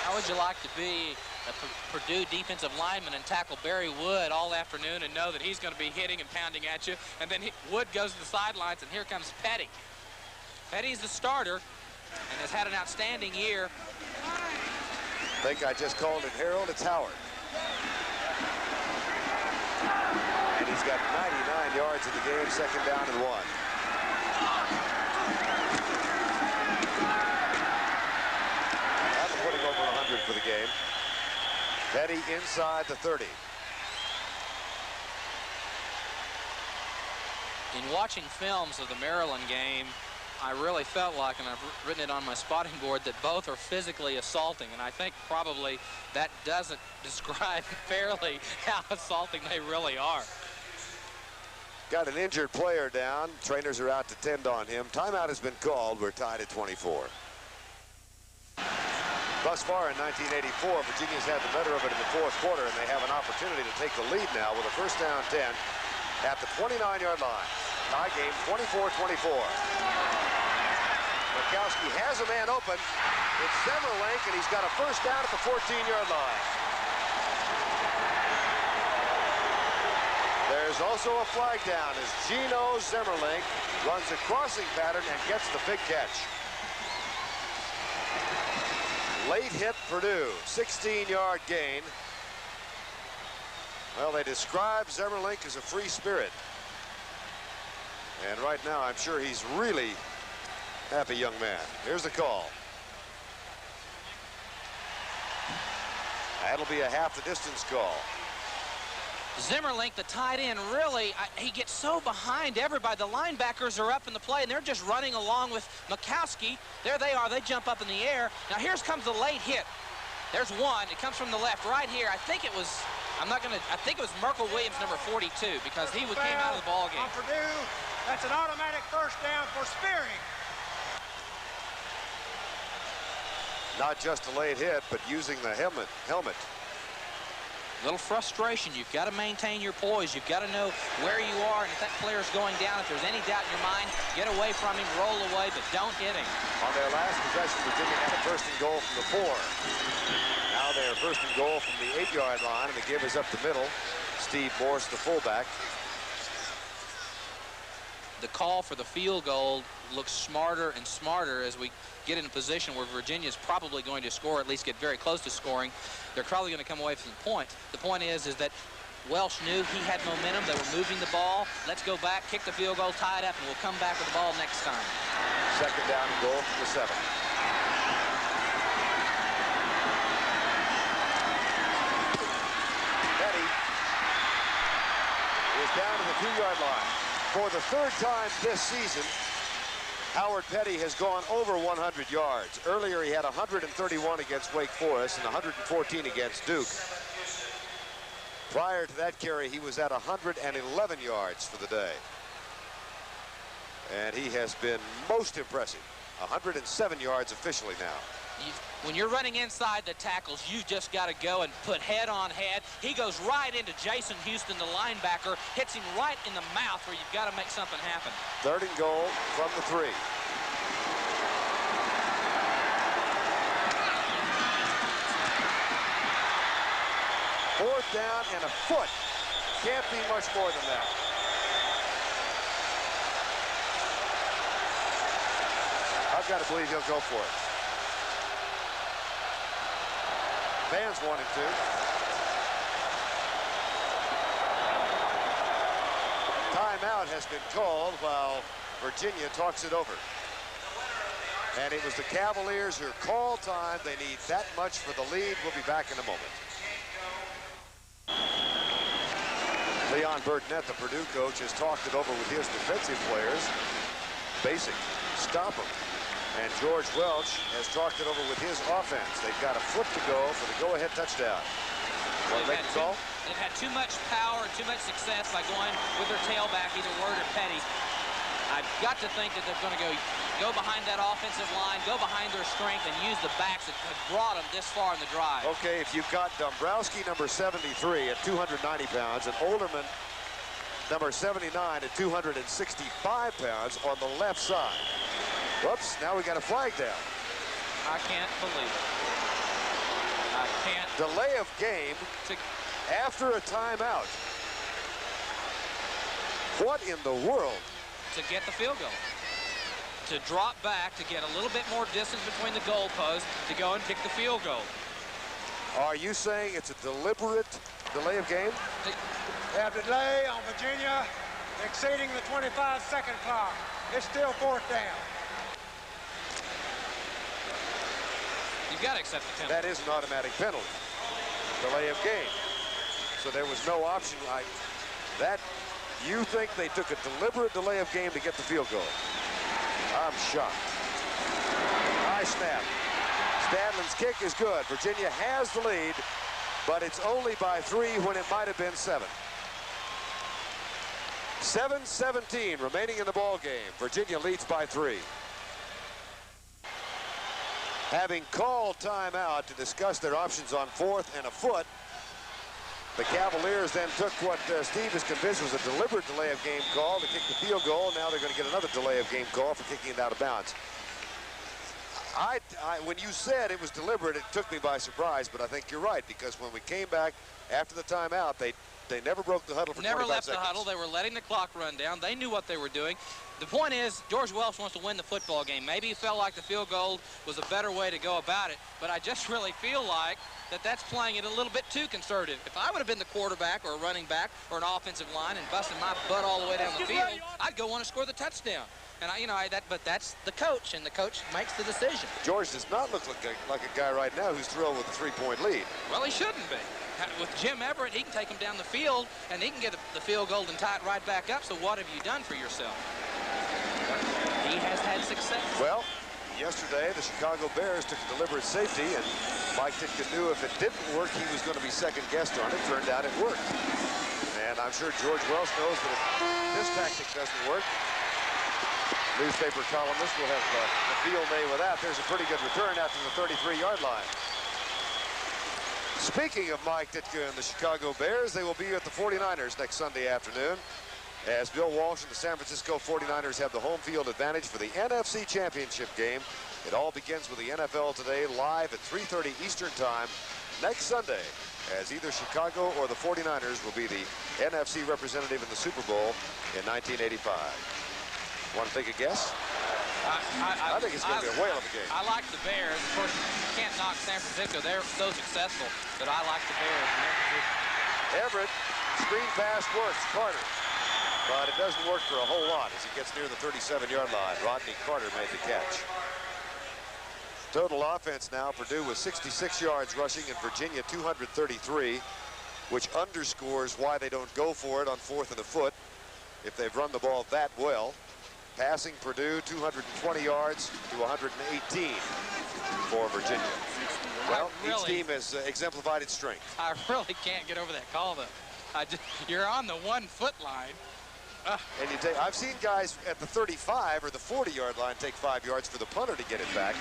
[SPEAKER 1] How would you like to be a Purdue defensive lineman and tackle Barry Wood all afternoon and know that he's going to be hitting and pounding at you, and then Wood goes to the sidelines, and here comes Petty. Petty's the starter and has had an outstanding year.
[SPEAKER 2] I think I just called it Harold. It's Howard. And he's got 99 yards in the game, 2nd down and 1. That's putting over 100 for the game. Petty inside the 30.
[SPEAKER 1] In watching films of the Maryland game, I really felt like, and I've written it on my spotting board, that both are physically assaulting, and I think probably that doesn't describe fairly how assaulting they really are.
[SPEAKER 2] Got an injured player down. Trainers are out to tend on him. Timeout has been called. We're tied at 24. Thus far in 1984, Virginia's had the better of it in the 4th quarter, and they have an opportunity to take the lead now with a first down 10 at the 29-yard line. Tie game 24-24. Mikowski has a man open. It's Zemmerlink, and he's got a first down at the 14-yard line. There's also a flag down as Gino Zemmerlink runs a crossing pattern and gets the big catch. Late hit Purdue, 16-yard gain. Well, they describe Zemmerlink as a free spirit. And right now, I'm sure he's really happy young man. Here's the call. That'll be a half the distance call.
[SPEAKER 1] Zemmerlink, the tight end, really, he gets so behind everybody. The linebackers are up in the play, and they're just running along with Mikowski. There they are. They jump up in the air. Now, here comes the late hit. There's one. It comes from the left right here. I think it was, I think it was Merkel Williams, number 42, because he came out of the ball game.
[SPEAKER 3] On Purdue, that's an automatic first down for spearing.
[SPEAKER 2] Not just a late hit, but using the helmet.
[SPEAKER 1] Little frustration. You've got to maintain your poise. You've got to know where you are, and if that player's going down, if there's any doubt in your mind, get away from him, roll away, but don't hit him.
[SPEAKER 2] On their last possession, Virginia had a first and goal from the 4. Now they're first and goal from the 8-yard line, and the give is up the middle. Steve Morse, the fullback.
[SPEAKER 1] The call for the field goal looks smarter and smarter as we get in a position where Virginia's probably going to score, at least get very close to scoring. They're probably going to come away from the point. The point is that Welsh knew he had momentum. They were moving the ball. Let's go back, kick the field goal, tie it up, and we'll come back with the ball next time.
[SPEAKER 2] Second down and goal from the 7. Petty is down to the 2-yard line. For the 3rd time this season, Howard Petty has gone over 100 yards. Earlier, he had 131 against Wake Forest and 114 against Duke. Prior to that carry, he was at 111 yards for the day. And he has been most impressive. 107 yards officially now.
[SPEAKER 1] When you're running inside the tackles, you've just got to go and put head on head. He goes right into Jason Houston, the linebacker, hits him right in the mouth where you've got to make something happen.
[SPEAKER 2] 3rd and goal from the 3. Fourth down and a foot. Can't be much more than that. I've got to believe he'll go for it. Fans want him to. Timeout has been called while Virginia talks it over. And it was the Cavaliers who called time. They need that much for the lead. We'll be back in a moment. Leon Burdnett, the Purdue coach, has talked it over with his defensive players. Basic, stop them. And George Welch has talked it over with his offense. They've got a foot to go for the go-ahead touchdown.
[SPEAKER 1] They've had too much power and too much success by going with their tailback, either Word or Petty. I've got to think that they're going to go behind that offensive line, go behind their strength, and use the backs that have brought them this far in the drive.
[SPEAKER 2] Okay, if you've got Dombrowski, number 73, at 290 pounds, and Olderman, number 79, at 265 pounds on the left side. Whoops, now we got a flag down.
[SPEAKER 1] I can't believe it. I can't.
[SPEAKER 2] Delay of game after a timeout. What in the world?
[SPEAKER 1] To get the field goal. To drop back, to get a little bit more distance between the goalposts, to go and kick the field goal.
[SPEAKER 2] Are you saying it's a deliberate delay of game?
[SPEAKER 3] They have delay on Virginia exceeding the 25-second clock. It's still 4th down.
[SPEAKER 1] You've got to accept the penalty.
[SPEAKER 2] That is an automatic penalty. Delay of game. So there was no option. You think they took a deliberate delay of game to get the field goal? I'm shocked. High snap. Stadlin's kick is good. Virginia has the lead, but it's only by 3 when it might have been 7. 7:17 remaining in the ball game. Virginia leads by 3. Having called timeout to discuss their options on 4th and a foot, the Cavaliers then took what Steve is convinced was a deliberate delay of game call to kick the field goal. Now they're going to get another delay of game call for kicking it out of bounds. When you said it was deliberate, it took me by surprise, but I think you're right, because when we came back after the timeout, they never broke the huddle for 25 seconds.
[SPEAKER 1] Never left the huddle. They were letting the clock run down. They knew what they were doing. The point is, George Welch wants to win the football game. Maybe he felt like the field goal was a better way to go about it, but I just really feel like that's playing it a little bit too conservative. If I would have been the quarterback or a running back or an offensive line and busted my butt all the way down the field, I'd go want to score the touchdown. And but that's the coach, and the coach makes the decision.
[SPEAKER 2] George does not look like a guy right now who's thrilled with a 3-point lead.
[SPEAKER 1] Well, he shouldn't be. With Jim Everett, he can take him down the field, and he can get the field goal and tie it right back up. So what have you done for yourself? He has had success.
[SPEAKER 2] Well, yesterday, the Chicago Bears took a deliberate safety, and Mike Ditka knew if it didn't work, he was going to be second-guessed on it. Turned out it worked. And I'm sure George Welch knows that if this tactic doesn't work, newspaper columnists will have a field day with that. There's a pretty good return after the 33-yard line. Speaking of Mike Ditka and the Chicago Bears, they will be at the 49ers next Sunday afternoon, as Bill Walsh and the San Francisco 49ers have the home field advantage for the NFC Championship game. It all begins with the NFL Today live at 3:30 Eastern Time next Sunday, as either Chicago or the 49ers will be the NFC representative in the Super Bowl in 1985. Want to take a guess? I think it's going to be a whale of a game.
[SPEAKER 1] I like the Bears. Of course, you can't knock San Francisco. They're so successful, but I like the Bears.
[SPEAKER 2] Everett, screen pass works, Carter. But it doesn't work for a whole lot as he gets near the 37-yard line. Rodney Carter made the catch. Total offense now, Purdue with 66 yards rushing and Virginia 233, which underscores why they don't go for it on 4th and a foot if they've run the ball that well. Passing Purdue 220 yards to 118 for Virginia. Well, each team has exemplified its strength.
[SPEAKER 1] I really can't get over that call, though. You're on the 1-foot line.
[SPEAKER 2] And I've seen guys at the 35 or the 40-yard line take 5 yards for the punter to get it back,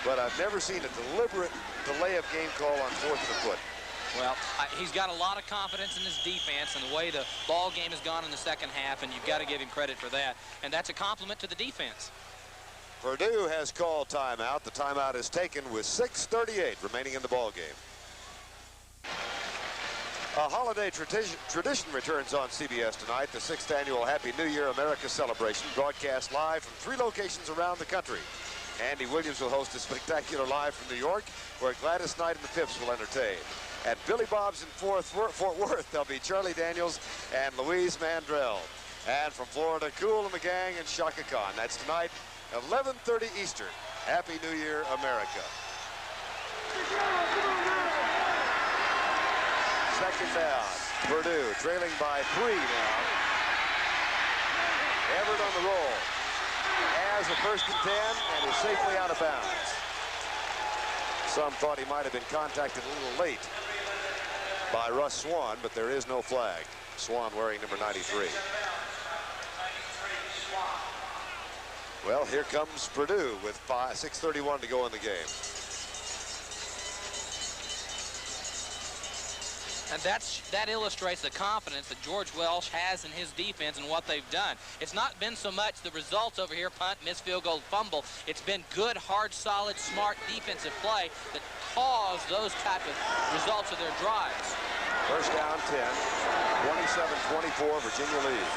[SPEAKER 2] but I've never seen a deliberate delay of game call on 4th and a foot.
[SPEAKER 1] Well, he's got a lot of confidence in his defense and the way the ball game has gone in the second half, and you've got to give him credit for that. And that's a compliment to the defense.
[SPEAKER 2] Purdue has called timeout. The timeout is taken with 6:38 remaining in the ball game. A holiday tradition returns on CBS tonight, the 6th annual Happy New Year America celebration, broadcast live from 3 locations around the country. Andy Williams will host a spectacular live from New York, where Gladys Knight and the Pips will entertain. At Billy Bob's in Fort Worth, there'll be Charlie Daniels and Louise Mandrell. And from Florida, Kool and the Gang and Shaka Khan. That's tonight, 11:30 Eastern. Happy New Year, America. Second down. Purdue trailing by 3 now. Everett on the roll. Has a 1st and 10 and is safely out of bounds. Some thought he might have been contacted a little late by Russ Swan, but there is no flag. Swan wearing number 93. Well, here comes Purdue with 6:31 to go in the game.
[SPEAKER 1] And that illustrates the confidence that George Welsh has in his defense and what they've done. It's not been so much the results over here, punt, miss, field goal, fumble. It's been good, hard, solid, smart defensive play that caused those type of results of their drives.
[SPEAKER 2] First down, 10. 27-24, Virginia leads.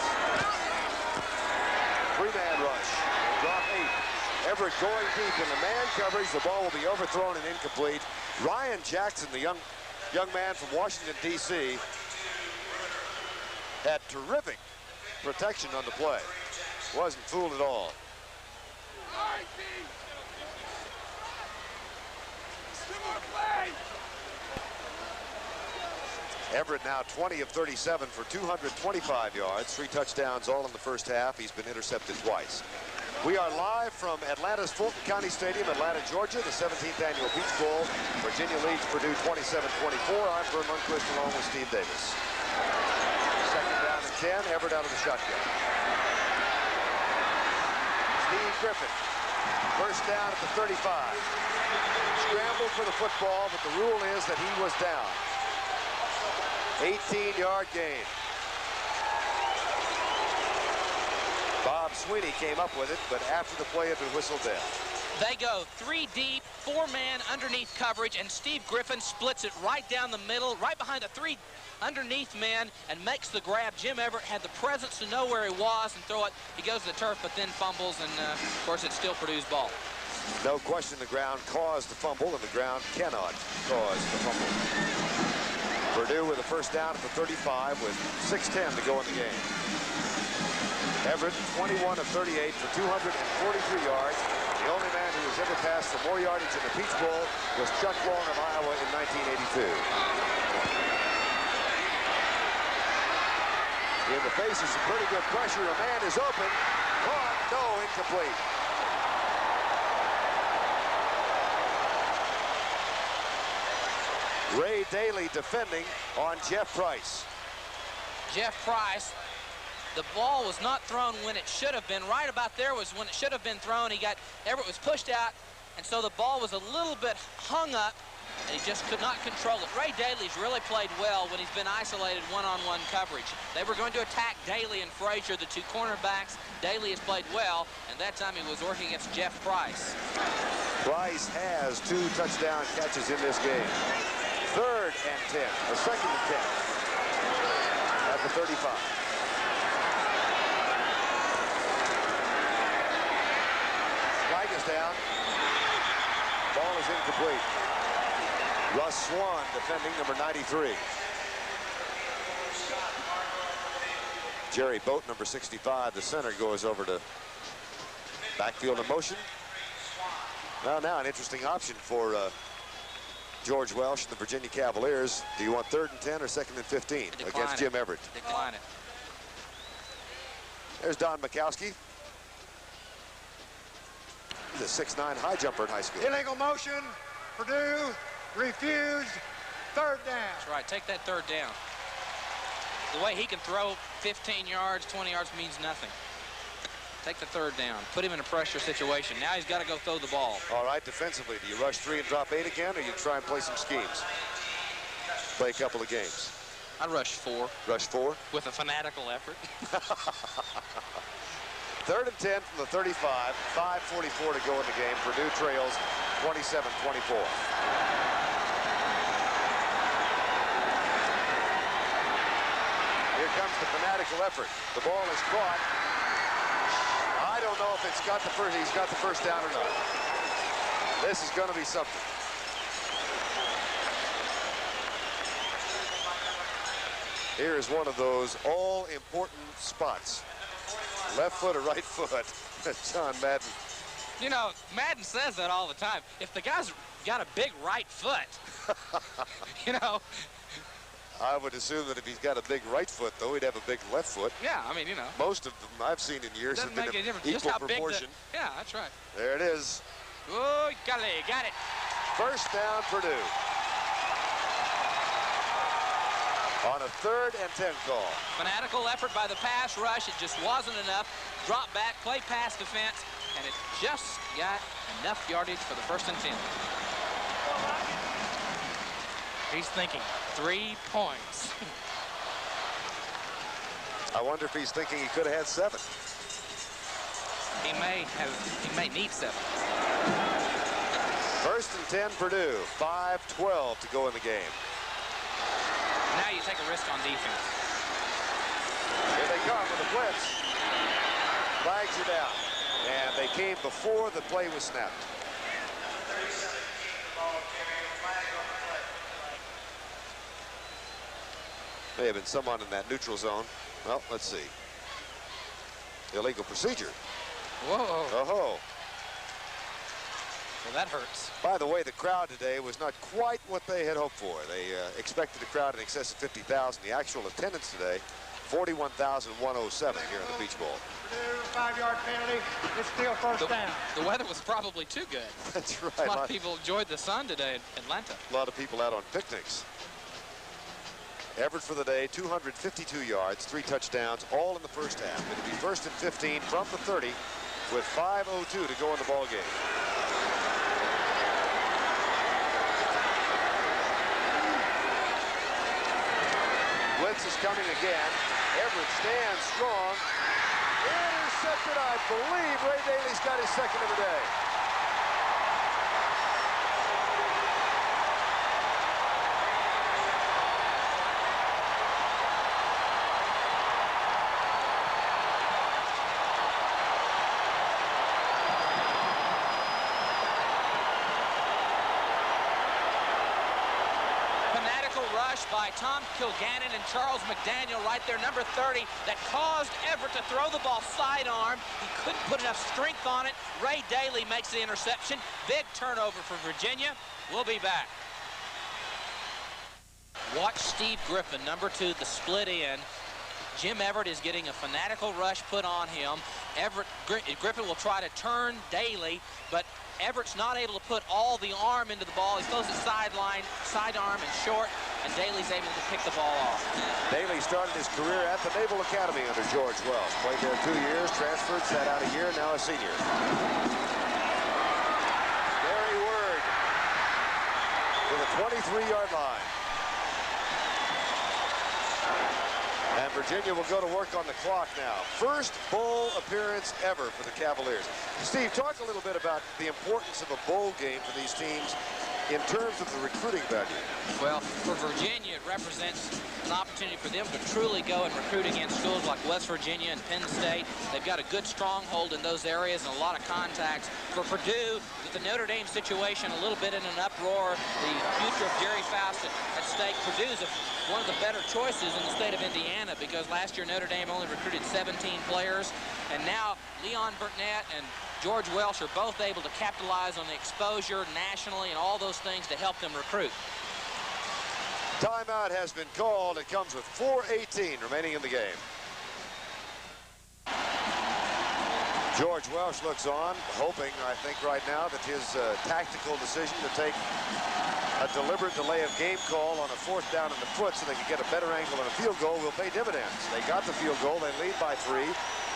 [SPEAKER 2] 3-man rush. Drop 8. Everett going deep in the man coverage. The ball will be overthrown and incomplete. Ryan Jackson, the young man from Washington, D.C., had terrific protection on the play. Wasn't fooled at all. Everett now 20 of 37 for 225 yards, 3 touchdowns, all in the first half. He's been intercepted twice. We are live from Atlanta's Fulton County Stadium, Atlanta, Georgia, the 17th annual Peach Bowl. Virginia leads Purdue 27-24. I'm Vern Lundquist along with Steve Davis. Second down and 10, Everett out of the shotgun. Steve Griffin, first down at the 35. Scrambled for the football, but the rule is that he was down. 18-yard gain. Bob Sweeney came up with it, but after the play had been whistled down.
[SPEAKER 1] They go 3 deep, 4-man underneath coverage, and Steve Griffin splits it right down the middle, right behind the 3 underneath men, and makes the grab. Jim Everett had the presence to know where he was and throw it. He goes to the turf, but then fumbles, and of course it's still Purdue's ball.
[SPEAKER 2] No question the ground caused the fumble, and the ground cannot cause the fumble. Purdue with a first down at the 35 with 6:10 to go in the game. Everett, 21 of 38 for 243 yards. The only man who has ever passed for more yardage in the Peach Bowl was Chuck Long of Iowa in 1982. In the face of some pretty good pressure, a man is open. Caught, no, incomplete. Ray Daly defending on Jeff Price.
[SPEAKER 1] Jeff Price, the ball was not thrown when it should have been. Right about there was when it should have been thrown. Everett was pushed out, and so the ball was a little bit hung up, and he just could not control it. Ray Daly's really played well when he's been isolated one-on-one coverage. They were going to attack Daly and Frazier, the 2 cornerbacks. Daly has played well, and that time he was working against Jeff Price.
[SPEAKER 2] Price has 2 touchdown catches in this game. 3rd and 10, or 2nd and 10 at the 35. Flag is down. Ball is incomplete. Russ Swan defending number 93. Jerry Boat, number 65, the center, goes over to backfield in motion. Well, now an interesting option for George Welsh and the Virginia Cavaliers. Do you want 3rd and 10 or 2nd and 15 against Jim Everett?
[SPEAKER 1] Decline it.
[SPEAKER 2] There's Don Mikowski, the 6'9" high jumper in high school.
[SPEAKER 3] Illegal motion. Purdue refused. 3rd down.
[SPEAKER 1] That's right. Take that 3rd down. The way he can throw 15 yards, 20 yards means nothing. Take the 3rd down. Put him in a pressure situation. Now he's got to go throw the ball.
[SPEAKER 2] All right, defensively, do you rush 3 and drop 8 again, or you try and play some schemes? Play a couple of games.
[SPEAKER 1] I'd rush 4.
[SPEAKER 2] Rush 4?
[SPEAKER 1] With a fanatical effort.
[SPEAKER 2] 3rd and 10 from the 35. 5:44 to go in the game. Purdue trails 27-24. Here comes the fanatical effort. The ball is caught. I don't know if he's got the first down or not. This is going to be something. Here is one of those all-important spots. Left foot or right foot. John Madden.
[SPEAKER 1] You know, Madden says that all the time. If the guy's got a big right foot, you know.
[SPEAKER 2] I would assume that if he's got a big right foot, though, he'd have a big left foot.
[SPEAKER 1] Yeah, I mean, you know.
[SPEAKER 2] Most of them I've seen in years have been equal proportion.
[SPEAKER 1] Yeah, that's right.
[SPEAKER 2] There it is.
[SPEAKER 1] Oh, got it.
[SPEAKER 2] First down, Purdue. On a 3rd and 10 call.
[SPEAKER 1] Fanatical effort by the pass rush. It just wasn't enough. Drop back, play pass defense, and it just got enough yardage for the 1st and 10. He's thinking 3 points.
[SPEAKER 2] I wonder if he's thinking he could have had 7.
[SPEAKER 1] He may need 7.
[SPEAKER 2] 1st and 10, Purdue. 5:12 to go in the game.
[SPEAKER 1] Now you take a risk on defense.
[SPEAKER 2] Here they come with the blitz. Flags are down. And they came before the play was snapped. May have been someone in that neutral zone. Well, let's see. Illegal procedure.
[SPEAKER 1] Whoa.
[SPEAKER 2] Oh.
[SPEAKER 1] Well, that hurts.
[SPEAKER 2] By the way, the crowd today was not quite what they had hoped for. They expected a crowd in excess of 50,000. The actual attendance today, 41,107 here in the Beach Bowl.
[SPEAKER 3] 5-yard penalty. It's still first down.
[SPEAKER 1] The weather was probably too good.
[SPEAKER 2] That's right.
[SPEAKER 1] A lot of people enjoyed the sun today in Atlanta.
[SPEAKER 2] A lot of people out on picnics. Everett for the day, 252 yards, 3 touchdowns, all in the first half. It'll be 1st and 15 from the 30 with 5:02 to go in the ball game. Blitz is coming again. Everett stands strong. Intercepted, I believe. Ray Daly's got his 2nd of the day.
[SPEAKER 1] By Tom Kilgannon and Charles McDaniel right there, number 30, that caused Everett to throw the ball sidearm. He couldn't put enough strength on it. Ray Daly makes the interception. Big turnover for Virginia. We'll be back. Watch Steve Griffin, number 2, the split end. Jim Everett is getting a fanatical rush put on him. Griffin will try to turn Daly, but Everett's not able to put all the arm into the ball. He throws it sidearm and short, and Daly's able to pick the ball off.
[SPEAKER 2] Daly started his career at the Naval Academy under George Wells. Played there 2 years, transferred, sat out a year, now a senior. Barry Word to the 23-yard line. And Virginia will go to work on the clock now. First bowl appearance ever for the Cavaliers. Steve, talk a little bit about the importance of a bowl game for these teams in terms of the recruiting value.
[SPEAKER 1] Well, for Virginia, it represents an opportunity for them to truly go and recruit against schools like West Virginia and Penn State. They've got a good stronghold in those areas and a lot of contacts. For Purdue, with the Notre Dame situation a little bit in an uproar, the future of Jerry Faust at stake, Purdue's one of the better choices in the state of Indiana, because last year Notre Dame only recruited 17 players, and now Leon Burnett and George Welsh are both able to capitalize on the exposure nationally and all those things to help them recruit.
[SPEAKER 2] Timeout has been called. It comes with 4:18 remaining in the game. George Welsh looks on, hoping, I think, right now that his tactical decision to take a deliberate delay of game call on a 4th down in the foot so they can get a better angle on a field goal will pay dividends. They got the field goal. They lead by 3.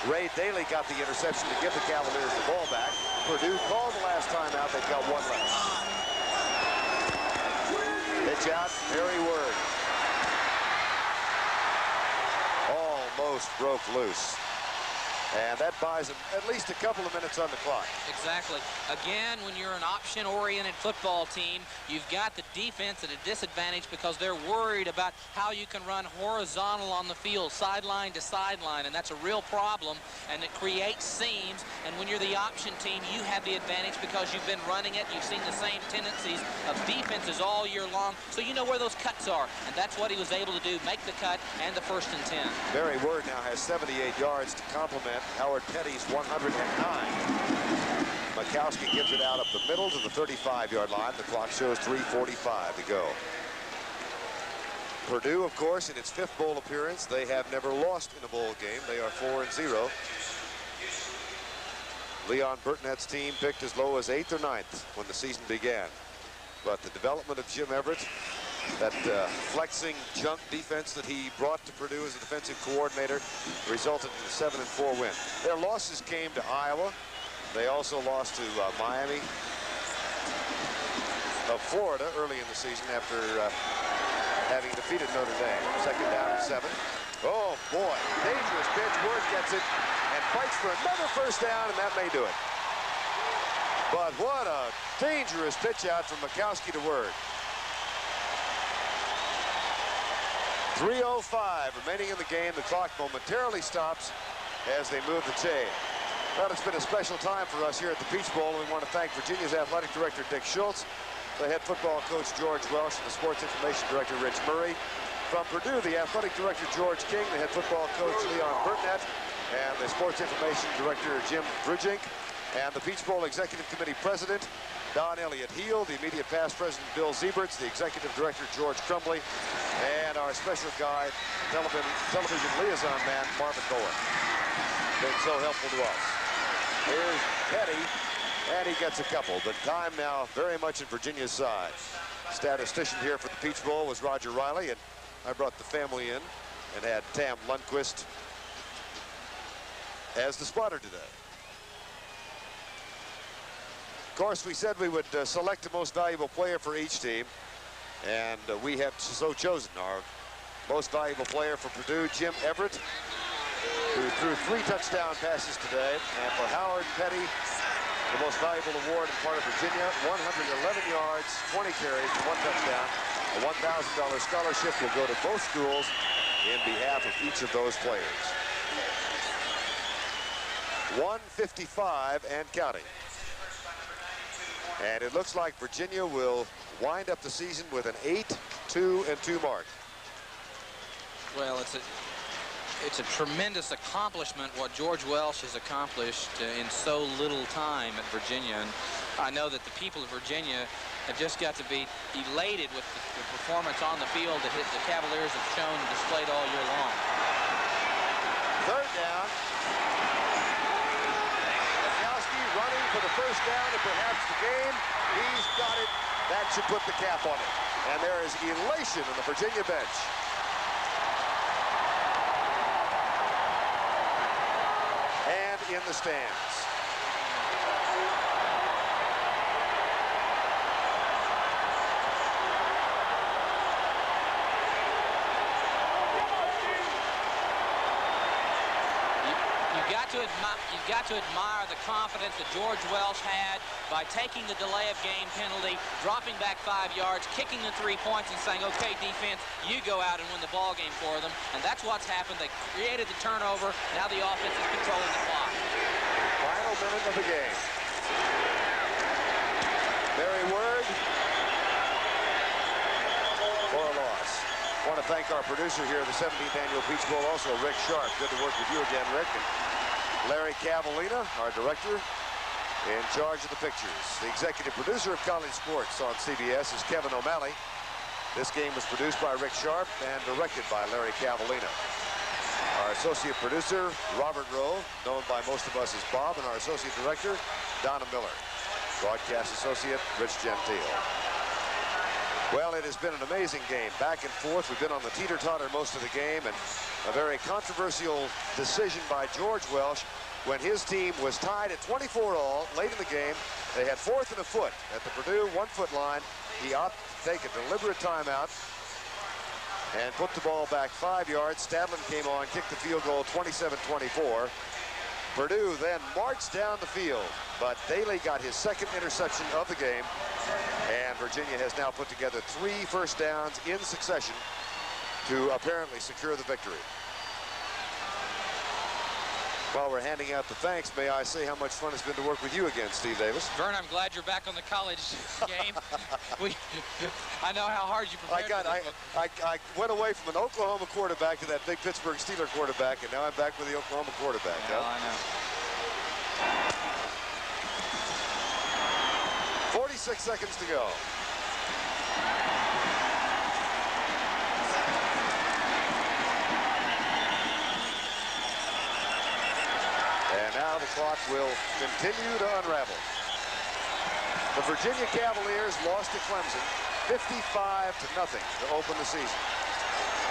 [SPEAKER 2] Ray Daly got the interception to give the Cavaliers the ball back. Purdue called the last time out. They've got 1 left. Pitch out, Barry Word. Almost broke loose. And that buys them at least a couple of minutes on the clock.
[SPEAKER 1] Exactly. Again, when you're an option-oriented football team, you've got the defense at a disadvantage because they're worried about how you can run horizontal on the field, sideline to sideline, and that's a real problem, and it creates seams. And when you're the option team, you have the advantage because you've been running it. You've seen the same tendencies of defenses all year long, so you know where those cuts are, and that's what he was able to do, make the cut and the 1st and 10.
[SPEAKER 2] Barry Word now has 78 yards to complement Howard Petty's 109. Mikowski gives it out up the middle to the 35-yard line. The clock shows 3:45 to go. Purdue, of course, in its 5th bowl appearance, they have never lost in a bowl game. They are 4-0. Leon Burtnett's team picked as low as 8th or 9th when the season began. But the development of Jim Everett, that flexing junk defense that he brought to Purdue as a defensive coordinator, resulted in a 7-4 win. Their losses came to Iowa. They also lost to Miami of Florida early in the season after having defeated Notre Dame. 2nd down and 7. Oh boy, dangerous pitch. Word gets it and fights for another 1st down, and that may do it. But what a dangerous pitch out from Mikowski to Word. 3:05 remaining in the game. The clock momentarily stops as they move the chain. Well, it's been a special time for us here at the Peach Bowl, and we want to thank Virginia's athletic director, Dick Schultz, the head football coach, George Welsh, and the sports information director, Rich Murray. From Purdue, the athletic director, George King, the head football coach, Leon Burtnett, and the sports information director, Jim Brujink, and the Peach Bowl Executive Committee President, Don Elliott Heel, the immediate past president, Bill Zieberts, the executive director, George Crumbly, and our special guy, television liaison man, Marvin Bowen. Been so helpful to us. Here's Petty, and he gets a couple. The time now very much in Virginia's side. Statistician here for the Peach Bowl was Roger Riley, and I brought the family in and had Tam Lundquist as the spotter today. Of course, we said we would select the most valuable player for each team, and we have so chosen our most valuable player for Purdue, Jim Everett, who threw 3 touchdown passes today, and for Howard Petty, the most valuable award in part of Virginia, 111 yards, 20 carries, 1 touchdown. A $1,000 scholarship will go to both schools in behalf of each of those players. 1:55 and counting. And it looks like Virginia will wind up the season with an 8-2-2 mark.
[SPEAKER 1] Well, it's a tremendous accomplishment what George Welsh has accomplished in so little time at Virginia. And I know that the people of Virginia have just got to be elated with the performance on the field that the Cavaliers have shown and displayed all year long.
[SPEAKER 2] 3rd down. Running for the 1st down and perhaps the game. He's got it. That should put the cap on it. And there is elation on the Virginia bench. And in the stands.
[SPEAKER 1] You've got to admire the confidence that George Welsh had by taking the delay of game penalty, dropping back 5 yards, kicking the 3 points, and saying, okay, defense, you go out and win the ball game for them. And that's what's happened. They created the turnover. Now the offense is controlling the clock.
[SPEAKER 2] Final minute of the game. Barry Word for a loss. I want to thank our producer here at the 17th Annual Peach Bowl, also Rick Sharp. Good to work with you again, Rick. And Larry Cavallina, our director, in charge of the pictures. The executive producer of college sports on CBS is Kevin O'Malley. This game was produced by Rick Sharp and directed by Larry Cavallina. Our associate producer, Robert Rowe, known by most of us as Bob, and our associate director, Donna Miller. Broadcast associate, Rich Gentile. Well, it has been an amazing game, back and forth. We've been on the teeter-totter most of the game, and a very controversial decision by George Welsh when his team was tied at 24-all late in the game. They had 4th and a foot at the Purdue 1-foot line. He opted to take a deliberate timeout and put the ball back 5 yards. Stadlin came on, kicked the field goal 27-24. Purdue then marched down the field, but Daly got his second interception of the game, and Virginia has now put together 3 first downs in succession to apparently secure the victory. While we're handing out the thanks, may I say how much fun it's been to work with you again, Steve Davis.
[SPEAKER 1] Vern, I'm glad you're back on the college game. I know how hard you prepared.
[SPEAKER 2] I went away from an Oklahoma quarterback to that big Pittsburgh Steelers quarterback, and now I'm back with the Oklahoma quarterback.
[SPEAKER 1] Yeah, I know.
[SPEAKER 2] 46 seconds to go. And now the clock will continue to unravel. The Virginia Cavaliers lost to Clemson 55-0 to open the season.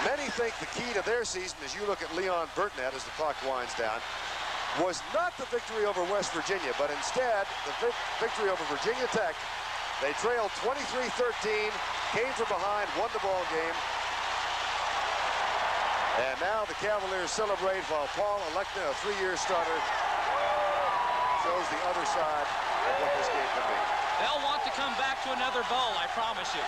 [SPEAKER 2] Many think the key to their season, as you look at Leon Burtnett as the clock winds down, was not the victory over West Virginia, but instead the victory over Virginia Tech. They trailed 23-13, came from behind, won the ball game. And now the Cavaliers celebrate while Paul Electa, a 3-year starter, shows the other side of what this game can be.
[SPEAKER 1] They'll want to come back to another bowl, I promise you.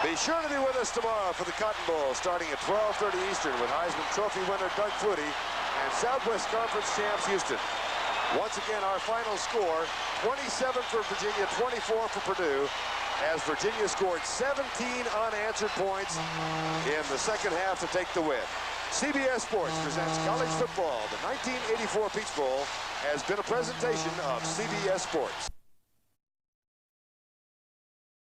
[SPEAKER 2] Be sure to be with us tomorrow for the Cotton Bowl, starting at 12:30 Eastern with Heisman Trophy winner Doug Flutie and Southwest Conference champs Houston. Once again, our final score, 27 for Virginia, 24 for Purdue, as Virginia scored 17 unanswered points in the second half to take the win. CBS Sports presents college football. The 1984 Peach Bowl has been a presentation of CBS Sports.